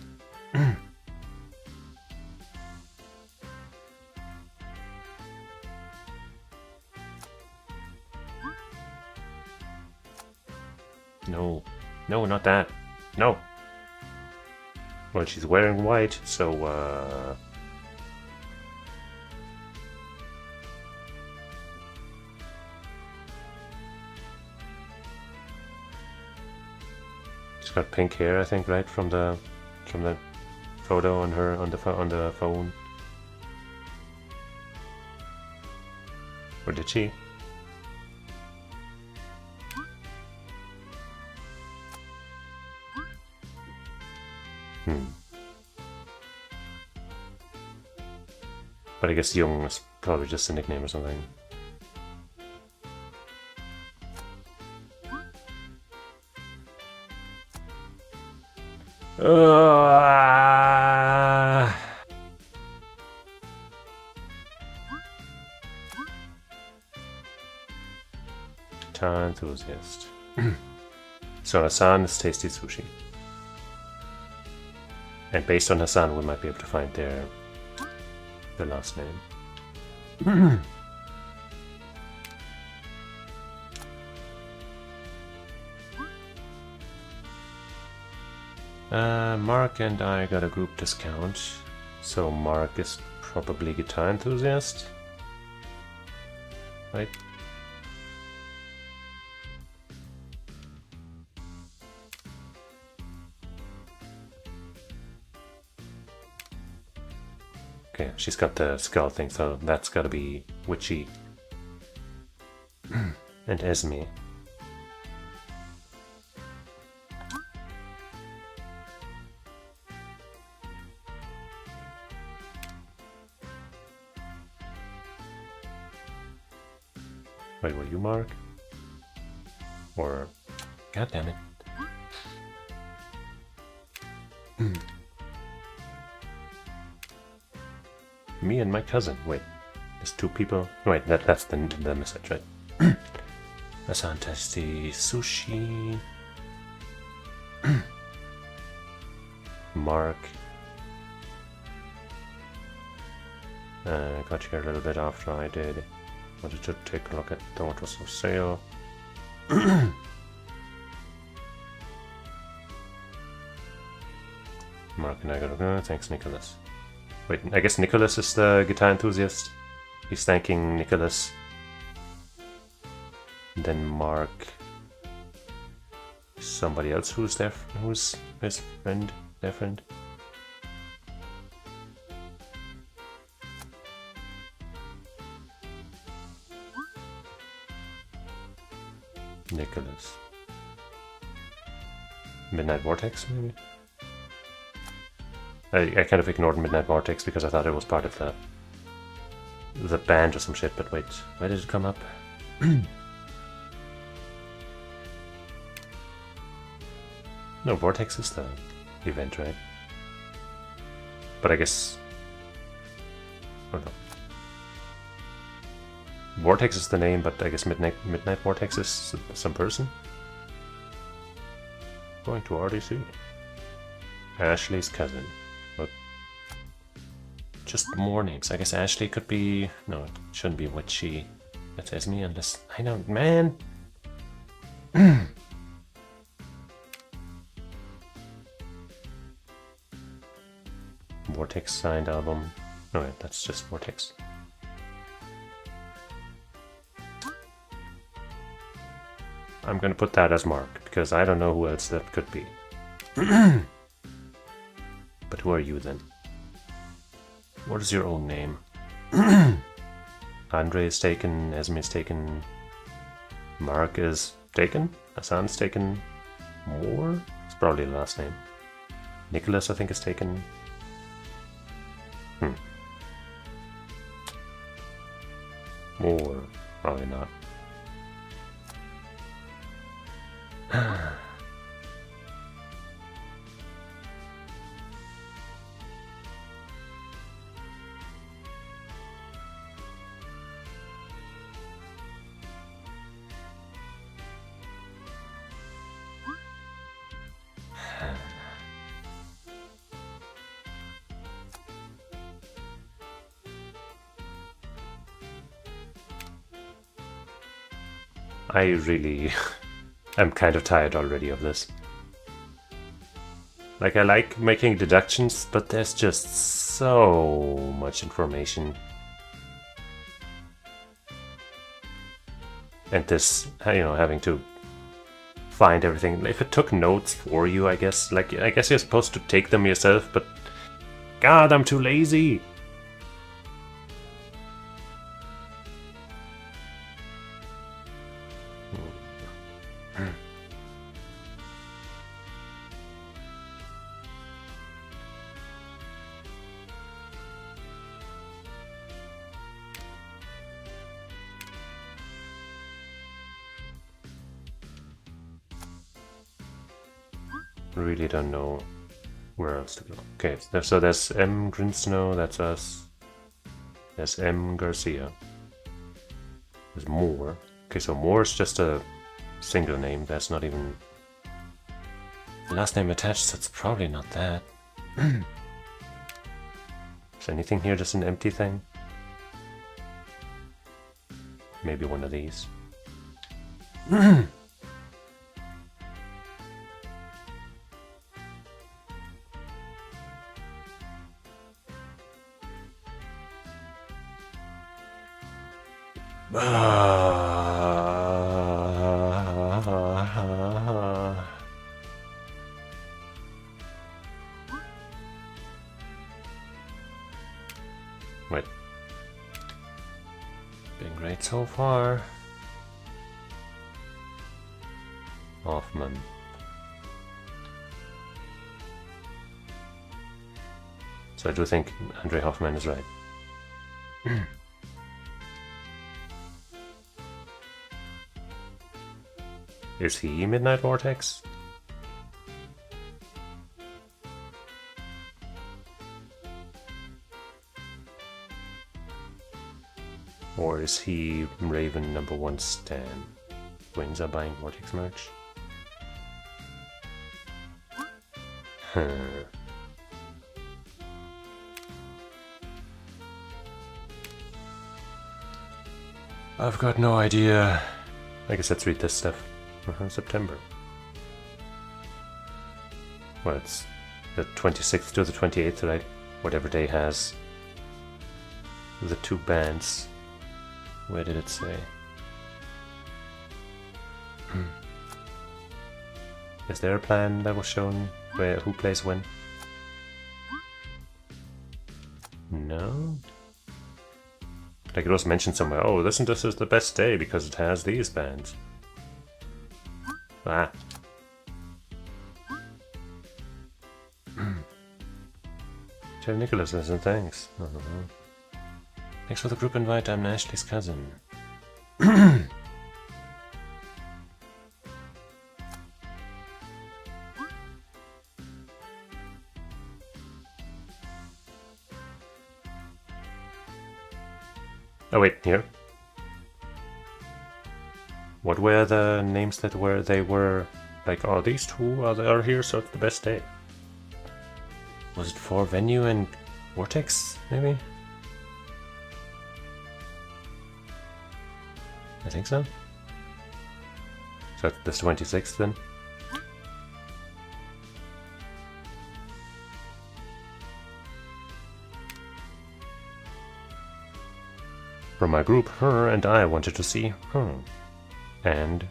No. No, not that. No! Well, she's wearing white, so, she's got pink hair, I think, right, from the photo on her on the phone. Or did she? But I guess Jung is probably just a nickname or something. Guitar Enthusiast. So Hassan is Tasty Sushi. And based on Hassan, we might be able to find their last name. Mark and I got a group discount, so Mark is probably Guitar Enthusiast, right? Okay, she's got the skull thing, so that's gotta be Witchy. And Esme. Wait, were you Mark? Or... God damn it. Me and my cousin. Wait, there's two people. Wait, that's the message, right? Hassan Tasty Sushi. Mark. Got here a little bit after I did. Wanted to take a look at what was for sale. Mark and I got to thanks, Nicholas. Wait, I guess Nicholas is the Guitar Enthusiast. He's thanking Nicholas. And then Mark. Somebody else who's his friend, their friend. Nicholas. Midnight Vortex, maybe? I kind of ignored Midnight Vortex because I thought it was part of the band or some shit, but wait, where did it come up? No, Vortex is the event, right? But I guess Or no. Vortex is the name, but I guess Midnight Vortex is some person. Going to RDC. Ashley's cousin. But just more names. I guess Ashley could be... No, it shouldn't be Witchy. That's Esme unless... I don't... Man! Vortex signed album. No, wait, that's just Vortex. I'm gonna put that as Mark, because I don't know who else that could be. But who are you then? What is your own name? Andre is taken, Esme is taken, Mark is taken, Hassan's taken, Moore? It's probably the last name. Nicholas, I think, is taken. Moore, probably not. I really am kind of tired already of this. Like, I like making deductions, but there's just so much information. And this, you know, having to find everything. If it took notes for you, I guess. Like, I guess you're supposed to take them yourself, but God, I'm too lazy. Really don't know where else to go. Okay, so there's M. Grinsnow, that's us. There's M. Garcia. There's Moore. Okay, so Moore is just a single name. That's not even the last name attached, so it's probably not that. Is anything here just an empty thing? Maybe one of these. Wait. Been great so far. Hoffman. So I do think Andre Hoffman is right. Is he Midnight Vortex? Or is he Raven #1 Stan? Wings are buying Vortex merch? I've got no idea. I guess let's read this stuff. September. Well, it's the 26th to the 28th, right? Whatever day has the two bands. Where did it say? Is there a plan that was shown where who plays when? No? Like it was mentioned somewhere, oh, listen, this is the best day because it has these bands. Ah. Tell Nicholas, listen, thanks. Thanks for the group invite, I'm Ashley's cousin. Oh wait, here. What were the names that they were like, oh, these two are here, so it's the best day. Was it for Venue and Vortex, maybe? I think so. So that's 26th then. From my group, her and I wanted to see her. And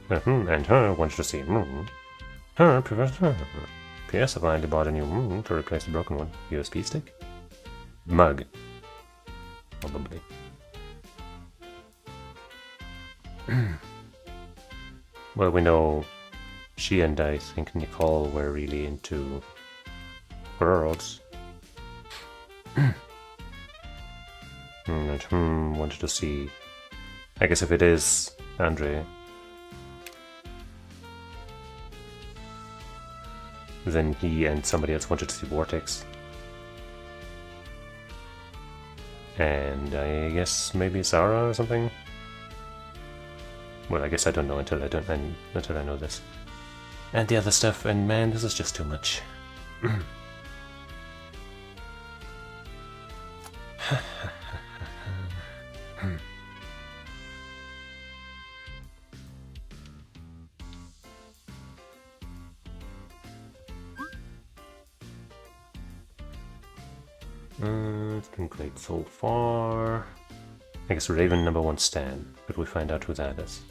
her wanted to see her prefers her. P.S. I finally bought a new to replace the broken one. USB stick? Mug. Probably. Well, we know she and I think Nicole were really into girls. And wanted to see. I guess if it is Andre, then he and somebody else wanted to see Vortex. And I guess maybe Zara or something? Well, I guess I don't know until I know this. And the other stuff, and man, this is just too much. It's been great so far. I guess Raven #1 Stan, but we find out who that is.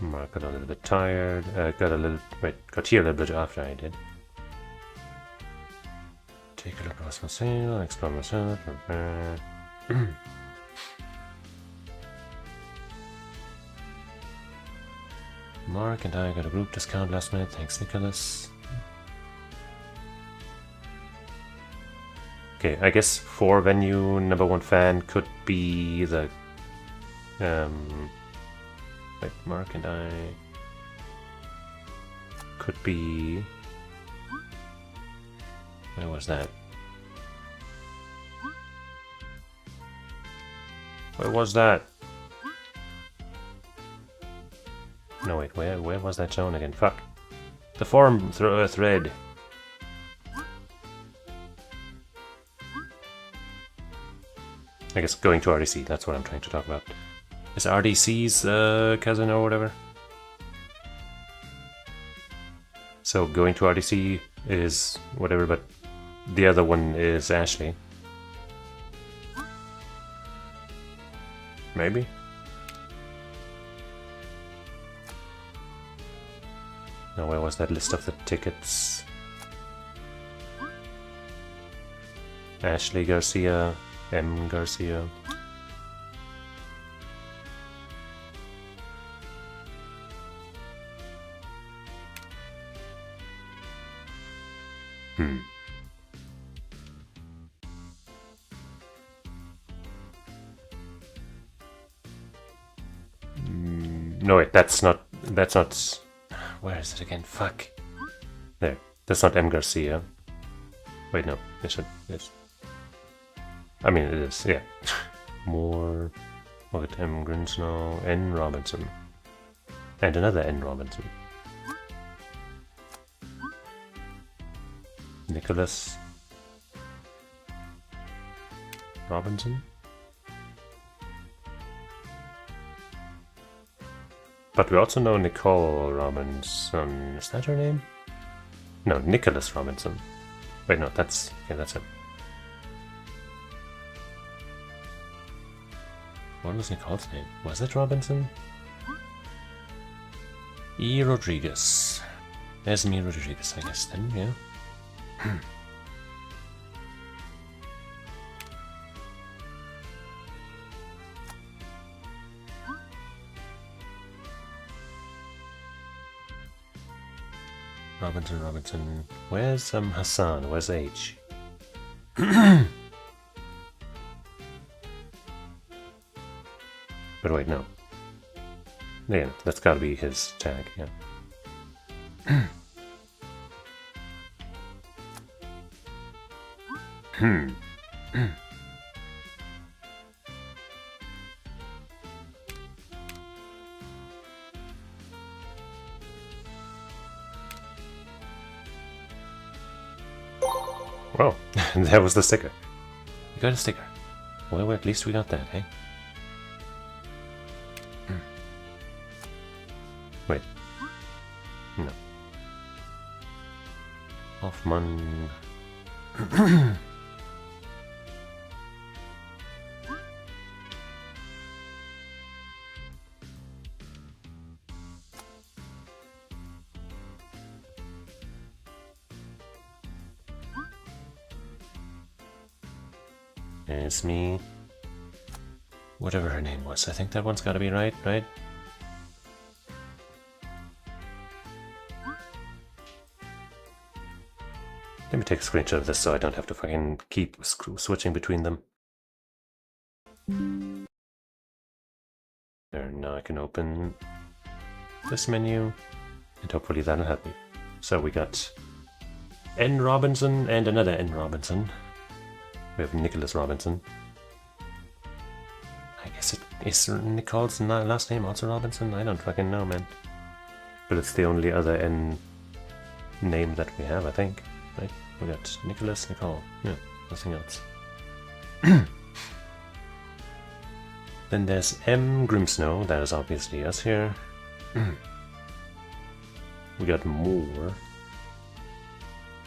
Mark got a little bit tired. Got here a little bit after I did. Take a look across my sail, explore myself. Mark and I got a group discount last minute, thanks Nicholas. Okay, I guess for Venue #1 fan could be the like Mark and I could be. Where was that? Where was that? No wait, where was that shown again? Fuck. The forum thread. I guess going to RDC, that's what I'm trying to talk about. Is RDC's cousin or whatever? So going to RDC is whatever, but the other one is Ashley. Maybe? Now where was that list of the tickets? Ashley Garcia, M. Garcia. No wait, that's not, where is it again? Fuck. There, that's not M. Garcia. Wait, no, it's. I mean, it is, yeah. More, look at M. Grinsnow, N. Robinson. And another N. Robinson. Nicholas Robinson? But we also know Nicole Robinson. Is that her name? No, Nicholas Robinson. Wait, no, that's him. What was Nicole's name? Was it Robinson? E. Rodriguez. Esme Rodriguez, I guess then, yeah. Robinson. Where's Hassan? Where's H? But wait, no. Yeah, that's gotta be his tag, yeah. Well, that was the sticker. We got a sticker. Well, at least we got that, hey? Wait. No. Hoffman. It's me. Whatever her name was. I think that one's gotta be right? Let me take a screenshot of this so I don't have to fucking keep switching between them. There, now I can open this menu, and hopefully that'll help me. So we got N. Robinson and another N. Robinson. We have Nicholas Robinson. I guess it is Nicole's last name also Robinson? I don't fucking know, man. But it's the only other N name that we have, I think. Right? We got Nicholas, Nicole. Yeah, nothing else. Then there's M. Grimsnow, that is obviously us here. We got more,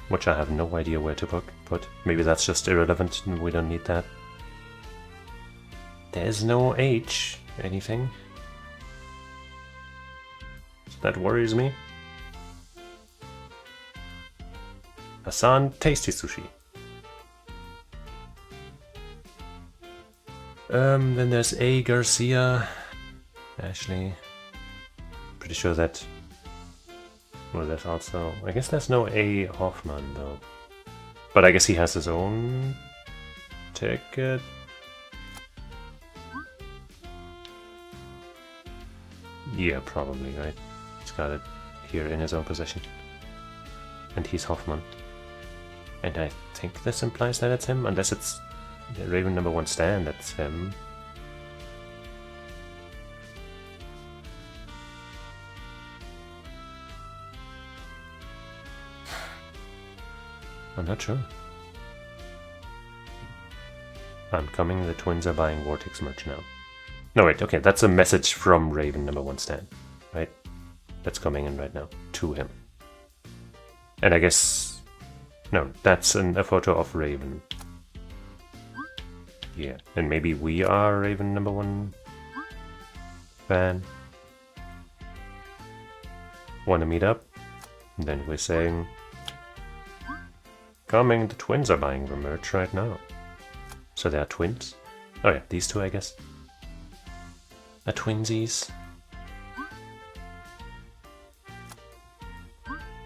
which I have no idea where to put. Maybe that's just irrelevant and we don't need that. There's no H anything. That worries me. Hassan Tasty Sushi. Then there's A. Garcia. Ashley. Pretty sure that... Well, there's also... I guess there's no A. Hoffman, though. But I guess he has his own ticket. Yeah, probably, right? He's got it here in his own possession. And he's Hoffman. And I think this implies that it's him, unless it's Raven #1 Stan, that's him. I'm not sure. I'm coming, the twins are buying Vortex merch now. No, wait, okay, that's a message from Raven #1 Stan, right? That's coming in right now, to him. And I guess... No, that's a photo of Raven. Yeah, and maybe we are Raven #1 fan. Want to meet up? And then we're saying... Coming, the twins are buying the merch right now. So they are twins? Oh yeah, these two, I guess. Are twinsies.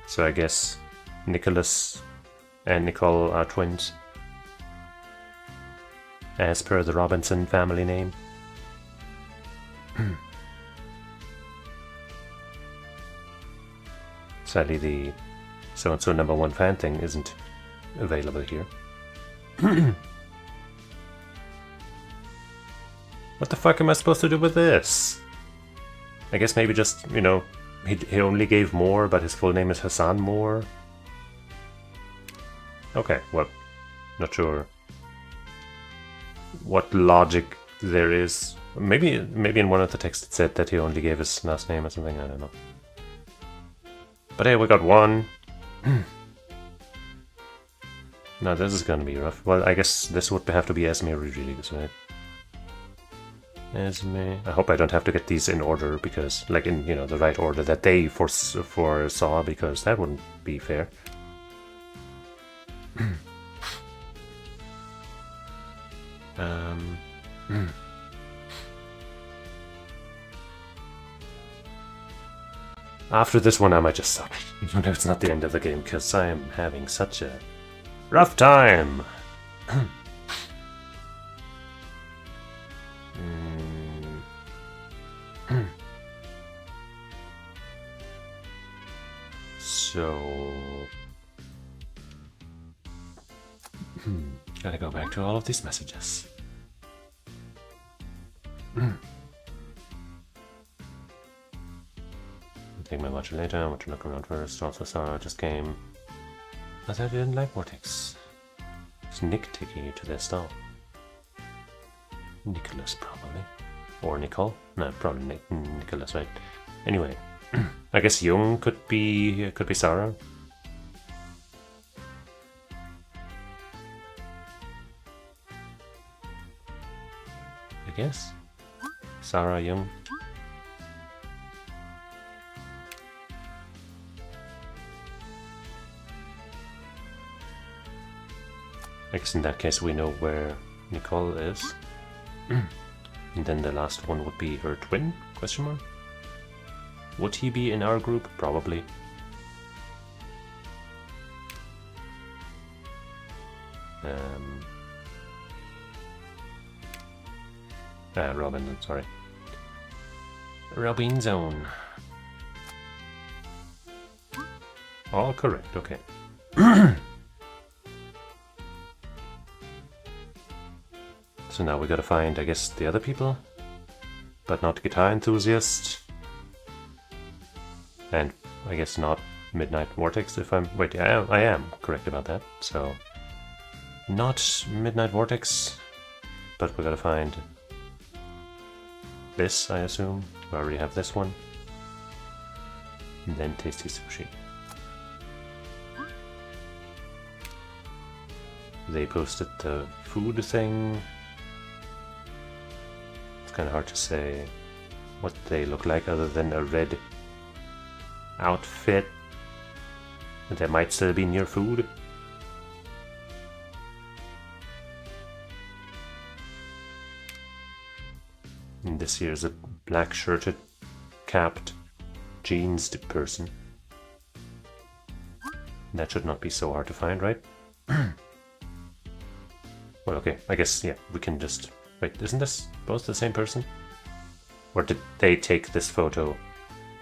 So I guess Nicholas and Nicole are twins. As per the Robinson family name. Sadly the so-and-so #1 fan thing isn't available here. What the fuck am I supposed to do with this? I guess maybe just, you know, he only gave Moore, but his full name is Hassan Moore. Okay, well, not sure what logic there is. Maybe in one of the texts it said that he only gave his last name or something, I don't know. But hey, we got one. No, this is gonna be rough. Well, I guess this would have to be Esme Rodriguez, right? Esme... I hope I don't have to get these in order, because, like, in, you know, the right order that they foresaw, because that wouldn't be fair. After this one I might just stop, even if it's not the end of the game, because I am having such a rough time! So... Gotta go back to all of these messages. I'll take my watch later. I want to look around first. Also, Sarah just came. I thought I didn't like Vortex. It's Nick taking you to their stall. Nicholas, probably. Or Nicole? No, probably Nicholas, right? Anyway, I guess Jung could be Sarah. I guess. Sarah Jung. I guess in that case we know where Nicole is. And then the last one would be her twin? Question mark? Would he be in our group? Probably. Robin, sorry. Robin Zone. All correct, okay. So now we gotta find, I guess, the other people, but not Guitar Enthusiast, and I guess not Midnight Vortex if I'm... Wait, I am correct about that, so... Not Midnight Vortex, but we gotta find this, I assume. We already have this one. And then Tasty Sushi. They posted the food thing. It's kind of hard to say what they look like other than a red outfit. And they might still be near food. And this here is a black shirted, capped, jeansed person. That should not be so hard to find, right? Well, okay, I guess, yeah, we can just... Wait, isn't this both the same person? Or did they take this photo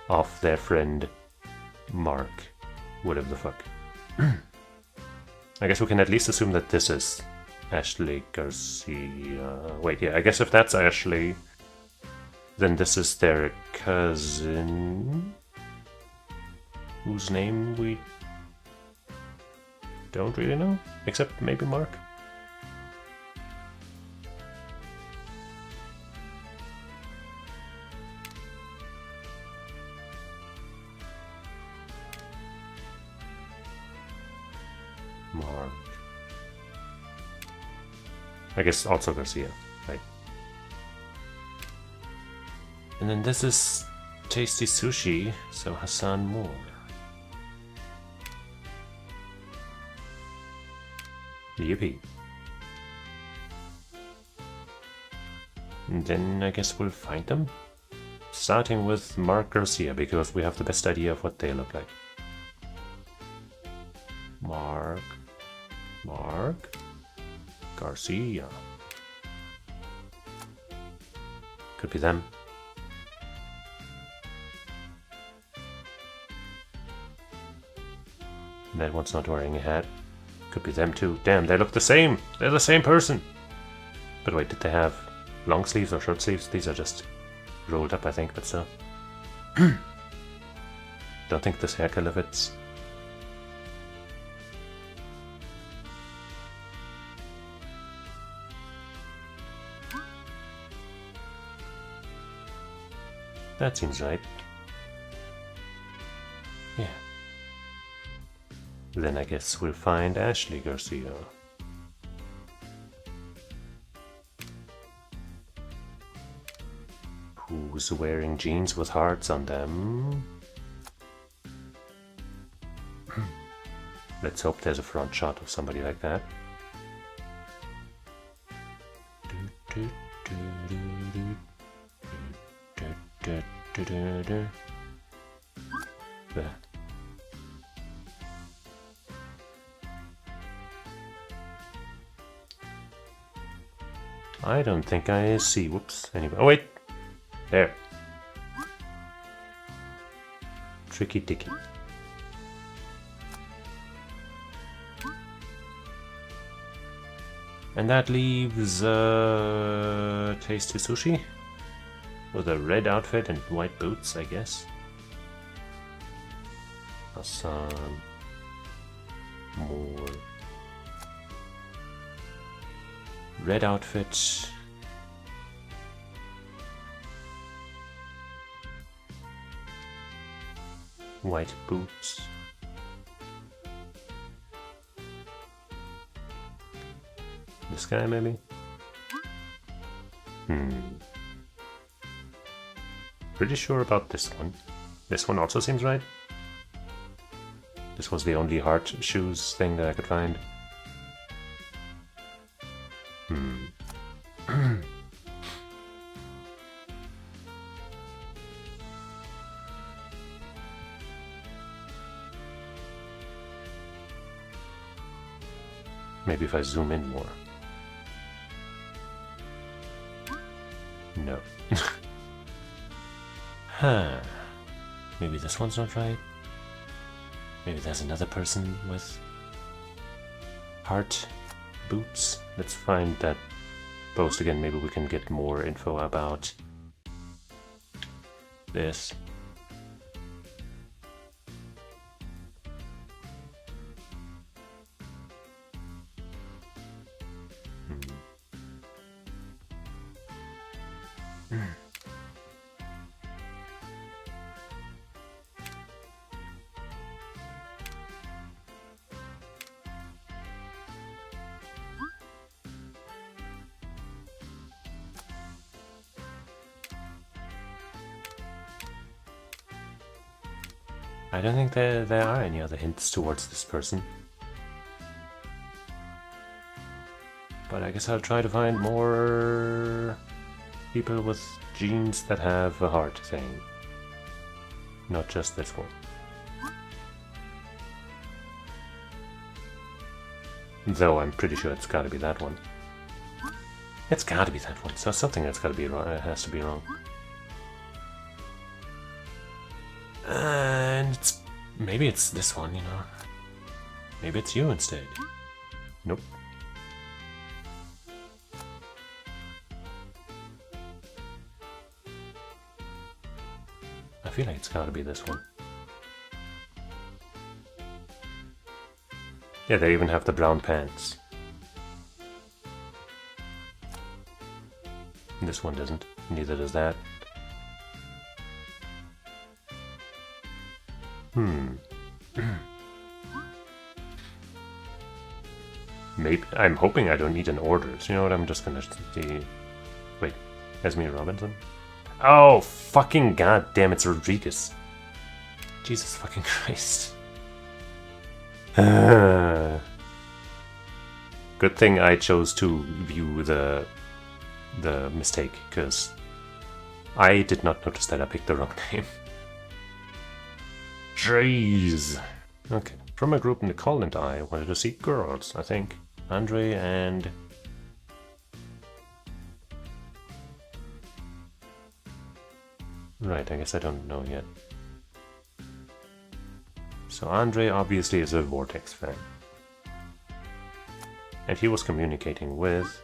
of their friend Mark? Whatever the fuck. I guess we can at least assume that this is Ashley Garcia. Wait, yeah, I guess if that's Ashley, then this is their cousin, whose name we don't really know, except maybe Mark. Mark. I guess also Garcia, right? And then this is Tasty Sushi, so Hassan Moore. Yippee. And then I guess we'll find them. Starting with Mark Garcia, because we have the best idea of what they look like. Mark Garcia. Could be them. That one's not wearing a hat. Could be them too. Damn, they look the same! They're the same person! But wait, did they have long sleeves or short sleeves? These are just rolled up, I think, but still. Don't think this hair color fits. That seems right. Yeah. Then I guess we'll find Ashley Garcia. Who's wearing jeans with hearts on them. Let's hope there's a front shot of somebody like that. There. I don't think I see. Whoops. Anyway. Oh, wait. There. Tricky dicky. And that leaves Tasty Sushi with a red outfit and white boots, I guess. Hassan. More. Red outfit. White boots. This guy, maybe? Pretty sure about this one. This one also seems right. This was the only heart shoes thing that I could find. Maybe if I zoom in more. No. Huh. Maybe this one's not right. Maybe there's another person with heart boots. Let's find that post again. Maybe we can get more info about this. I don't think there are any other hints towards this person. But I guess I'll try to find more people with genes that have a heart thing. Not just this one. Though I'm pretty sure it's gotta be that one. It's gotta be that one. So something that's gotta be wrong. It has to be wrong. And maybe it's this one, you know. Maybe it's you instead. Nope. I feel like it's gotta be this one. Yeah, they even have the brown pants. This one doesn't. Neither does that. Maybe I'm hoping I don't need an order. So you know what? I'm just gonna see. Wait, Esme Robinson? Oh, fucking goddamn! It's Rodriguez. Jesus fucking Christ. Good thing I chose to view the mistake, because I did not notice that I picked the wrong name. Jeez. Okay. From a group, Nicole and I wanted to see girls, I think. Andre and... Right, I guess I don't know yet. So Andre obviously is a Vortex fan. And he was communicating with...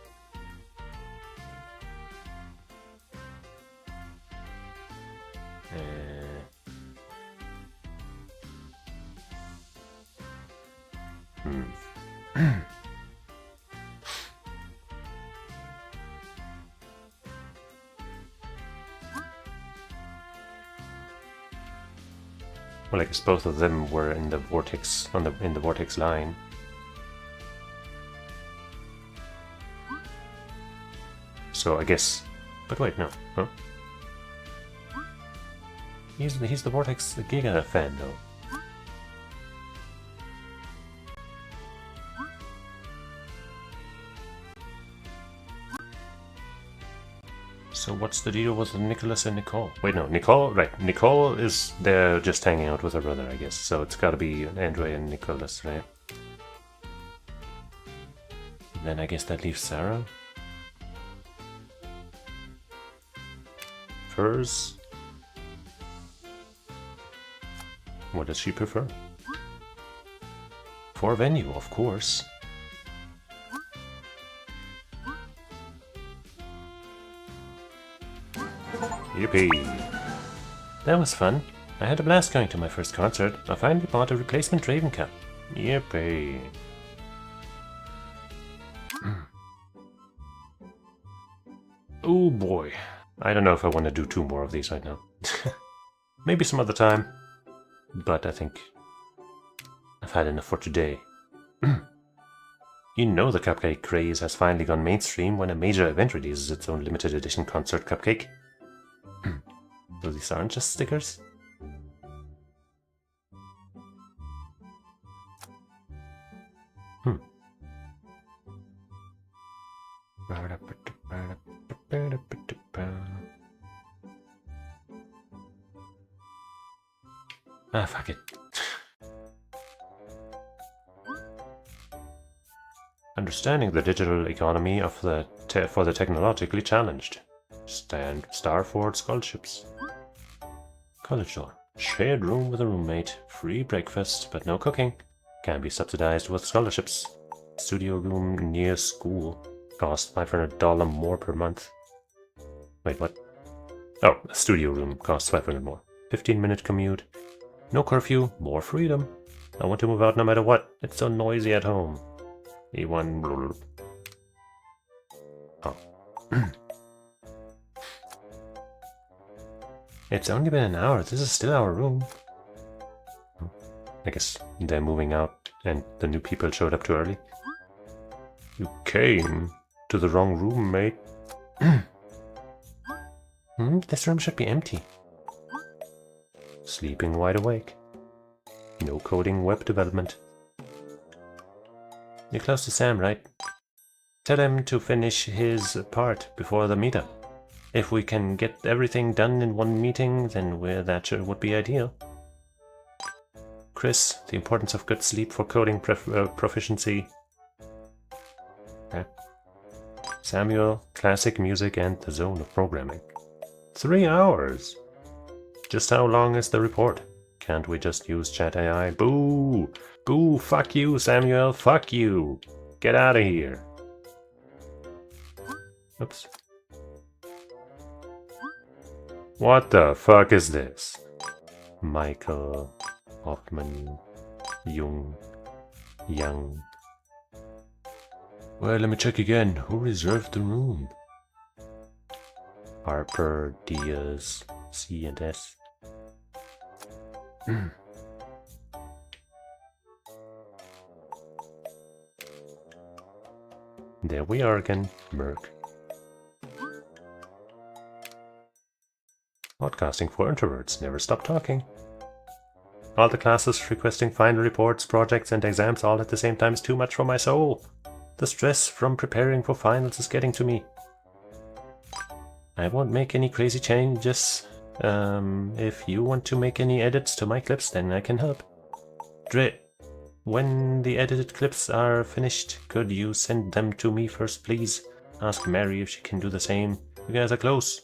Well, I guess both of them were in the vortex in the vortex line. So I guess, but wait, no, huh? He's the Vortex Giga fan though. So what's the deal with Nicholas and Nicole? Wait, no, Nicole, right. Nicole is there just hanging out with her brother, I guess. So it's gotta be Andre and Nicholas, right? And then I guess that leaves Sarah. Furs. What does she prefer? For venue, of course. Yippee! That was fun. I had a blast going to my first concert. I finally bought a replacement Raven cap. Yippee! Oh boy. I don't know if I want to do 2 more of these right now. Maybe some other time. But I think I've had enough for today. You know the cupcake craze has finally gone mainstream when a major event releases its own limited edition concert cupcake. So these aren't just stickers? Ah, fuck it. Understanding the digital economy of for the technologically challenged. Starford scholarships. College dorm. Shared room with a roommate. Free breakfast, but no cooking. Can be subsidized with scholarships. Studio room near school. Cost $500 more per month. Wait, what? Oh, a studio room costs $500 more. 15-minute commute. No curfew, more freedom. I want to move out no matter what. It's so noisy at home. E1. Oh. It's only been an hour. This is still our room. I guess they're moving out and the new people showed up too early. You came to the wrong room, mate. This room should be empty. Sleeping wide awake. No coding web development. You're close to Sam, right? Tell him to finish his part before the meetup. If we can get everything done in one meeting, then that sure would be ideal. Chris, the importance of good sleep for coding proficiency. Okay. Samuel, classic music and the zone of programming. 3 hours! Just how long is the report? Can't we just use chat AI? Boo! Boo! Fuck you, Samuel! Fuck you! Get out of here! Oops. What the fuck is this? Michael, Hoffman, Young. Well, let me check again. Who reserved the room? Harper, Diaz, C and S. There we are again, Merc. Podcasting for introverts, never stop talking. All the classes requesting final reports, projects and exams all at the same time is too much for my soul. The stress from preparing for finals is getting to me. I won't make any crazy changes. If you want to make any edits to my clips, then I can help. Dre, when the edited clips are finished, could you send them to me first, please? Ask Mary if she can do the same. You guys are close.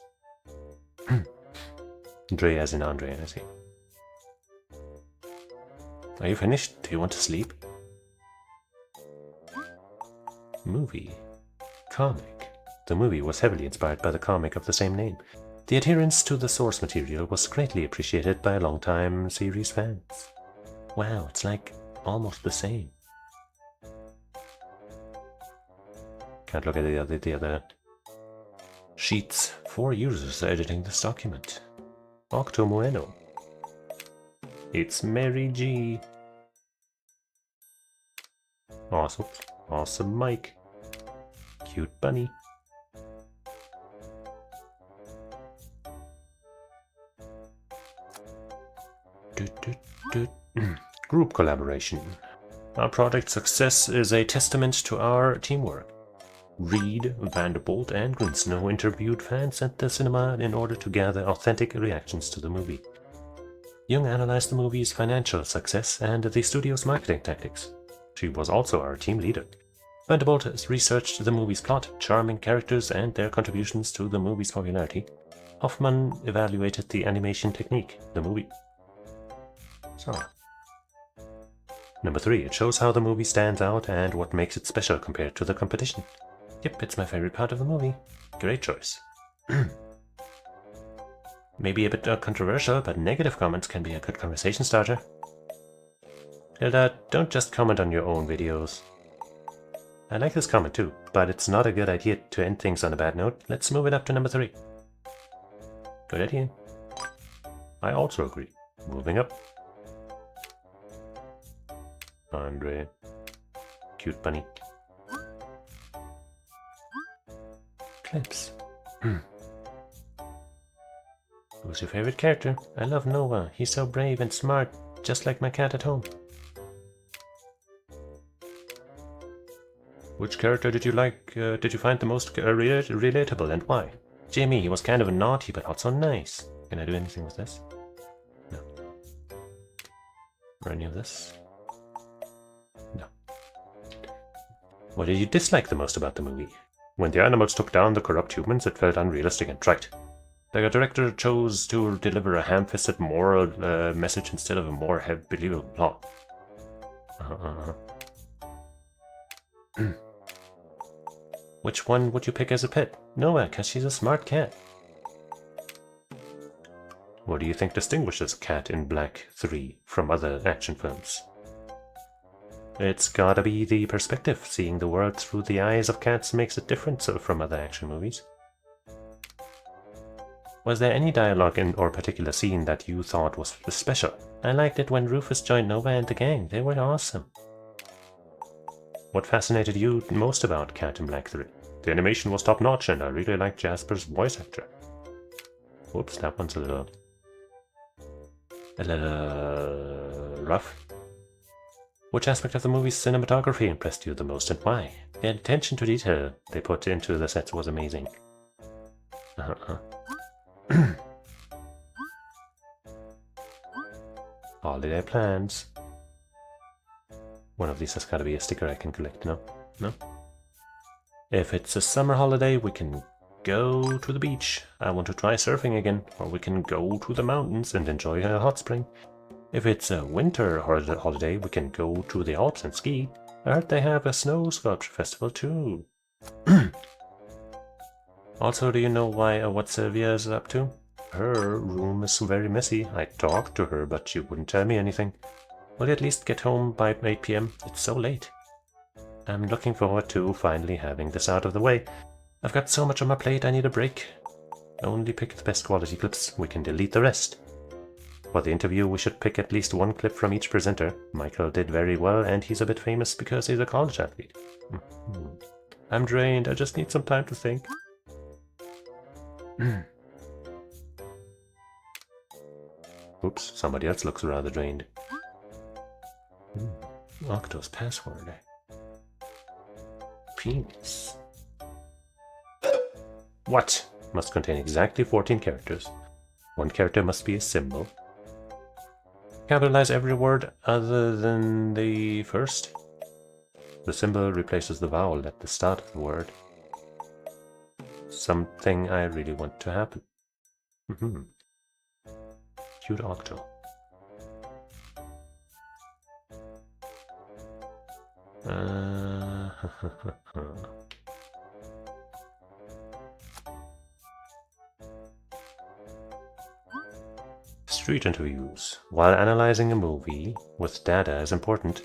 Dre as in Andre, I see. Are you finished? Do you want to sleep? Movie. Comic. The movie was heavily inspired by the comic of the same name. The adherence to the source material was greatly appreciated by longtime series fans. Wow, it's like almost the same. Can't look at the other sheets. 4 users are editing this document. Octomoeno. It's Mary G. Awesome. Awesome Mike. Cute bunny. Group collaboration. Our project success is a testament to our teamwork. Reed, Vanderbilt, and Grinsnow interviewed fans at the cinema in order to gather authentic reactions to the movie. Young analyzed the movie's financial success and the studio's marketing tactics. She was also our team leader. Vanderbilt researched the movie's plot, charming characters, and their contributions to the movie's popularity. Hoffman evaluated the animation technique, the movie. So. Number 3. It shows how the movie stands out and what makes it special compared to the competition. Yep, it's my favorite part of the movie. Great choice. Maybe a bit controversial, but negative comments can be a good conversation starter. Hilda, don't just comment on your own videos. I like this comment too, but it's not a good idea to end things on a bad note. Let's move it up to number 3. Good idea. I also agree. Moving up. Andre. Cute bunny. Clips. Who's your favorite character? I love Noah. He's so brave and smart, just like my cat at home. Which character did you like? Did you find the most relatable, and why? Jimmy, he was kind of naughty, but also nice. Can I do anything with this? No. Or any of this? No. What did you dislike the most about the movie? When the animals took down the corrupt humans, it felt unrealistic and trite. The director chose to deliver a ham-fisted moral message instead of a more believable plot. Which one would you pick as a pet? Noah, because she's a smart cat. What do you think distinguishes Cat in Black 3 from other action films? It's gotta be the perspective. Seeing the world through the eyes of cats makes it different from other action movies. Was there any dialogue or particular scene that you thought was special? I liked it when Rufus joined Nova and the gang. They were awesome. What fascinated you most about Cat in Black 3? The animation was top-notch and I really liked Jasper's voice actor. Whoops, that one's a little rough. Which aspect of the movie's cinematography impressed you the most and why? The attention to detail they put into the sets was amazing. Holiday plans. One of these has got to be a sticker I can collect, no? No? If it's a summer holiday, we can go to the beach. I want to try surfing again. Or we can go to the mountains and enjoy a hot spring. If it's a winter holiday, we can go to the Alps and ski. I heard they have a snow sculpture festival too. Also, do you know what Sylvia is up to? Her room is very messy. I talked to her, but she wouldn't tell me anything. Will you at least get home by 8 PM? It's so late. I'm looking forward to finally having this out of the way. I've got so much on my plate, I need a break. Only pick the best quality clips. We can delete the rest. For the interview, we should pick at least one clip from each presenter. Michael did very well, and he's a bit famous because he's a college athlete. I'm drained. I just need some time to think. Oops, somebody else looks rather drained. Octo's password. Penis. What? Must contain exactly 14 characters. One character must be a symbol. Capitalize every word other than the first. The symbol replaces the vowel at the start of the word. Something I really want to happen. Cute Octo. Street interviews. While analyzing a movie with data is important,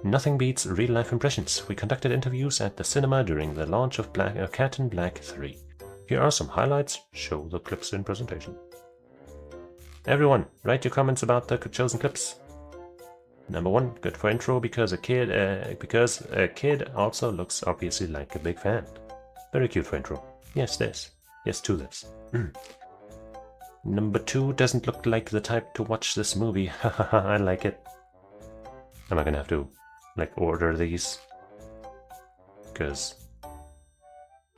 nothing beats real-life impressions. We conducted interviews at the cinema during the launch of Cat in Black 3. Here are some highlights. Show the clips in presentation. Everyone, write your comments about the chosen clips. Number 1, good for intro because a kid also looks obviously like a big fan. Very cute for intro. Yes, this. Yes, to this. Number 2 doesn't look like the type to watch this movie. Hahaha, I like it. Am I gonna have to, order these? Because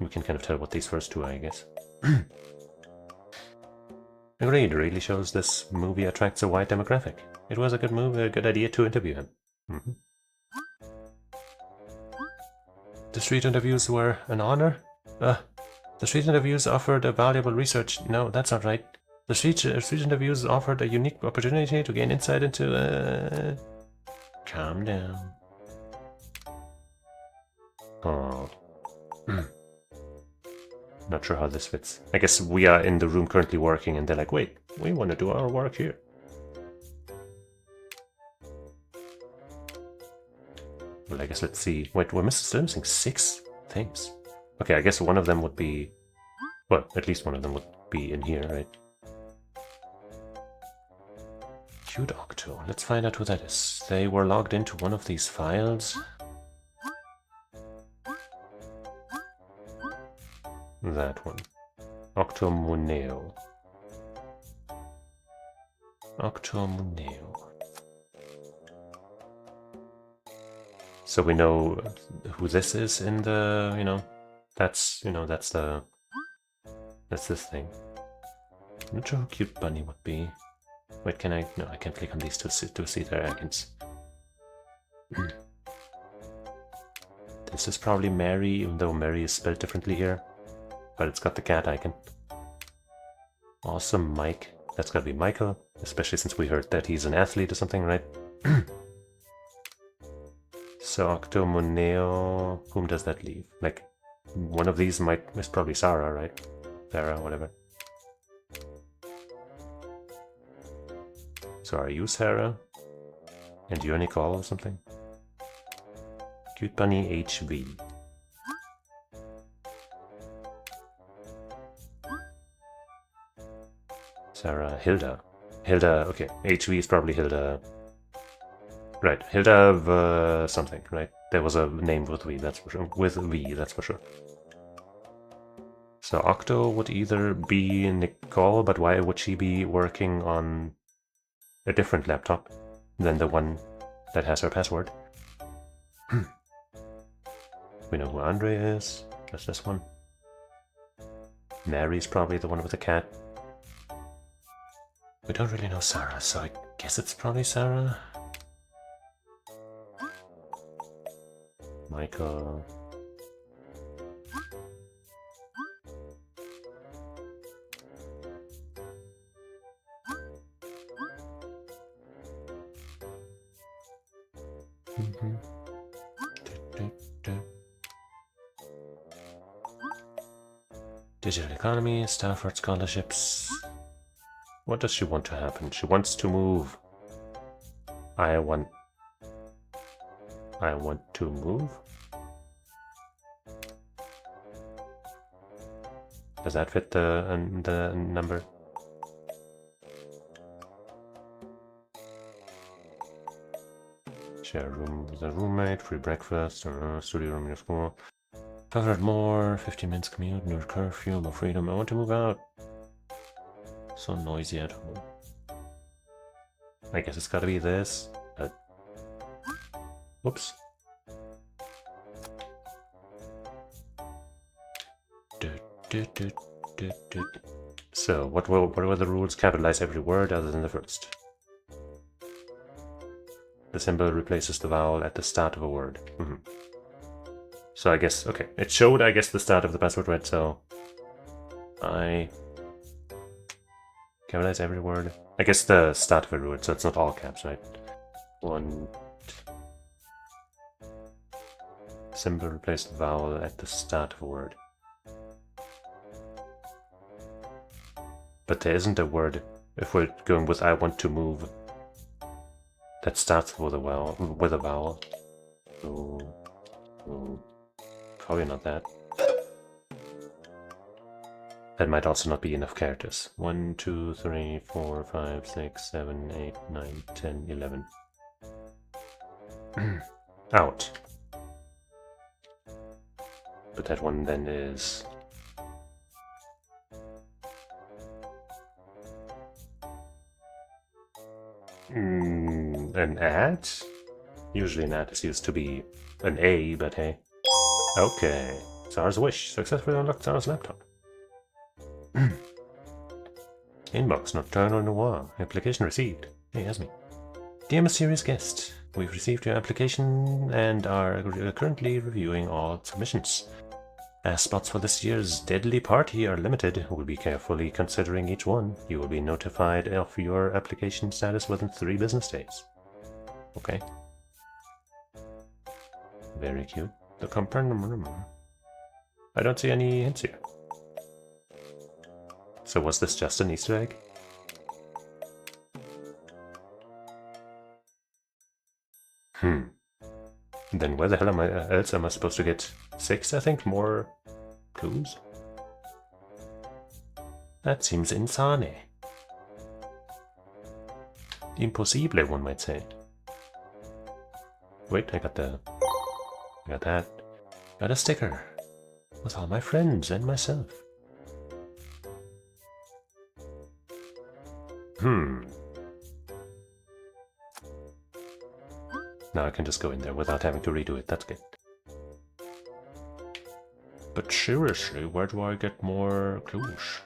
we can kind of tell what these first two are, I guess. Agreed, really shows this movie attracts a wide demographic. It was a good move, a good idea to interview him. The street interviews were an honor? The street interviews offered a valuable research. No, that's not right. The street interviews offered a unique opportunity to gain insight into... Calm down. Oh. Not sure how this fits. I guess we are in the room currently working and they're like, wait, we want to do our work here. Well, I guess let's see. Wait, we're still missing 6 things. Okay, I guess one of them would be... Well, at least one of them would be in here, right? Cute Octo. Let's find out who that is. They were logged into one of these files. That one. Octomuneo. Octomuneo. So we know who this is in the, that's this thing. I'm not sure who Cute Bunny would be. Wait, can I? No, I can't click on these to see their icons. This is probably Mary, even though Mary is spelled differently here. But it's got the cat icon. Awesome Mike. That's gotta be Michael, especially since we heard that he's an athlete or something, right? So Octomuneo, whom does that leave? Like, one of these is probably Sarah, right? Sarah, whatever. So are you Sarah? And you're Nicole or something? Cute Bunny HV. Sarah, Hilda. Hilda, okay. HV is probably Hilda. Right, Hilda something, right? There was a name with V, that's for sure. With V, that's for sure. So Octo would either be Nicole, but why would she be working on a different laptop than the one that has her password? We know who Andre is. That's this one. Mary's probably the one with the cat. We don't really know Sarah, so I guess it's probably Sarah. Michael. Digital economy, Stafford scholarships. What does she want to happen? She wants to move. I want to move? Does that fit the number? Share room with a roommate, free breakfast, studio room in your school. 500 more, 15 minutes commute, no curfew, more freedom. I want to move out. So noisy at home. I guess it's gotta be this. Oops. So, what were the rules? Capitalize every word other than the first. The symbol replaces the vowel at the start of a word. So I guess, okay, it showed, I guess, the start of the password, right? So I capitalize every word. I guess the start of a word, so it's not all caps, right? One. Symbol replace the vowel at the start of a word. But there isn't a word, if we're going with I want to move, that starts with a vowel. Probably not that. That might also not be enough characters. 1, 2, 3, 4, 5, 6, 7, 8, 9, 10, 11. Out. But that one then is... an ad? Usually an ad is used to be an A, but hey. Okay. Zara's wish. Successfully unlocked Zara's laptop. Inbox Nocturnal Noir. Application received. Hey, Yasmin. Dear mysterious guest, we've received your application and are currently reviewing all submissions. As spots for this year's deadly party are limited, we'll be carefully considering each one. You will be notified of your application status within 3 business days. Okay. Very cute. The compartment. I don't see any hints here. So was this just an Easter egg? Then where the hell else am I supposed to get 6, I think, more clues? That seems insane. Impossible, one might say. Wait, I got that. Got a sticker. With all my friends and myself. Now I can just go in there without having to redo it, that's good. But seriously, where do I get more clues?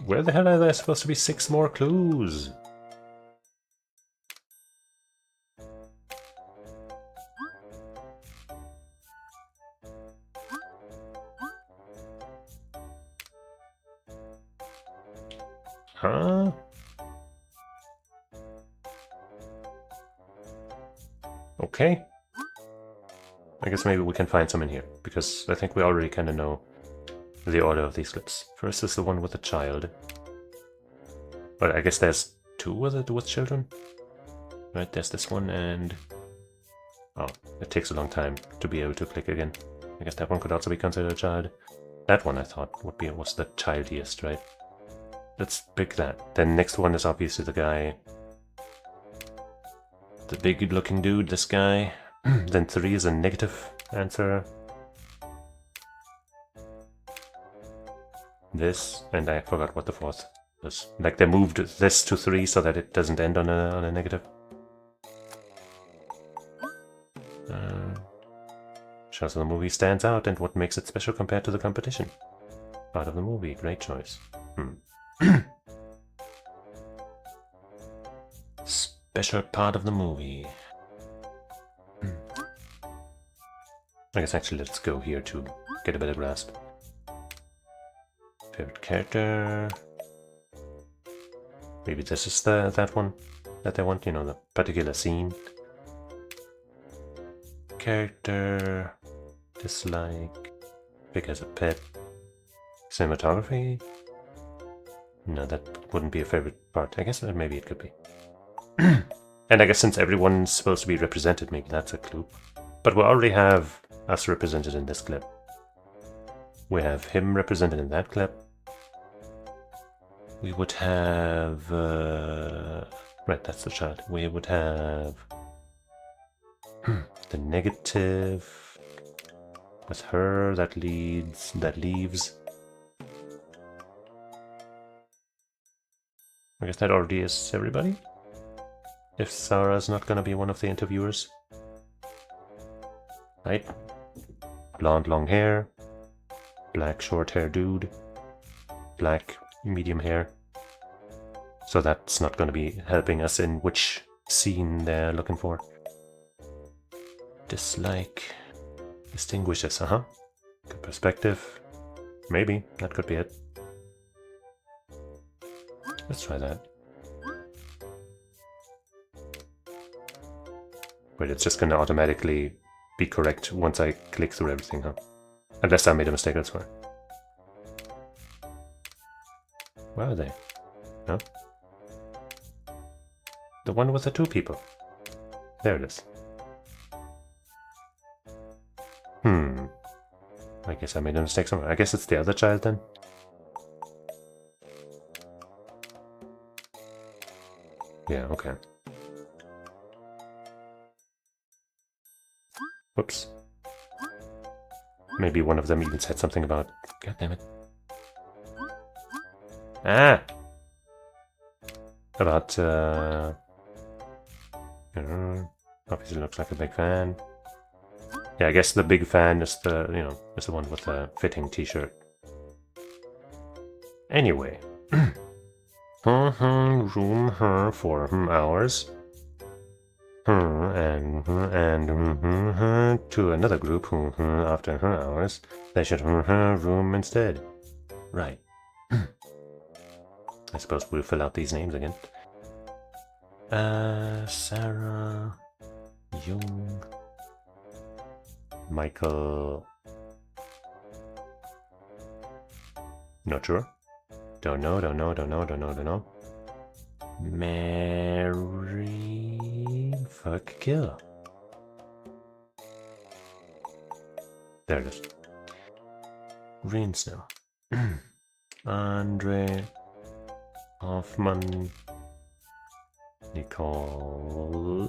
Where the hell are there supposed to be 6 more clues? Huh? Okay. I guess maybe we can find some in here, because I think we already kind of know the order of these clips. First is the one with the child. But I guess there's 2 with children? Right, there's this one and... Oh, it takes a long time to be able to click again. I guess that one could also be considered a child. That one I thought was the childiest, right? Let's pick that. Then next one is obviously the guy. The big looking dude, this guy. Then 3 is a negative answer. This, and I forgot what the 4th was. Like they moved this to 3 so that it doesn't end on a negative. Shows the movie stands out and what makes it special compared to the competition. Part of the movie, great choice. Special part of the movie. I guess actually let's go here to get a better grasp. Favorite character. Maybe this is that one that I want, you know, the particular scene. Character. Dislike. Pick as a pet. Cinematography. No, that wouldn't be a favorite part. I guess maybe it could be. And I guess since everyone's supposed to be represented, maybe that's a clue. But we already have us represented in this clip. We have him represented in that clip. We would have... right, that's the child. We would have... the negative... with her, that leaves... I guess that already is everybody? If Sarah's not gonna be one of the interviewers. Right? Blonde long hair. Black short hair dude. Black medium hair. So that's not gonna be helping us in which scene they're looking for. Dislike. Distinguishes, Good perspective. Maybe, that could be it. Let's try that. Wait, it's just gonna automatically be correct once I click through everything, huh? Unless I made a mistake elsewhere. Where are they? No? The one with the 2 people. There it is. I guess I made a mistake somewhere. I guess it's the other child then? Yeah, okay. Whoops. Maybe one of them even said something about... God damn it. Ah! About, obviously looks like a big fan. Yeah, I guess the big fan is the, is the one with the fitting t-shirt. Anyway. Room her for hours. and to another group after hours. They should room instead. Right. I suppose we'll fill out these names again. Sarah, Jung, Michael. Not sure. Don't know. Mary. Fuck kill. There it is. Green Snow. Andre. Hoffman. Nicole.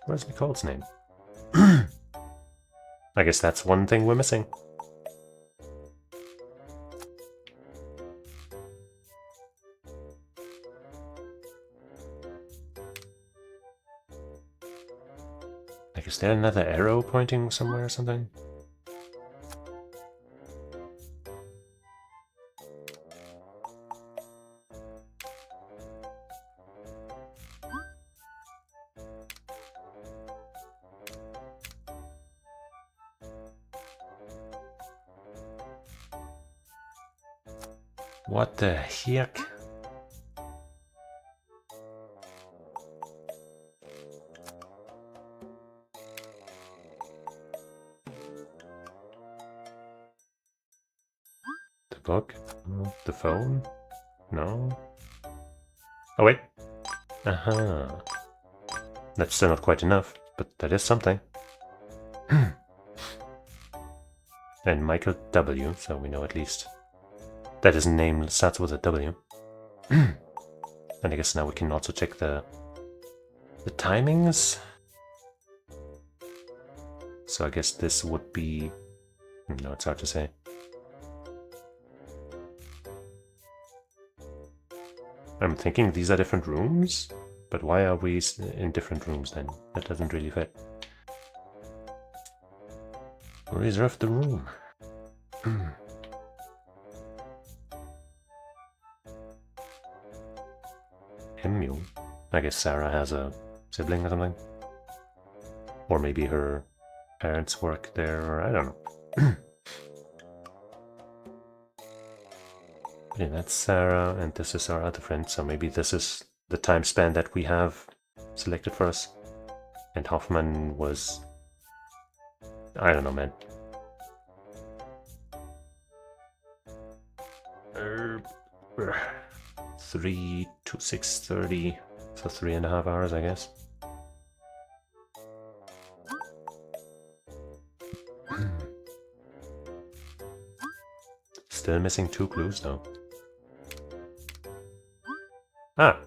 Where's Nicole's name? I guess that's one thing we're missing. Like, is there another arrow pointing somewhere or something? What the heck? The book? The phone? No? Oh wait. Uh-huh. That's still not quite enough, but that is something. And Michael W, so we know at least that his name starts with a W. And I guess now we can also check the timings. So I guess this would be... No, it's hard to say. I'm thinking these are different rooms, but why are we in different rooms then? That doesn't really fit. Reserve the room. Emil. I guess Sarah has a sibling or something. Or maybe her parents work there, or I don't know. Yeah, that's Sarah, and this is our other friend, so maybe this is the time span that we have selected for us. And Hoffman was... I don't know, man. 3 to 6:30, so 3.5 hours, I guess. Still missing 2 clues, though. Ah!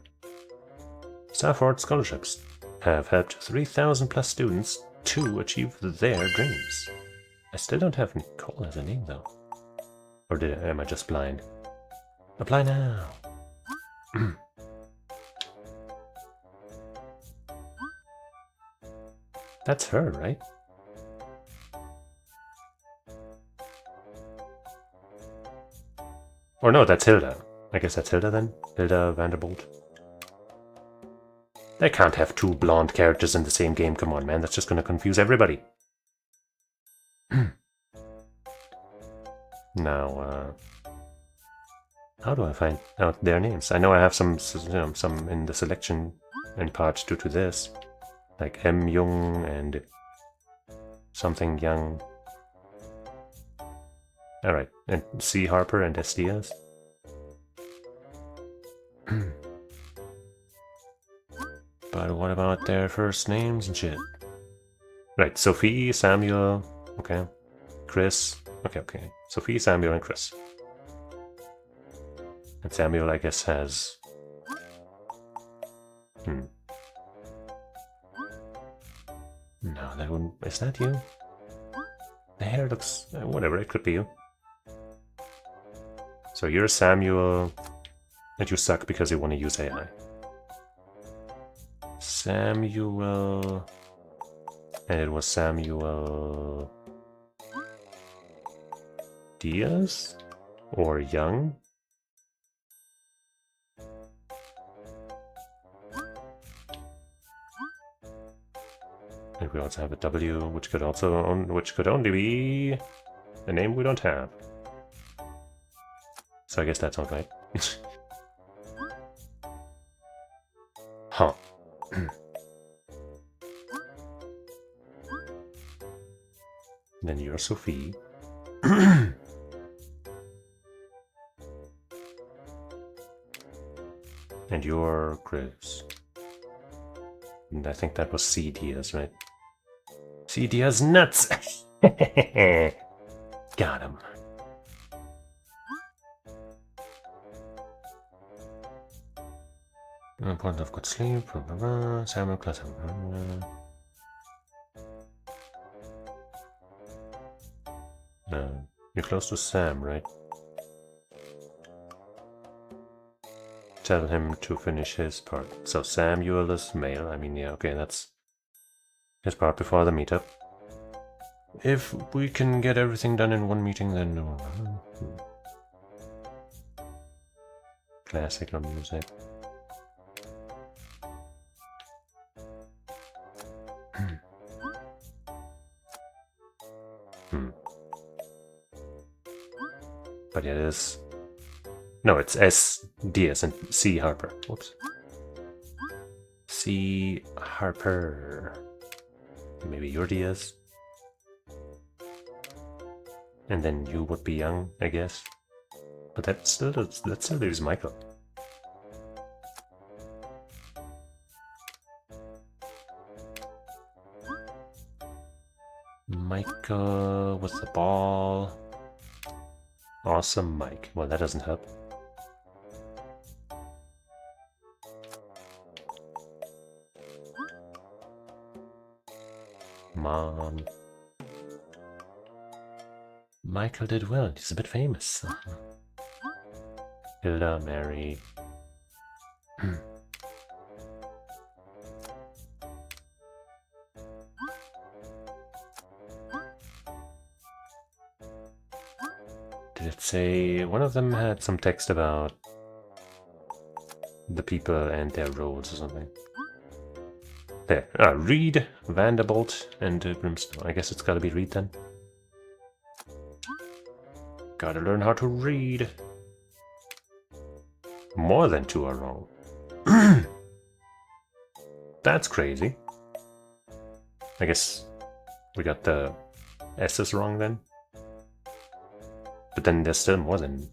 Stafford scholarships have helped 3,000 plus students to achieve their dreams. I still don't have Nicole as a name, though. Or am I just blind? Apply now! That's her, right? Or no, that's Hilda. I guess that's Hilda then? Hilda Vanderbilt. They can't have 2 blonde characters in the same game, come on man, that's just gonna confuse everybody. Now, how do I find out their names? I know I have some in the selection in part due to this. Like M. Jung and something Young. Alright, and C. Harper and S. Diaz. But what about their first names and shit? Right, Sophie, Samuel, okay. Chris, okay. Sophie, Samuel, and Chris. And Samuel, I guess, has... No, that wouldn't... Is that you? The hair looks... whatever, it could be you. So you're Samuel, and you suck because you want to use AI. Samuel... And it was Samuel... Diaz? or young. And we also have a W, which could only be a name we don't have. So I guess that's alright. Huh. Then you're Sophie. And you're Chris. And I think that was C. Diaz, right? C. Diaz nuts! Got him. Point of good sleep, blah blah blah, Samuel class. No, you're close to Sam, right? Tell him to finish his part. So Samuel is male, I mean, yeah, okay, that's his part before the meetup. If we can get everything done in one meeting, then... Classical music. But yeah, it is... No, it's S. Diaz and C. Harper. Whoops. C. Harper. Maybe you're Diaz. And then you would be young, I guess. But that still leaves Michael. Michael with the ball. Awesome Mike. Well, that doesn't help. Mom. Michael did well. He's a bit famous. Hilda, Mary. Did it say one of them had some text about the people and their roles or something? There. Reed, Vanderbilt, and Grimstone. I guess it's gotta be Reed then. Gotta learn how to read. More than 2 are wrong. That's crazy. I guess we got the S's wrong then. But then there's still more than...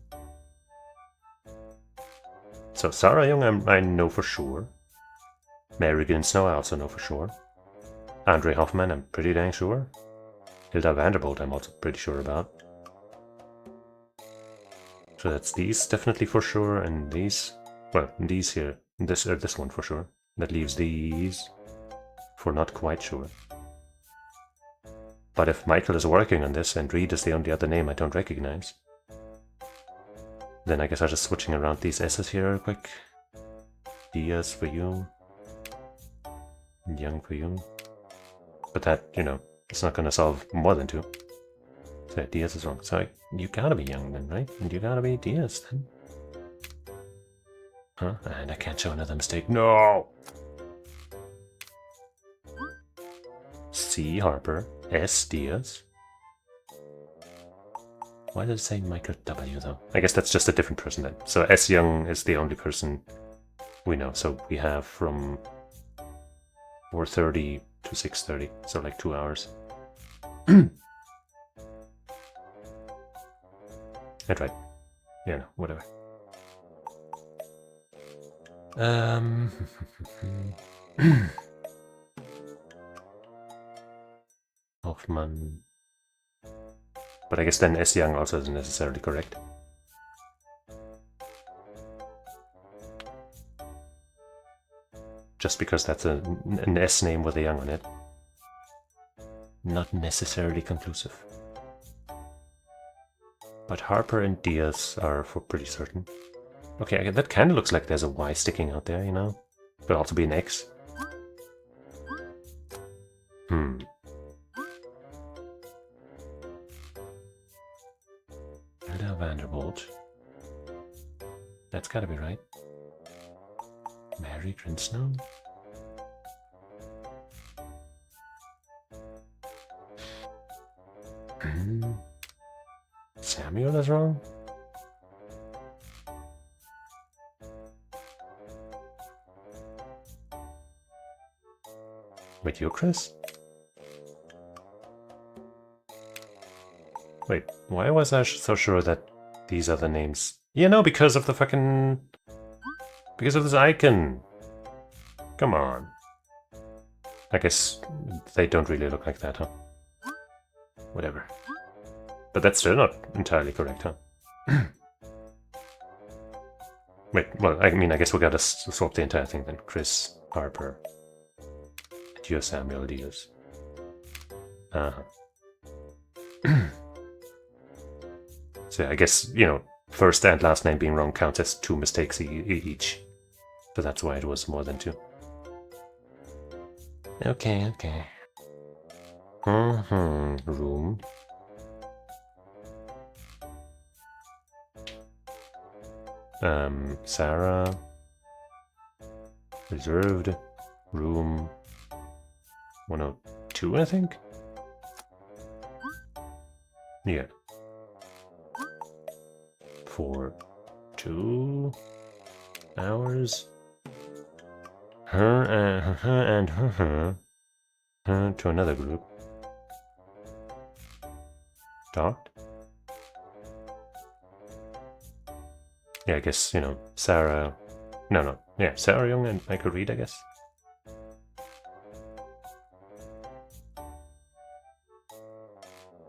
So Sarah Young I know for sure. Mary Ginsnow I also know for sure. Andre Hoffman I'm pretty dang sure. Hilda Vanderbilt I'm also pretty sure about. So that's these definitely for sure, and these... Well, these here. This one for sure. That leaves these for not quite sure. But if Michael is working on this and Reed is the only other name I don't recognize, then I guess I'm just switching around these S's here real quick. Diaz for you. Young for you. But that, you know, it's not gonna solve more than 2. So Diaz is wrong. So you gotta be young then, right? And you gotta be Diaz then. Huh? And I can't show another mistake. No! C. Harper. S. Diaz. Why did it say Michael W though? I guess that's just a different person then. So S. Young is the only person we know. So we have from 4:30 to 6:30. So like 2 hours. That's right. Yeah, no, whatever. Hoffman. But I guess then S. Young also isn't necessarily correct. Just because that's an S name with a Young on it. Not necessarily conclusive. But Harper and Diaz are for pretty certain. Okay, that kind of looks like there's a Y sticking out there, you know? Could also be an X. Hilda Vanderbilt. That's gotta be right. Mary Grinsnow? Samuel is wrong? Wait, you Chris? Wait, why was I so sure that these are the names? Yeah, no, because of the fucking... Because of this icon! Come on. I guess they don't really look like that, huh? Whatever. But that's still not entirely correct, huh? Wait, well, I mean, I guess we gotta swap the entire thing then. Chris, Harper, Gio Samuel Diaz. So yeah, I guess, you know, first and last name being wrong counts as 2 mistakes each. So that's why it was more than 2. Okay, okay. Room. Sarah. Reserved. Room. 102, I think? Yeah. For 2 hours. Her and her to another group. Talked? Yeah, I guess, you know, Sarah... No. Yeah, Sarah Young and Michael Reed, I guess.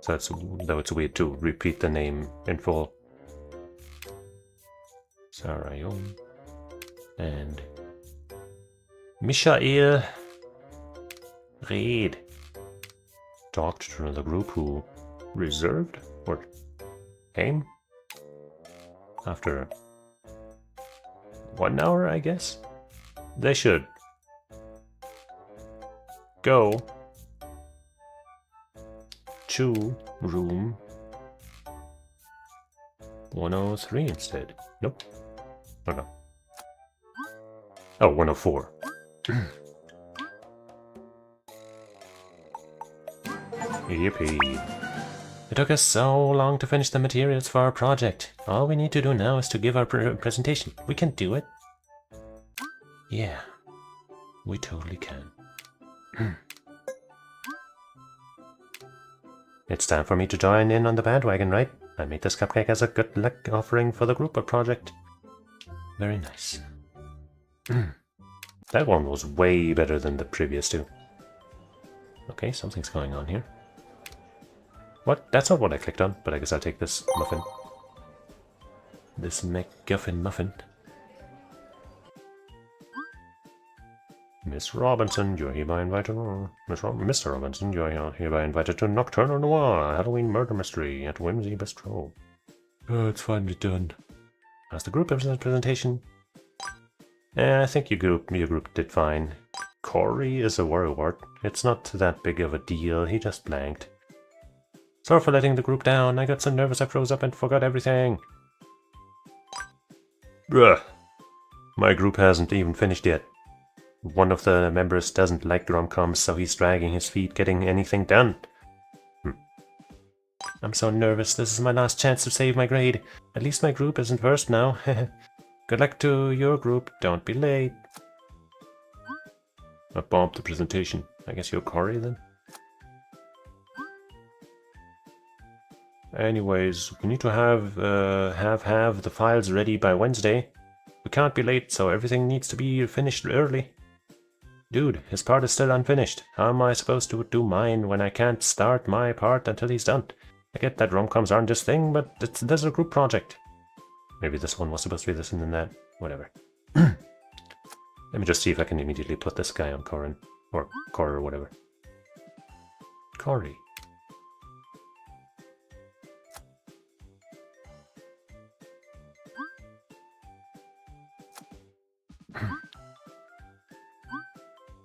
So that's, though it's weird to repeat the name in full. Sarah Young and Michael Reed talked to another group who reserved or came after 1 hour, I guess. They should go to room 103 instead. Nope. Oh no. Oh, 104. Yippee. It took us so long to finish the materials for our project. All we need to do now is to give our presentation. We can do it. Yeah, we totally can. It's time for me to join in on the bandwagon, right? I made this cupcake as a good luck offering for the group project. Very nice. That one was way better than the previous two. Okay, something's going on here. What? That's not what I clicked on, but I guess I'll take this muffin. This McGuffin muffin. Miss Robinson, you're hereby invited. Mr. Robinson, you're hereby invited to Nocturnal Noir, a Halloween murder mystery at Whimsy Bistro. Oh, it's finally done. How's the group presentation? I think your group did fine. Corey is a worrywart. It's not that big of a deal. He just blanked. Sorry for letting the group down. I got so nervous I froze up and forgot everything. Bruh. My group hasn't even finished yet. One of the members doesn't like rom-coms, so he's dragging his feet getting anything done. I'm so nervous. This is my last chance to save my grade. At least my group isn't first now. Good luck to your group. Don't be late. I bombed the presentation. I guess you're Corey then? Anyways, we need to have the files ready by Wednesday. We can't be late, so everything needs to be finished early. Dude, his part is still unfinished. How am I supposed to do mine when I can't start my part until he's done? I get that rom-coms aren't his thing, but there's a group project. Maybe this one was supposed to be this and then that. Whatever. Let me just see if I can immediately put this guy on Corin. Or Cor or whatever. Corey.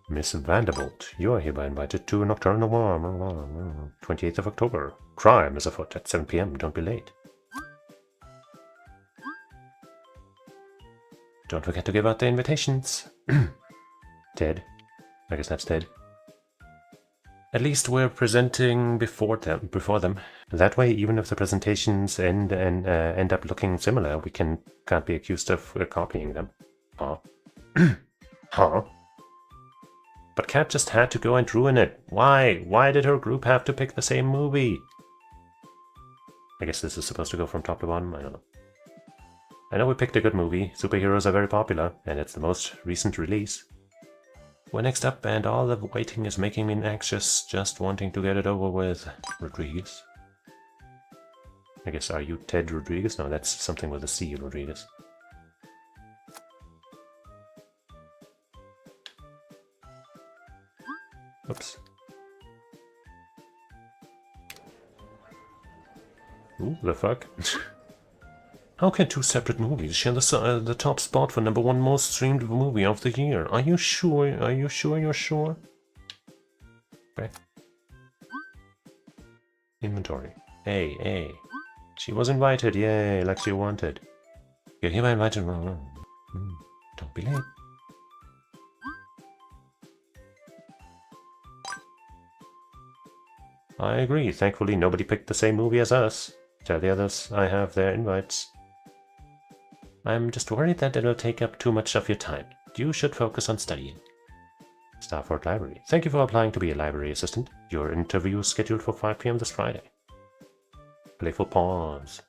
Miss Vanderbilt, you are hereby invited to Nocturnal Noir, 28th of October. Crime is afoot at 7 PM, don't be late. Don't forget to give out the invitations. Ted. I guess that's Ted. At least we're presenting before them. That way, even if the presentations end up looking similar, we can't be accused of copying them. Huh? Huh? But Kat just had to go and ruin it. Why? Why did her group have to pick the same movie? I guess this is supposed to go from top to bottom. I don't know. I know we picked a good movie. Superheroes are very popular, and it's the most recent release. We're next up, and all the waiting is making me anxious, just wanting to get it over with. Rodriguez? I guess, are you Ted Rodriguez? No, that's something with a C, Rodriguez. Oops. Ooh, the fuck? How can two separate movies share the top spot for #1 most streamed movie of the year? Are you sure? Are you sure you're sure? Okay. Inventory. A. She was invited, yay, like she wanted. You're hereby invited. Don't be late. I agree. Thankfully, nobody picked the same movie as us. Tell the others I have their invites. I'm just worried that it'll take up too much of your time. You should focus on studying. Stafford Library. Thank you for applying to be a library assistant. Your interview is scheduled for 5 p.m. this Friday. Playful pause.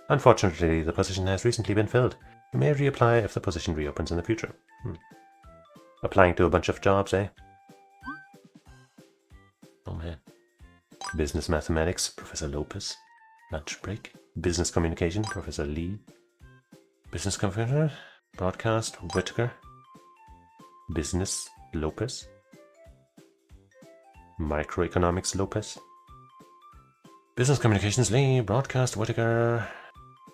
Unfortunately, the position has recently been filled. You may reapply if the position reopens in the future. Applying to a bunch of jobs, eh? Oh man. Business Mathematics, Professor Lopez. Lunch break. Business Communication, Professor Lee. Business Computer, Broadcast, Whitaker. Business, Lopez. Microeconomics, Lopez. Business Communications, Lee. Broadcast, Whitaker.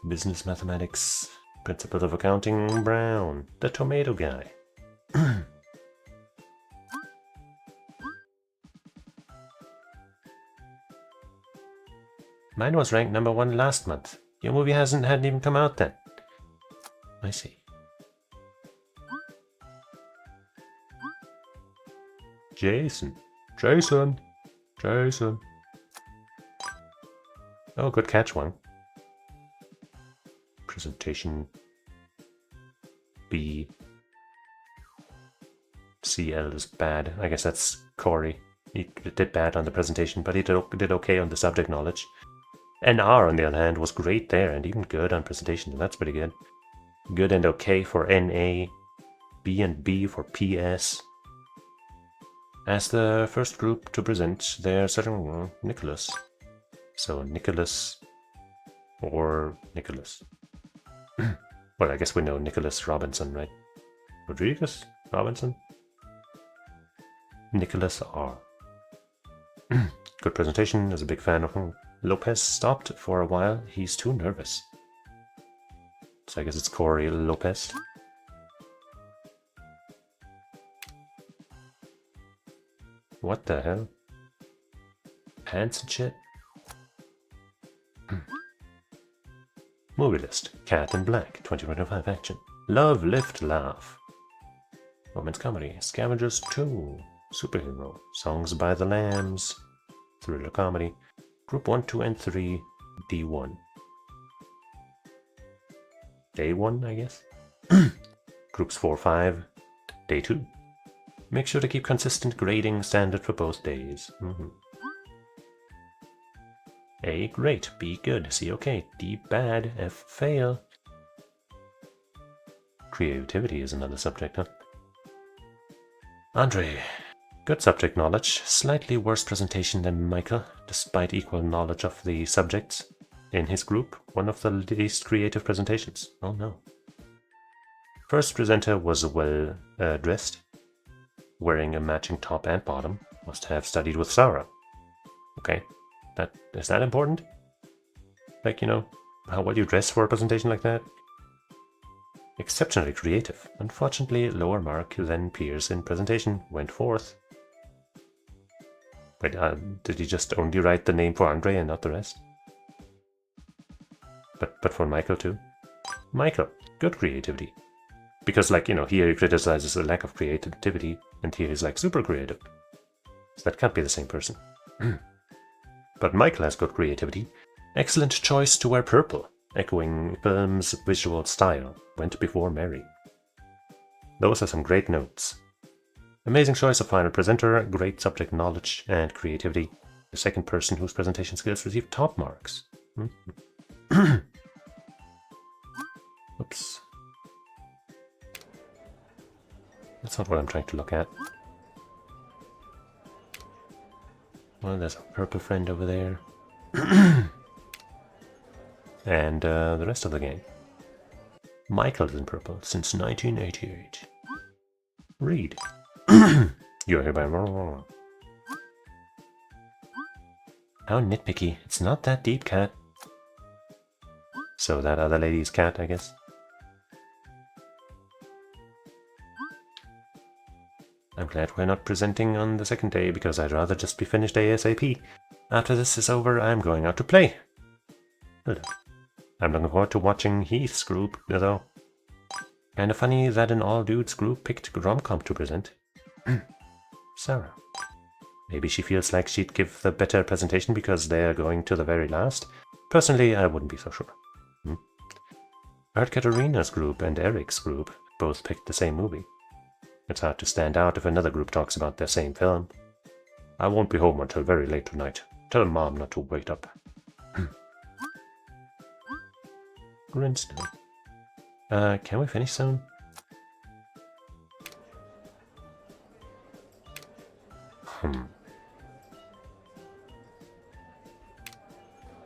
Business Mathematics, Principles of Accounting, Brown. The tomato guy. Mine was ranked #1 last month. Your movie hadn't even come out then. I see. Jason. Oh, good catch, one. Presentation. B. CL is bad. I guess that's Corey. He did bad on the presentation, but he did okay on the subject knowledge. NR, on the other hand, was great there, and even good on presentation. That's pretty good. Good and okay for NA. B and B for PS. As the first group to present, they're certain Nicholas. So Nicholas or Nicholas. Well, I guess we know Nicholas Robinson, right? Rodriguez? Robinson? Nicholas R. Good presentation, is a big fan of him. Lopez stopped for a while, he's too nervous. So I guess it's Corey Lopez. What the hell? Pants and shit? Movie list. Cat in Black, 2025 action. Love, Lift, Laugh. Romance comedy. Scavengers 2. Superhero. Songs by the Lambs. Thriller comedy. Group 1, 2, and 3. D1. Day 1, I guess? Groups 4, 5. Day 2. Make sure to keep consistent grading standard for both days. A, great. B, good. C, okay. D, bad. F, fail. Creativity is another subject, huh? Andre. Good subject knowledge. Slightly worse presentation than Michael, despite equal knowledge of the subjects. In his group, one of the least creative presentations. Oh no. First presenter was well dressed, wearing a matching top and bottom. Must have studied with Sarah. Okay. Is that important? Like, you know, how well you dress for a presentation like that? Exceptionally creative. Unfortunately, lower mark than peers in presentation. Went fourth. Wait, did he just only write the name for Andre and not the rest? But for Michael too? Michael, good creativity. Because, like, you know, here he criticizes a lack of creativity, and here he's like super creative. So that can't be the same person. But Michael has good creativity. Excellent choice to wear purple, echoing film's visual style. Went before Mary. Those are some great notes. Amazing choice of final presenter, great subject knowledge and creativity. The second person whose presentation skills received top marks. Oops. That's not what I'm trying to look at. Well, there's a purple friend over there. And the rest of the gang. Michael's in purple since 1988. Read. You're hereby. How nitpicky. It's not that deep, cat. So that other lady's cat, I guess. I'm glad we're not presenting on the second day, because I'd rather just be finished ASAP. After this is over, I'm going out to play. Hold on. I'm looking forward to watching Heath's group, though. Kinda funny that an all-dudes group picked rom-com to present. Sarah. Maybe she feels like she'd give the better presentation because they're going to the very last. Personally, I wouldn't be so sure. I heard Katarina's group and Eric's group both picked the same movie. It's hard to stand out if another group talks about their same film. I won't be home until very late tonight. Tell Mom not to wait up. Grinstone. Can we finish soon?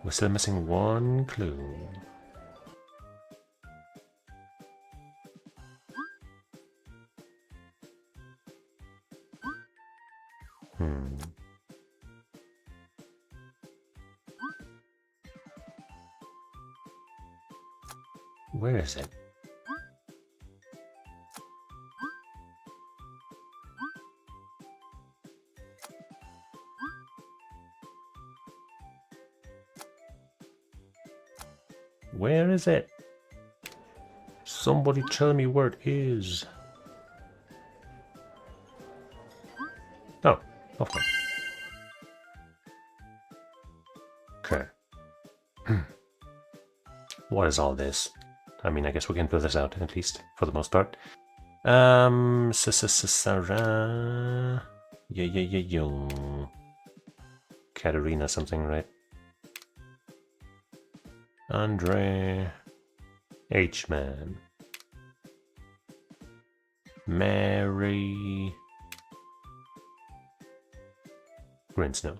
We're still missing one clue. Where is it? Where is it? Somebody tell me where it is. Oh, okay. Okay. What is all this? I mean, I guess we can fill this out, at least, for the most part. Sarah... Yeah. Katerina something, right? Andre... H-Man. Mary... Grinsnow.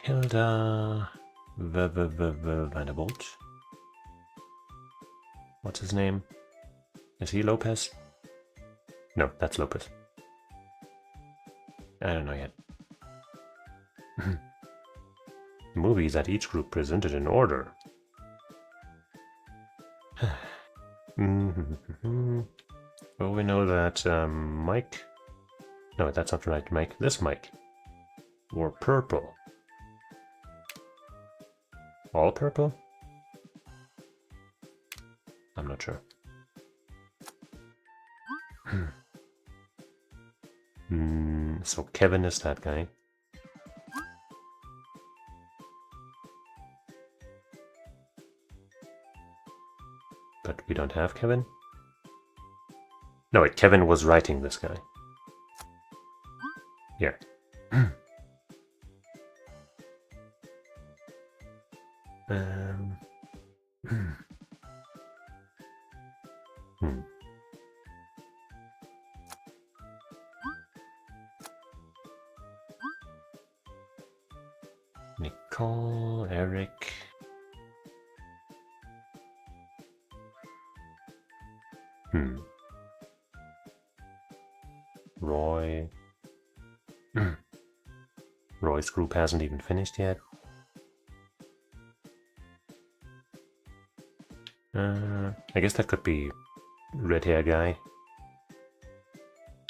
Hilda... Vanderbolt. What's his name? Is he Lopez? No, that's Lopez. I don't know yet. Movies that each group presented in order. Well, we know that Mike... No, that's not right, Mike. This Mike wore purple. All purple? I'm not sure. So Kevin is that guy. But we don't have Kevin? No, wait, Kevin was writing this guy. Yeah. Nicole, Eric. Roy. Roy's group hasn't even finished yet. I guess that could be red hair guy,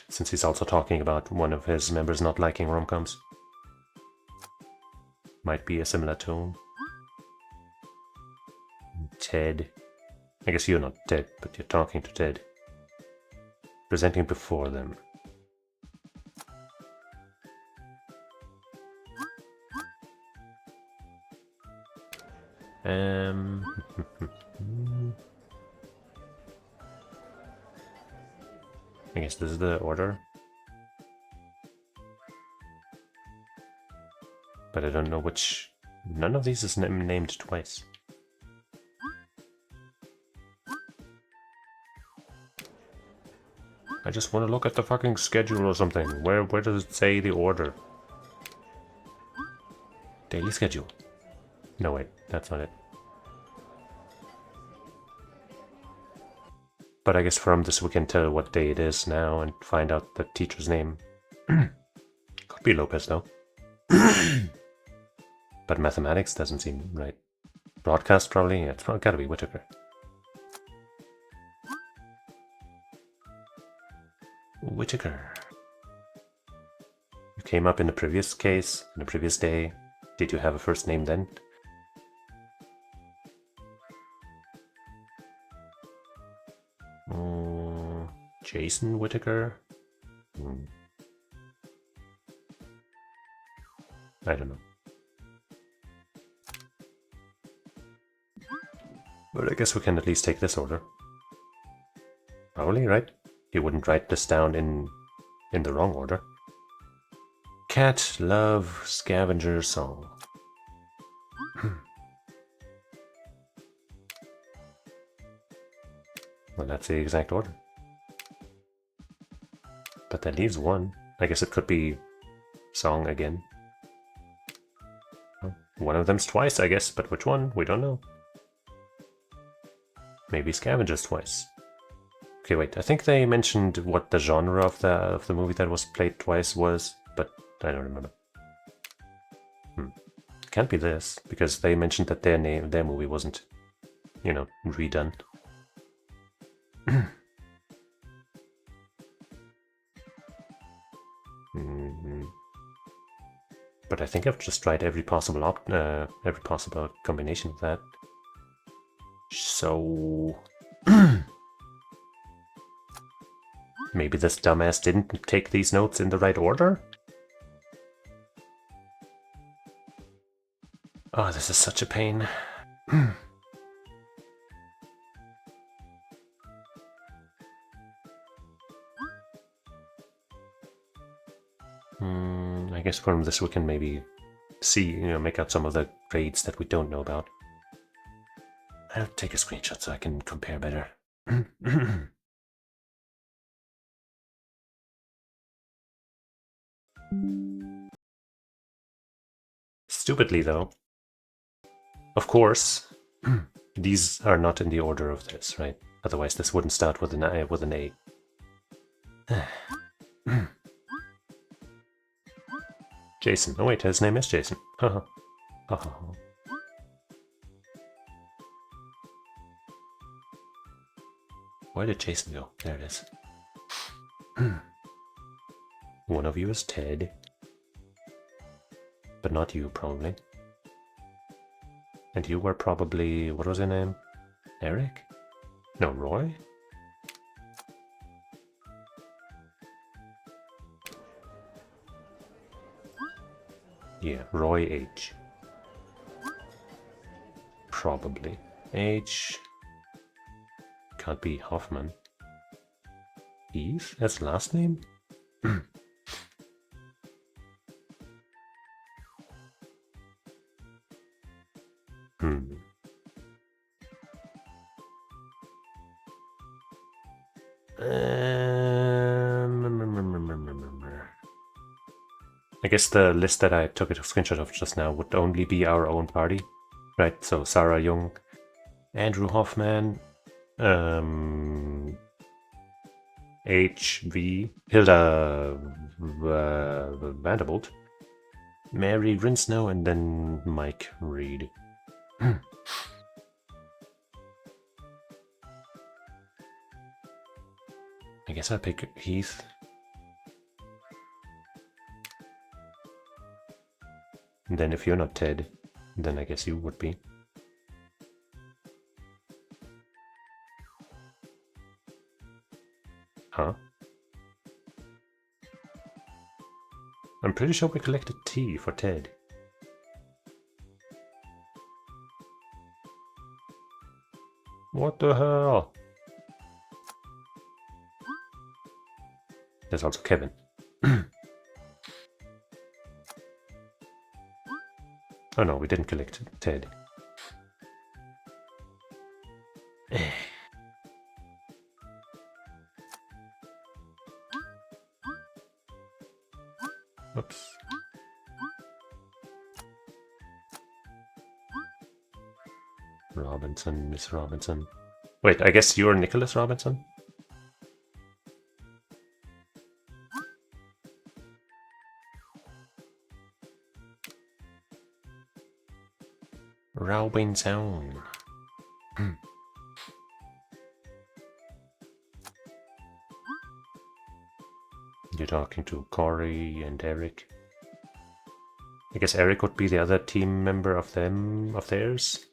since he's also talking about one of his members not liking rom-coms. Might be a similar tone. Ted. I guess you're not Ted, but you're talking to Ted. Presenting before them. I guess this is the order. But I don't know which... None of these is named twice. I just want to look at the fucking schedule or something. Where does it say the order? Daily schedule. No, wait, that's not it. But I guess from this we can tell what day it is now and find out the teacher's name. Could be Lopez though. But mathematics doesn't seem right. Broadcast probably? Yeah, it's gotta be Whitaker. Whitaker. You came up in the previous case, in the previous day. Did you have a first name then? Jason Whitaker? I don't know. But I guess we can at least take this order. Probably, right? You wouldn't write this down in the wrong order. Cat, love, scavenger, song. Well, that's the exact order. But that leaves one. I guess it could be song again. Well, one of them's twice, I guess, but which one? We don't know. Maybe scavengers twice. Okay, wait. I think they mentioned what the genre of the movie that was played twice was, but I don't remember. Can't be this, because they mentioned that their movie wasn't, you know, redone. But I think I've just tried every possible combination of that. So maybe this dumbass didn't take these notes in the right order? Oh, this is such a pain. I guess from this we can maybe see, make out some of the grades that we don't know about. I'll take a screenshot so I can compare better. Stupidly, though, of course, these are not in the order of this, right? Otherwise, this wouldn't start with an A. Jason. Oh wait, his name is Jason. Where did Jason go? There it is. One of you is Ted. But not you, probably. And you were probably... what was your name? Eric? No, Roy? Yeah, Roy H. Probably. H... can't be Hoffman. Eve? That's last name? I guess the list that I took a screenshot of just now would only be our own party, right? So Sarah Young, Andrew Hoffman, H.V. Hilda Vanderbilt, Mary Grinsnow, and then Mike Reed. I guess I'll pick Heath. And then if you're not Ted, then I guess you would be. I'm pretty sure we collected T for Ted. What the hell? There's also Kevin. Oh no, we didn't collect Ted. Oops. Robinson, Miss Robinson. Wait, I guess you're Nicholas Robinson? Robinson. You're talking to Corey and Eric. I guess Eric would be the other team member of theirs.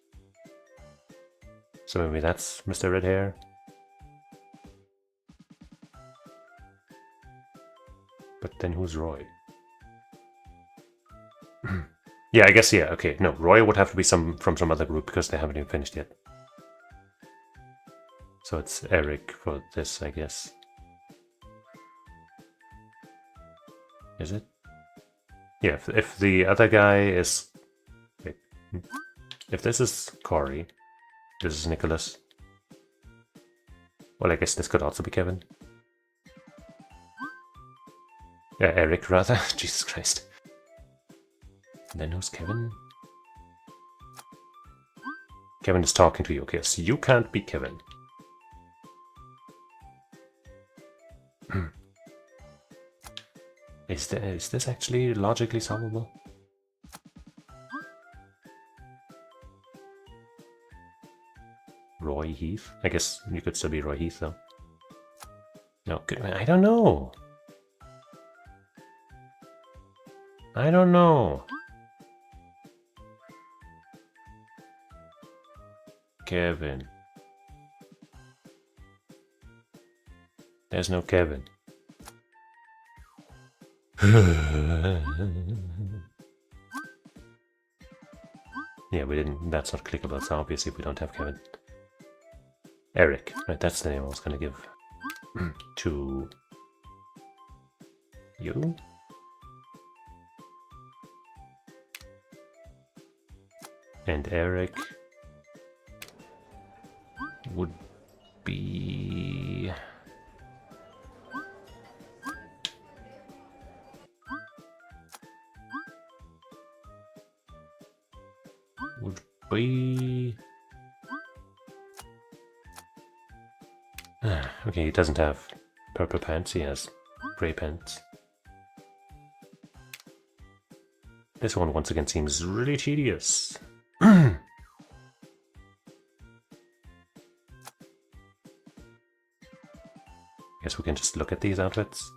So maybe that's Mr. Red Hair. But then who's Roy? Yeah, I guess, yeah, okay. No, Roy would have to be from some other group because they haven't even finished yet. So it's Eric for this, I guess. Is it? Yeah, if the other guy is... Wait. If this is Corey, this is Nicholas. Well, I guess this could also be Kevin. Yeah, Eric, rather. Jesus Christ. And then who's Kevin? Kevin is talking to you. Okay, so you can't be Kevin. Is this actually logically solvable? Roy Heath? I guess you could still be Roy Heath, though. No, I don't know. I don't know. Kevin. There's no Kevin. Yeah, we didn't. That's not clickable, so obviously we don't have Kevin. Eric. Right, that's the name I was gonna give to you. And Eric would be... would be... Okay, he doesn't have purple pants, he has grey pants. This one once again seems really tedious. Guess we can just look at these outfits.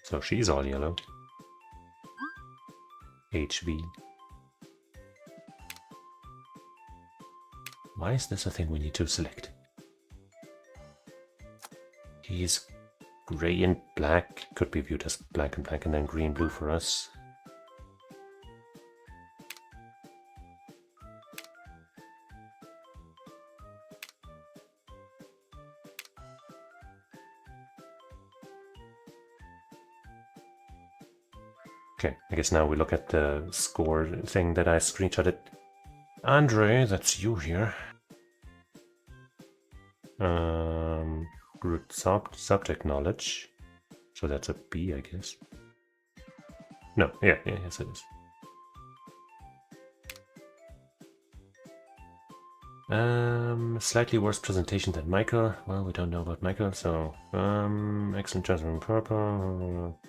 So she's all yellow. HV. Why is this a thing we need to select? He's grey and black. Could be viewed as black and then green blue for us. Okay, I guess now we look at the score thing that I screenshotted. Andre, that's you here. Root subject knowledge. So that's a B, I guess. No, yeah, yes it is. Slightly worse presentation than Michael. Well, we don't know about Michael, so excellent transfer purple.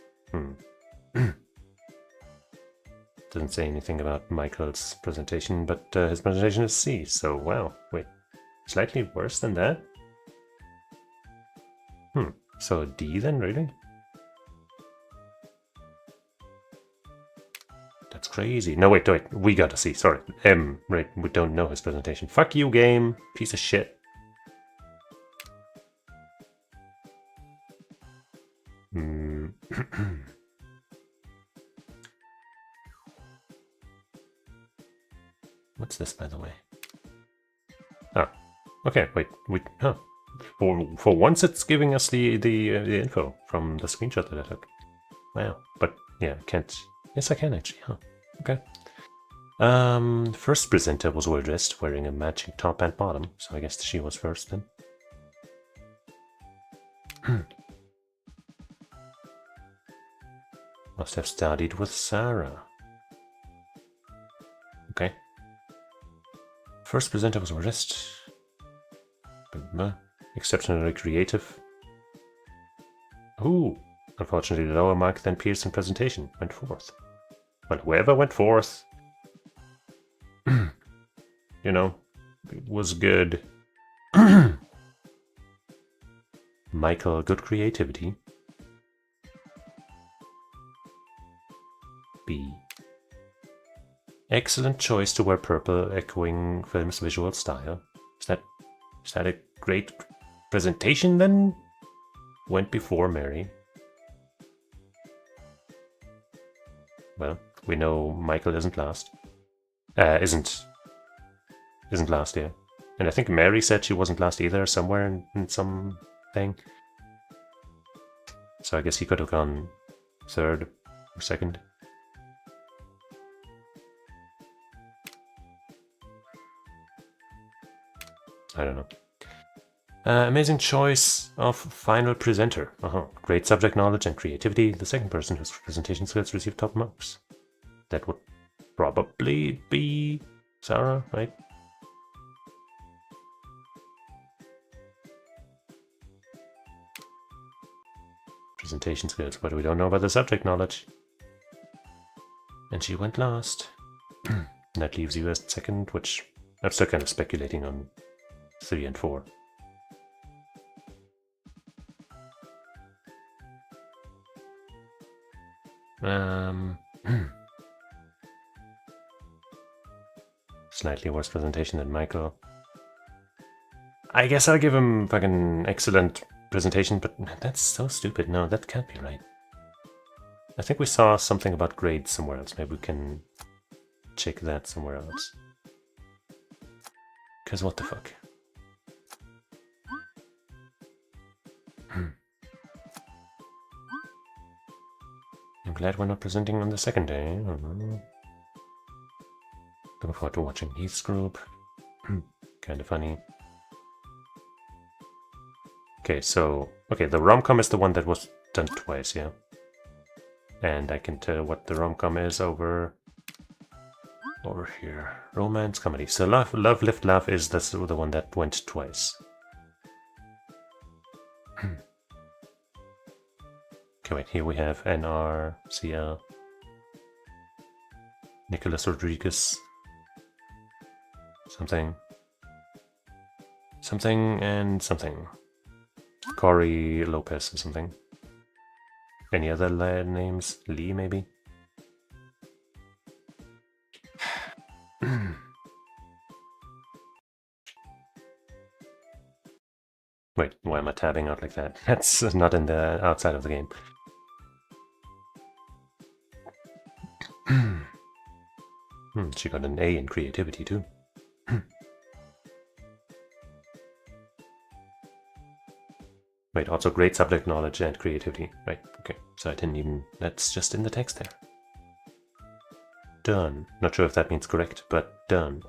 Doesn't say anything about Michael's presentation, but his presentation is C, so wow, wait. Slightly worse than that? So D then, really? That's crazy. No, wait, we got a C, sorry. M, right, we don't know his presentation. Fuck you, game, piece of shit. What's this, by the way? Oh, okay. Wait. Huh. For once, it's giving us the info from the screenshot that I took. Wow. But yeah, can't. Yes, I can actually. Huh. Okay. First presenter was well dressed, wearing a matching top and bottom. So I guess she was first then. Must have studied with Sarah. Okay. First presenter was well dressed. Exceptionally creative. Ooh. Unfortunately, lower mark than Pearson presentation. Went fourth. Well, whoever went fourth, you know, it was good. Michael, good creativity. B. Excellent choice to wear purple, echoing film's visual style. Is that a great presentation then? Went before Mary. Well, we know Michael isn't last. Isn't last, yeah. And I think Mary said she wasn't last either, somewhere in some thing. So I guess he could have gone third or second. I don't know. Amazing choice of final presenter. Great subject knowledge and creativity. The second person whose presentation skills received top marks. That would probably be Sarah, right? Presentation skills, but we don't know about the subject knowledge. And she went last. That leaves you as second, which I'm still kind of speculating on 3 and 4. Slightly worse presentation than Michael. I guess I'll give him fucking excellent presentation, but that's so stupid. No, that can't be right. I think we saw something about grades somewhere else. Maybe we can check that somewhere else. Because what the fuck? I'm glad we're not presenting on the second day. Looking forward to watching Heath's group. Kind of funny. Okay, so... Okay, the rom-com is the one that was done twice, yeah? And I can tell what the rom-com is over here. Romance, comedy. So Love, Lift, Laugh is the one that went twice. Okay, wait, here we have NR, CL, Nicholas Rodriguez, something, and something. Corey Lopez or something. Any other names? Lee, maybe? Wait, why am I tabbing out like that? That's not in the outside of the game. She got an A in creativity too. Wait, also great subject knowledge and creativity. Right, okay. So I didn't even... That's just in the text there. Done. Not sure if that means correct, but done.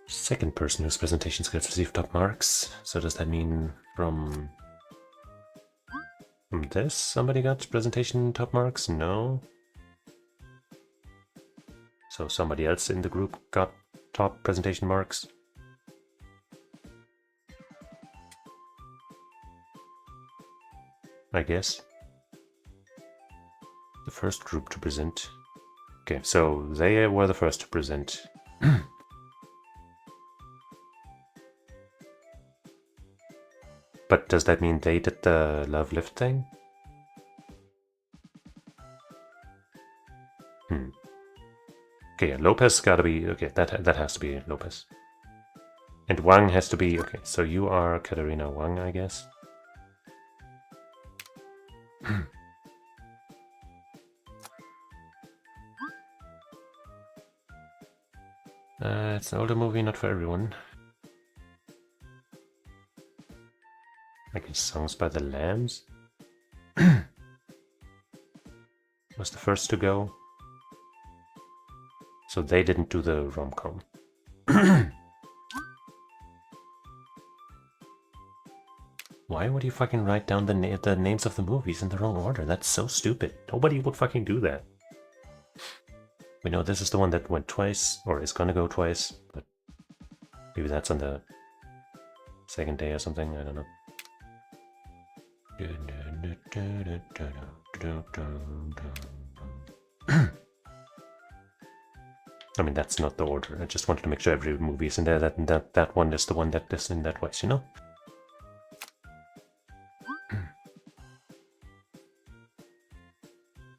Second person whose presentation skills received top marks. So does that mean from this somebody got presentation top marks? No. So somebody else in the group got top presentation marks? I guess. The first group to present. Okay, so they were the first to present. But does that mean they did the Love Lift thing? Okay, yeah, Lopez gotta be... Okay, that has to be Lopez. And Wang has to be... Okay, so you are Katarina Wang, I guess. It's an older movie, not for everyone. I guess Songs by the Lambs was the first to go. So they didn't do the rom-com. Why would you fucking write down the names of the movies in the wrong order? That's so stupid. Nobody would fucking do that. We know this is the one that went twice, or is gonna go twice, but maybe that's on the second day or something, I don't know. I mean, that's not the order. I just wanted to make sure every movie is in there, that one is the one that is in that twice, you know?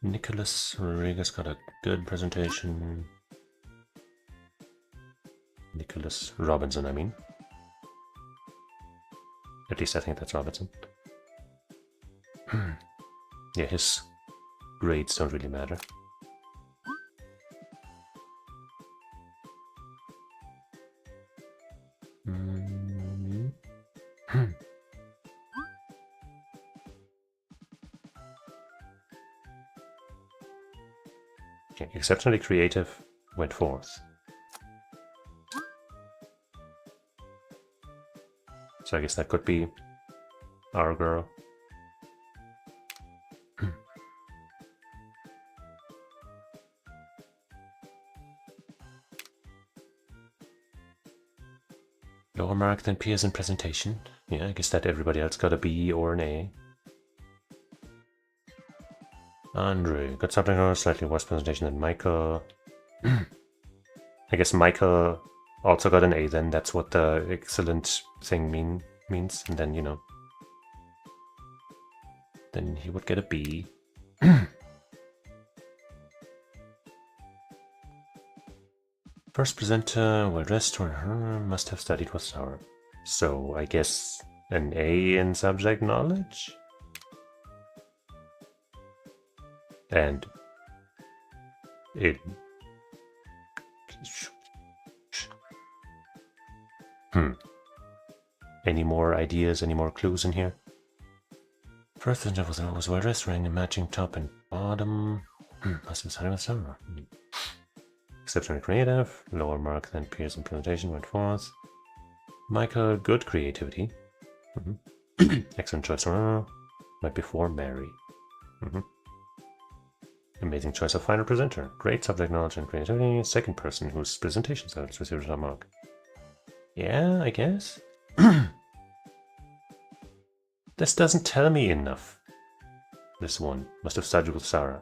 Nicholas Rodriguez got a good presentation. Nicholas Robinson, I mean. At least I think that's Robinson. Yeah, his grades don't really matter. Okay, exceptionally creative went fourth. So I guess that could be our girl. Lower mark than peers in presentation. Yeah, I guess that everybody else got a B or an A. Andre got something on a slightly worse presentation than Michael. I guess Michael also got an A then. That's what the excellent thing means. And then, you know, then he would get a B. First presenter, well dressed, must have studied with Sauer. So I guess an A in subject knowledge? And it... Any more ideas, any more clues in here? First presenter was well dressed, wearing a matching top and bottom. Must have studied with Sauer. Exceptionally creative, lower mark than peers in presentation, went fourth. Michael, good creativity. Excellent choice. Right before Mary. Amazing choice of final presenter. Great subject knowledge and creativity. Second person whose presentation skills received a mark. Yeah, I guess. This doesn't tell me enough. This one must have studied with Sarah.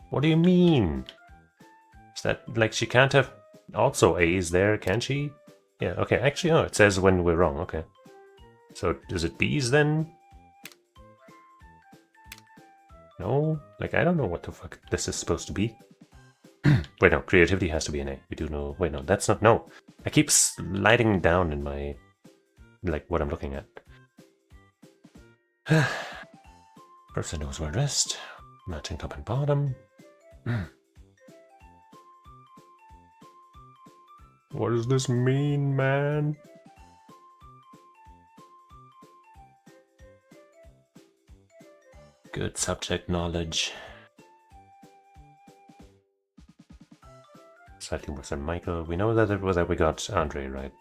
What do you mean? Is that like she can't have also A's there, can she? Yeah, okay, actually, oh, it says when we're wrong, okay. So, is it B's then? No? Like, I don't know what the fuck this is supposed to be. Wait, no, creativity has to be an A. We do know. Wait, no, that's not. No. I keep sliding down in my. Like, what I'm looking at. Person knows well dressed. Matching top and bottom. What does this mean, man? Good subject knowledge. Slightly worse than Michael. We know that we got Andre right.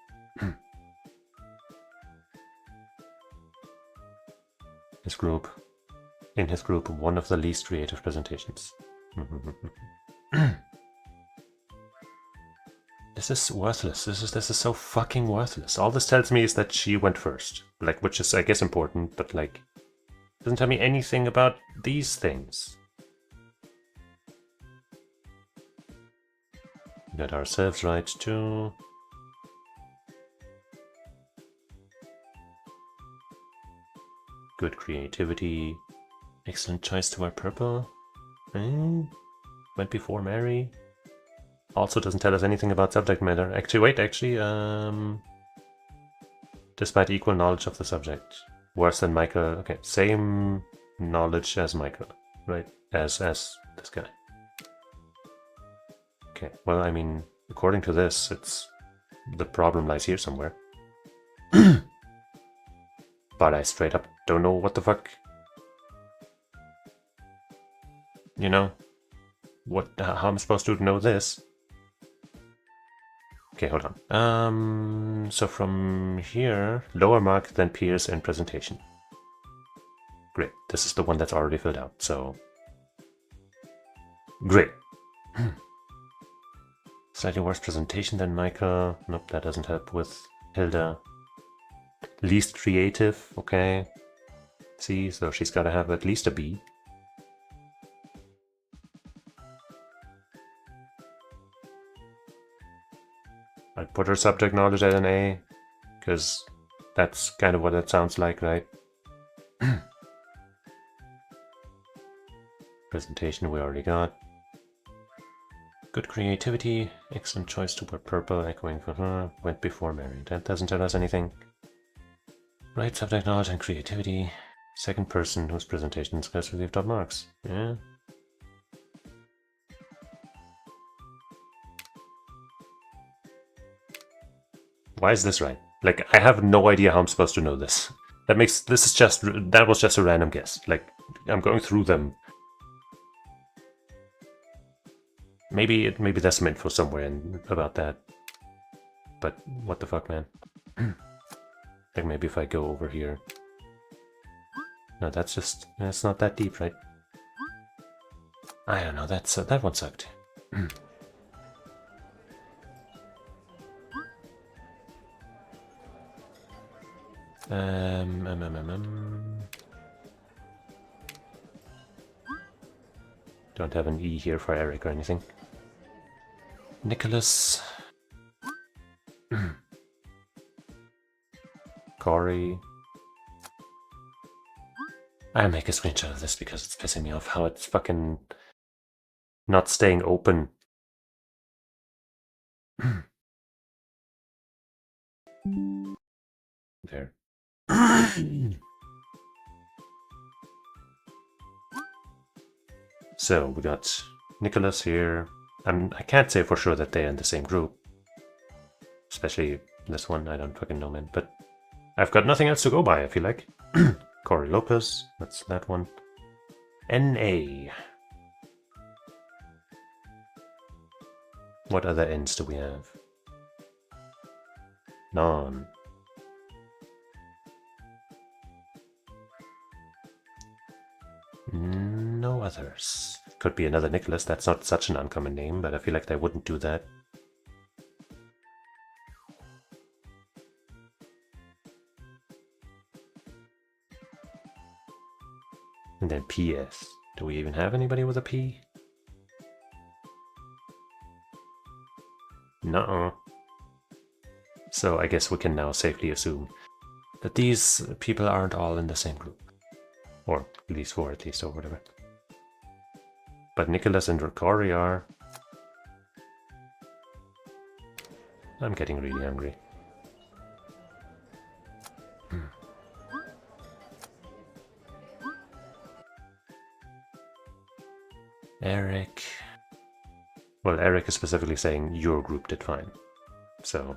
In his group, one of the least creative presentations. This is worthless. This is so fucking worthless. All this tells me is that she went first. Like, which is, I guess, important, but like, doesn't tell me anything about these things. We got ourselves right too. Good creativity. Excellent choice to wear purple. Went before Mary. Also doesn't tell us anything about subject matter. Actually, despite equal knowledge of the subject. Worse than Michael. Okay, same knowledge as Michael, right? As this guy. Okay, well, I mean, according to this, the problem lies here somewhere. But I straight up don't know what the fuck. You know, how I'm supposed to know this? Okay, hold on. So from here, lower mark, then peers and presentation. Great. This is the one that's already filled out. So great. Slightly worse presentation than Micah. Nope, that doesn't help with Hilda. Least creative, okay. See, so she's got to have at least a B. I'd put her subject knowledge at an A, because that's kind of what it sounds like, right? Presentation we already got. Good creativity, excellent choice to wear purple, echoing for her, went before Mary. That doesn't tell us anything. Right subject knowledge and creativity. Second person whose presentation skills received top marks. Yeah. Why is this right? Like, I have no idea how I'm supposed to know this. That was just a random guess. Like, I'm going through them. Maybe there's some info somewhere about that. But what the fuck, man? Like, maybe if I go over here. No, that's not that deep, right? I don't know, that one sucked. Don't have an E here for Eric or anything. Nicholas. Corey. I'll make a screenshot of this because it's pissing me off how it's fucking not staying open. There. So we got Nicholas here. I can't say for sure that they're in the same group. Especially this one, I don't fucking know, man. But I've got nothing else to go by, I feel like. Corey Lopez, that's that one. N.A. What other N's do we have? None. No others. Could be another Nicholas, that's not such an uncommon name, but I feel like they wouldn't do that. And then P.S. Do we even have anybody with a P? Nuh-uh. So I guess we can now safely assume that these people aren't all in the same group. Or at least four, at least, or whatever. But Nicholas and Corey are. I'm getting really hungry. Eric. Well, Eric is specifically saying your group did fine. So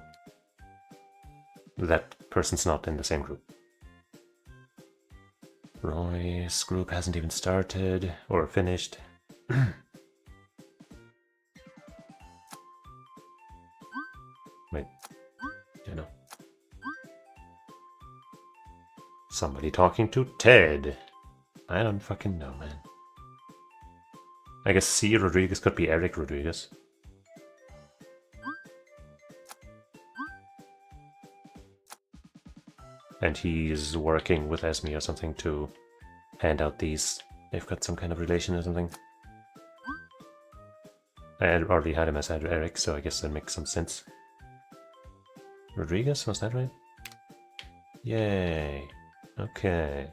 that person's not in the same group. Roy's group hasn't even started or finished. Wait, you know. Somebody talking to Ted. I don't fucking know, man. I guess C. Rodriguez could be Eric Rodriguez. And he's working with Esme or something to hand out these. They've got some kind of relation or something. I already had him as Eric, so I guess that makes some sense. Rodriguez, was that right? Yay. Okay.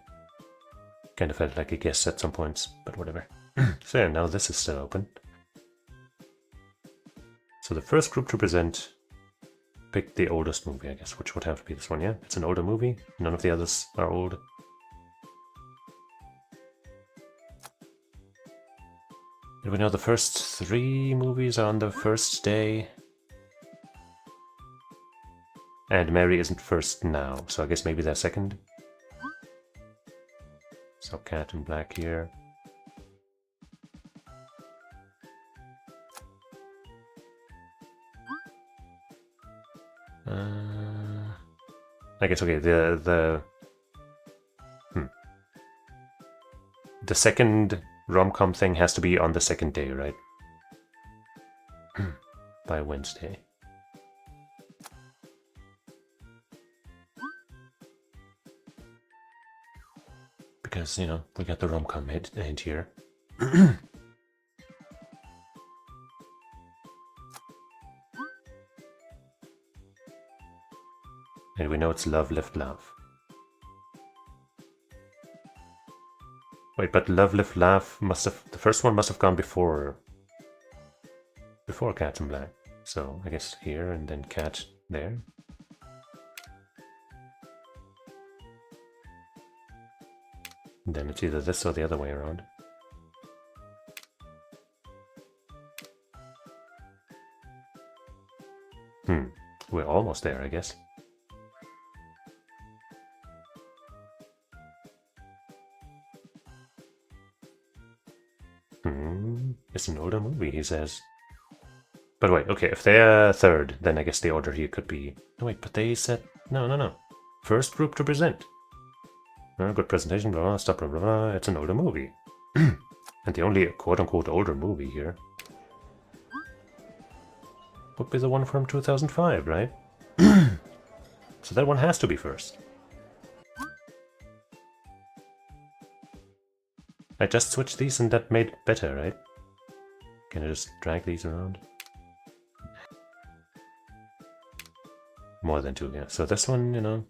Kind of felt like a guess at some points, but whatever. So yeah, now this is still open. So the first group to present picked the oldest movie, I guess, which would have to be this one, yeah? It's an older movie. None of the others are old. Did we know the first 3 movies are on the first day? And Mary isn't first now, so I guess maybe they're second. So Cat and Black here. I guess, okay, the second rom-com thing has to be on the second day, right? By Wednesday. Because, you know, we got the rom-com hit here. And we know it's Love, Lift, Laugh. Wait, but Love, Lift, Laugh must have... The first one must have gone before Cat and Black. So I guess here and then Cat there. And then it's either this or the other way around. We're almost there, I guess. It's an older movie, he says. But wait, okay, if they're third, then I guess the order here could be... No, wait, but they said... No. First group to present. Good presentation, blah, blah, stuff, blah, blah, blah. It's an older movie. And the only quote-unquote older movie here would be the one from 2005, right? So that one has to be first. I just switched these and that made it better, right? Can I just drag these around? More than two, yeah. So this one, you know,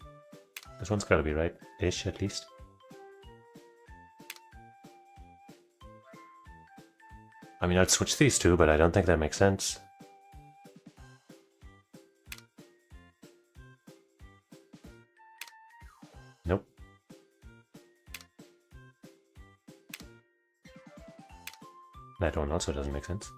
this one's gotta be right-ish at least. I mean, I'd switch these two, but I don't think that makes sense. Nope. That one also doesn't make sense.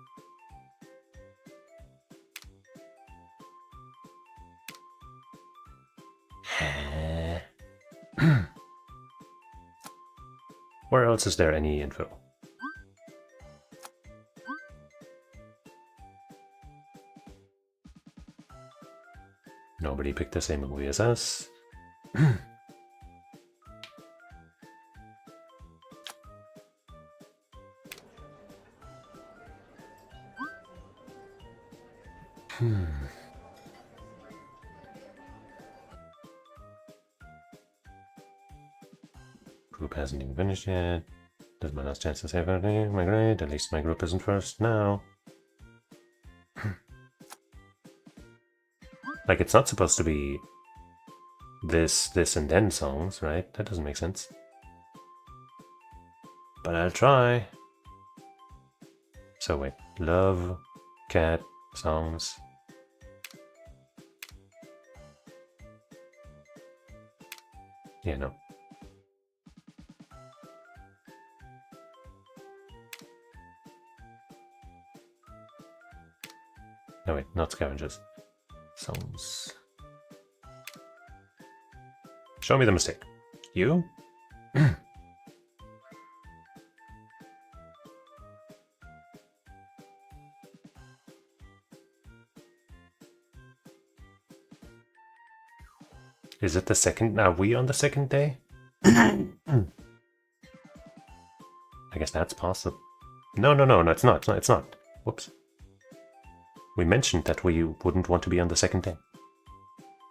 Where else is there any info? Nobody picked the same movie as us. Group hasn't even finished yet. This is my last chance to save everything. My grade. At least my group isn't first now. Like, it's not supposed to be this, and then songs, right? That doesn't make sense. But I'll try. So wait. Love, Cat, songs. Yeah, no. No, wait, not scavengers. Songs. Show me the mistake. You? Is it the second? Are we on the second day? I guess that's possible. No, it's not. It's not. Whoops. We mentioned that we wouldn't want to be on the second day.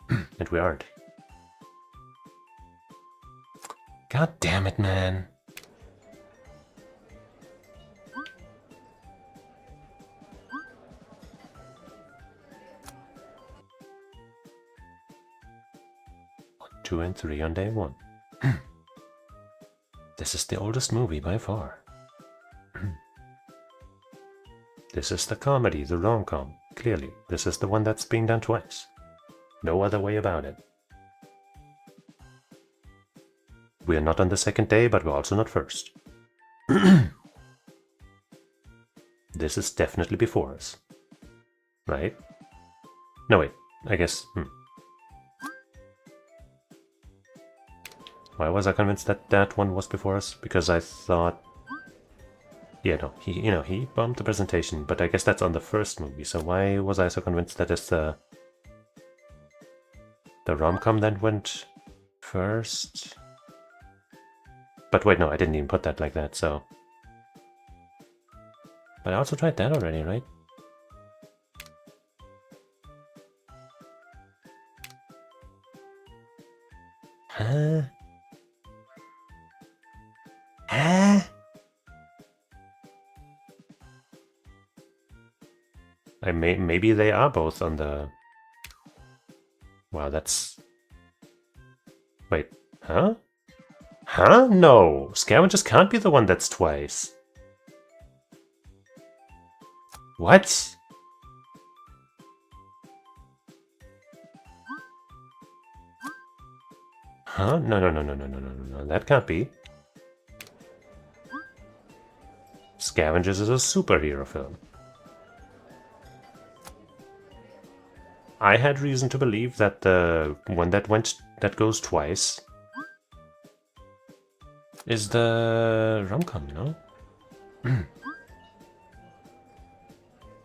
And we aren't. God damn it, man. One, 2, and 3 on day 1. This is the oldest movie by far. This is the comedy, the rom-com. Clearly, this is the one that's being done twice. No other way about it. We are not on the second day, but we're also not first. This is definitely before us. Right? No, wait. I guess... Why was I convinced that that one was before us? Because I thought... Yeah, no, he bumped the presentation, but I guess that's on the first movie, so why was I so convinced that it's the rom-com that went first? But wait, no, I didn't even put that like that, so... But I also tried that already, right? Huh? Huh? Maybe they are both on the... Wow, that's... Wait, huh? Huh? No! Scavengers can't be the one that's twice. What? Huh? No, that can't be. Scavengers is a superhero film. I had reason to believe that the one that goes twice is the rom-com, no?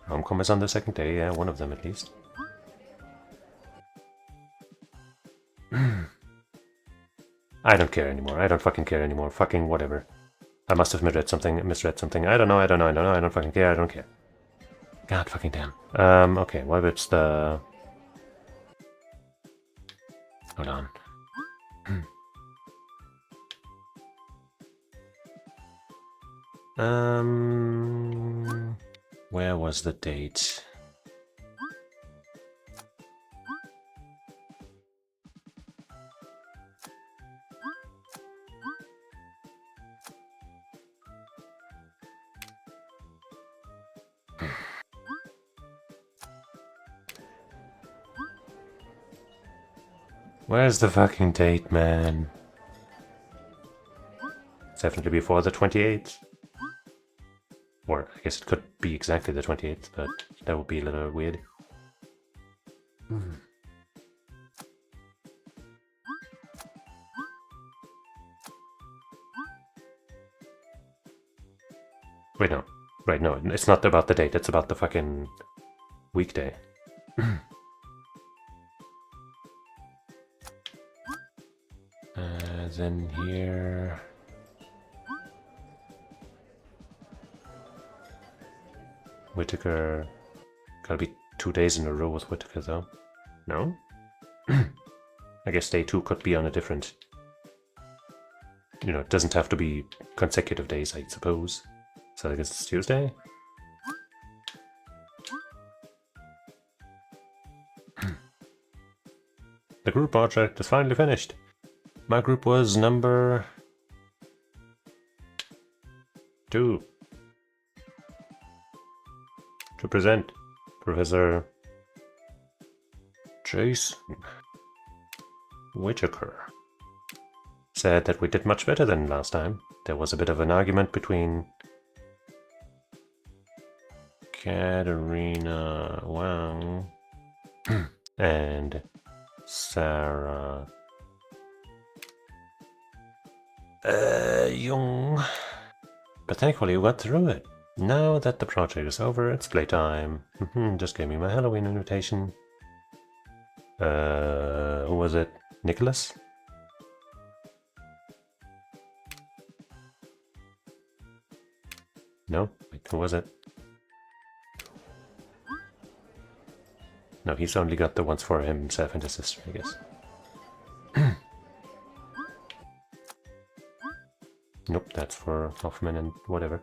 Rom-com is on the second day, yeah, one of them at least. I don't care anymore. I don't fucking care anymore. Fucking whatever. I must have misread something. I don't know. I don't fucking care. I don't care. God fucking damn. Okay, what if it's the... Hold on. Where was the date? Where's the fucking date, man? It's definitely before the 28th. Or, I guess it could be exactly the 28th, but that would be a little weird. Wait, no. Right, no, it's not about the date, it's about the fucking weekday. Then here... Whittaker... Gotta be 2 days in a row with Whittaker, though. No? I guess day 2 could be on a different... You know, it doesn't have to be consecutive days, I suppose. So I guess it's Tuesday? The group project is finally finished. My group was number 2. To present, Professor Cheesus Whittaker said that we did much better than last time. There was a bit of an argument between Katerina Wang and Sarah Young. But thankfully we got through it. Now that the project is over, it's playtime. Just gave me my Halloween invitation. Who was it? Nicholas? No? Wait, who was it? No, he's only got the ones for himself and his sister, I guess. Nope, that's for Hoffman and whatever.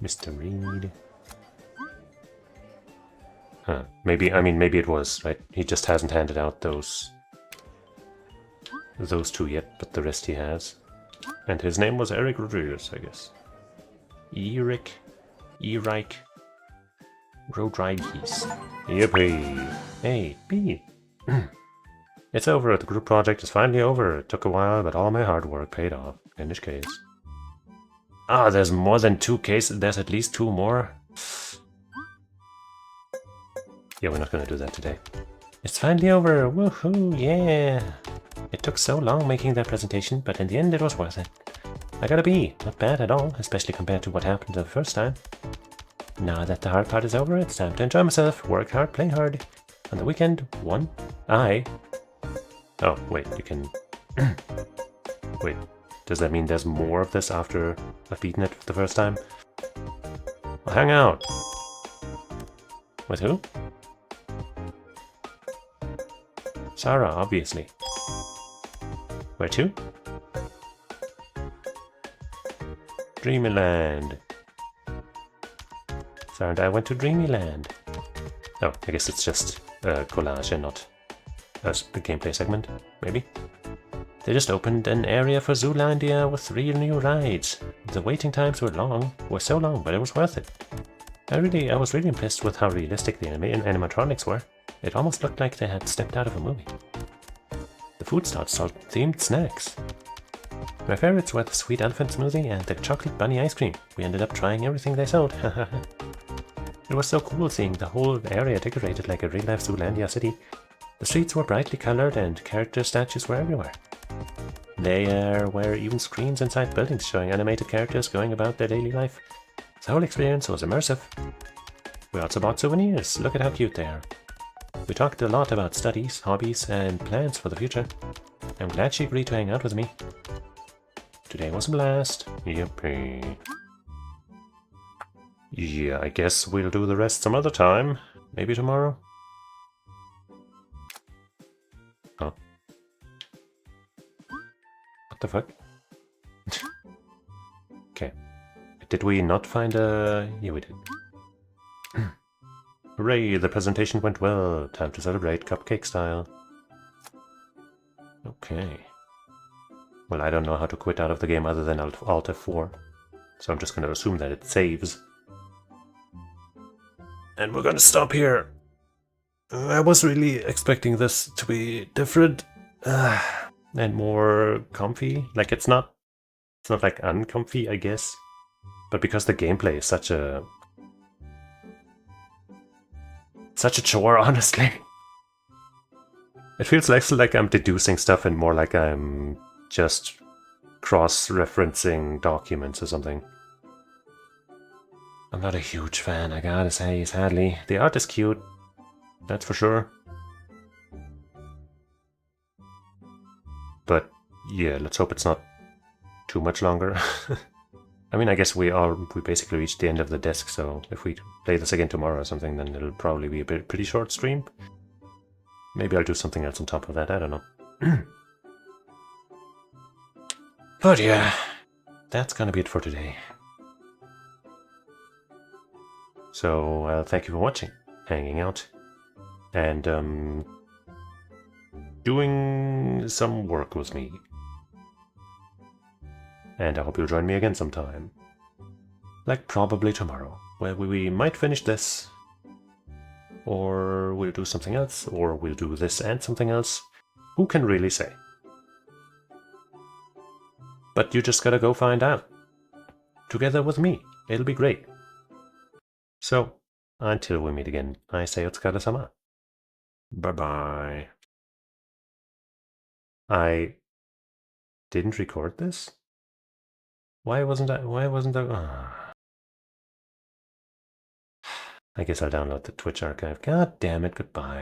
Mr. Reed. Huh. Maybe it was, right? He just hasn't handed out those two yet, but the rest he has. And his name was Eric Rodriguez, I guess. Eric Rodriguez. Yippee! Hey, B! It's over, the group project is finally over. It took a while, but all my hard work paid off. Finish case. Ah, there's more than 2 cases. There's at least 2 more. Yeah, we're not gonna do that today. It's finally over! Woohoo! Yeah! It took so long making that presentation, but in the end it was worth it. I got a B. Not bad at all, especially compared to what happened the first time. Now that the hard part is over, it's time to enjoy myself, work hard, play hard. On the weekend, Oh, wait, you can... Wait, does that mean there's more of this after I've beaten it the first time? I'll hang out. With who? Sarah, obviously. Where to? Dreamyland. Sarah and I went to Dreamyland. Oh, I guess it's just a collage and not a gameplay segment, maybe? They just opened an area for Zoolandia with 3 new rides. The waiting times were so long, but it was worth it. I was really impressed with how realistic the animatronics were. It almost looked like they had stepped out of a movie. The food stalls sold themed snacks. My favorites were the sweet elephant smoothie and the chocolate bunny ice cream. We ended up trying everything they sold. It was so cool seeing the whole area decorated like a real-life Zoolandia city. The streets were brightly colored and character statues were everywhere. There were even screens inside buildings showing animated characters going about their daily life. The whole experience was immersive. We also bought souvenirs. Look at how cute they are. We talked a lot about studies, hobbies, and plans for the future. I'm glad she agreed to hang out with me. Today was a blast. Yippee. Yeah, I guess we'll do the rest some other time. Maybe tomorrow? Oh. What the fuck? Okay. Did we not find a... Yeah, we did. Hooray, the presentation went well. Time to celebrate cupcake style. Okay. Well, I don't know how to quit out of the game other than Alt F4. So I'm just going to assume that it saves. And we're going to stop here. I was really expecting this to be different. And more comfy. Like, it's not like uncomfy, I guess. But because the gameplay is such a chore, honestly. It feels less like I'm deducing stuff and more like I'm just cross-referencing documents or something. I'm not a huge fan, I gotta say, sadly. The art is cute, that's for sure. But yeah, let's hope it's not too much longer. I mean, I guess we basically reached the end of the disc, so if we play this again tomorrow or something, then it'll probably be a pretty short stream. Maybe I'll do something else on top of that, I don't know. But yeah, that's gonna be it for today. So, thank you for watching, hanging out, and doing some work with me. And I hope you'll join me again sometime. Like probably tomorrow, where we might finish this, or we'll do something else, or we'll do this and something else. Who can really say? But you just gotta go find out. Together with me. It'll be great. So, until we meet again, I say otsukare-sama. Bye-bye. I didn't record this? Why wasn't I... I guess I'll download the Twitch archive. God damn it, goodbye.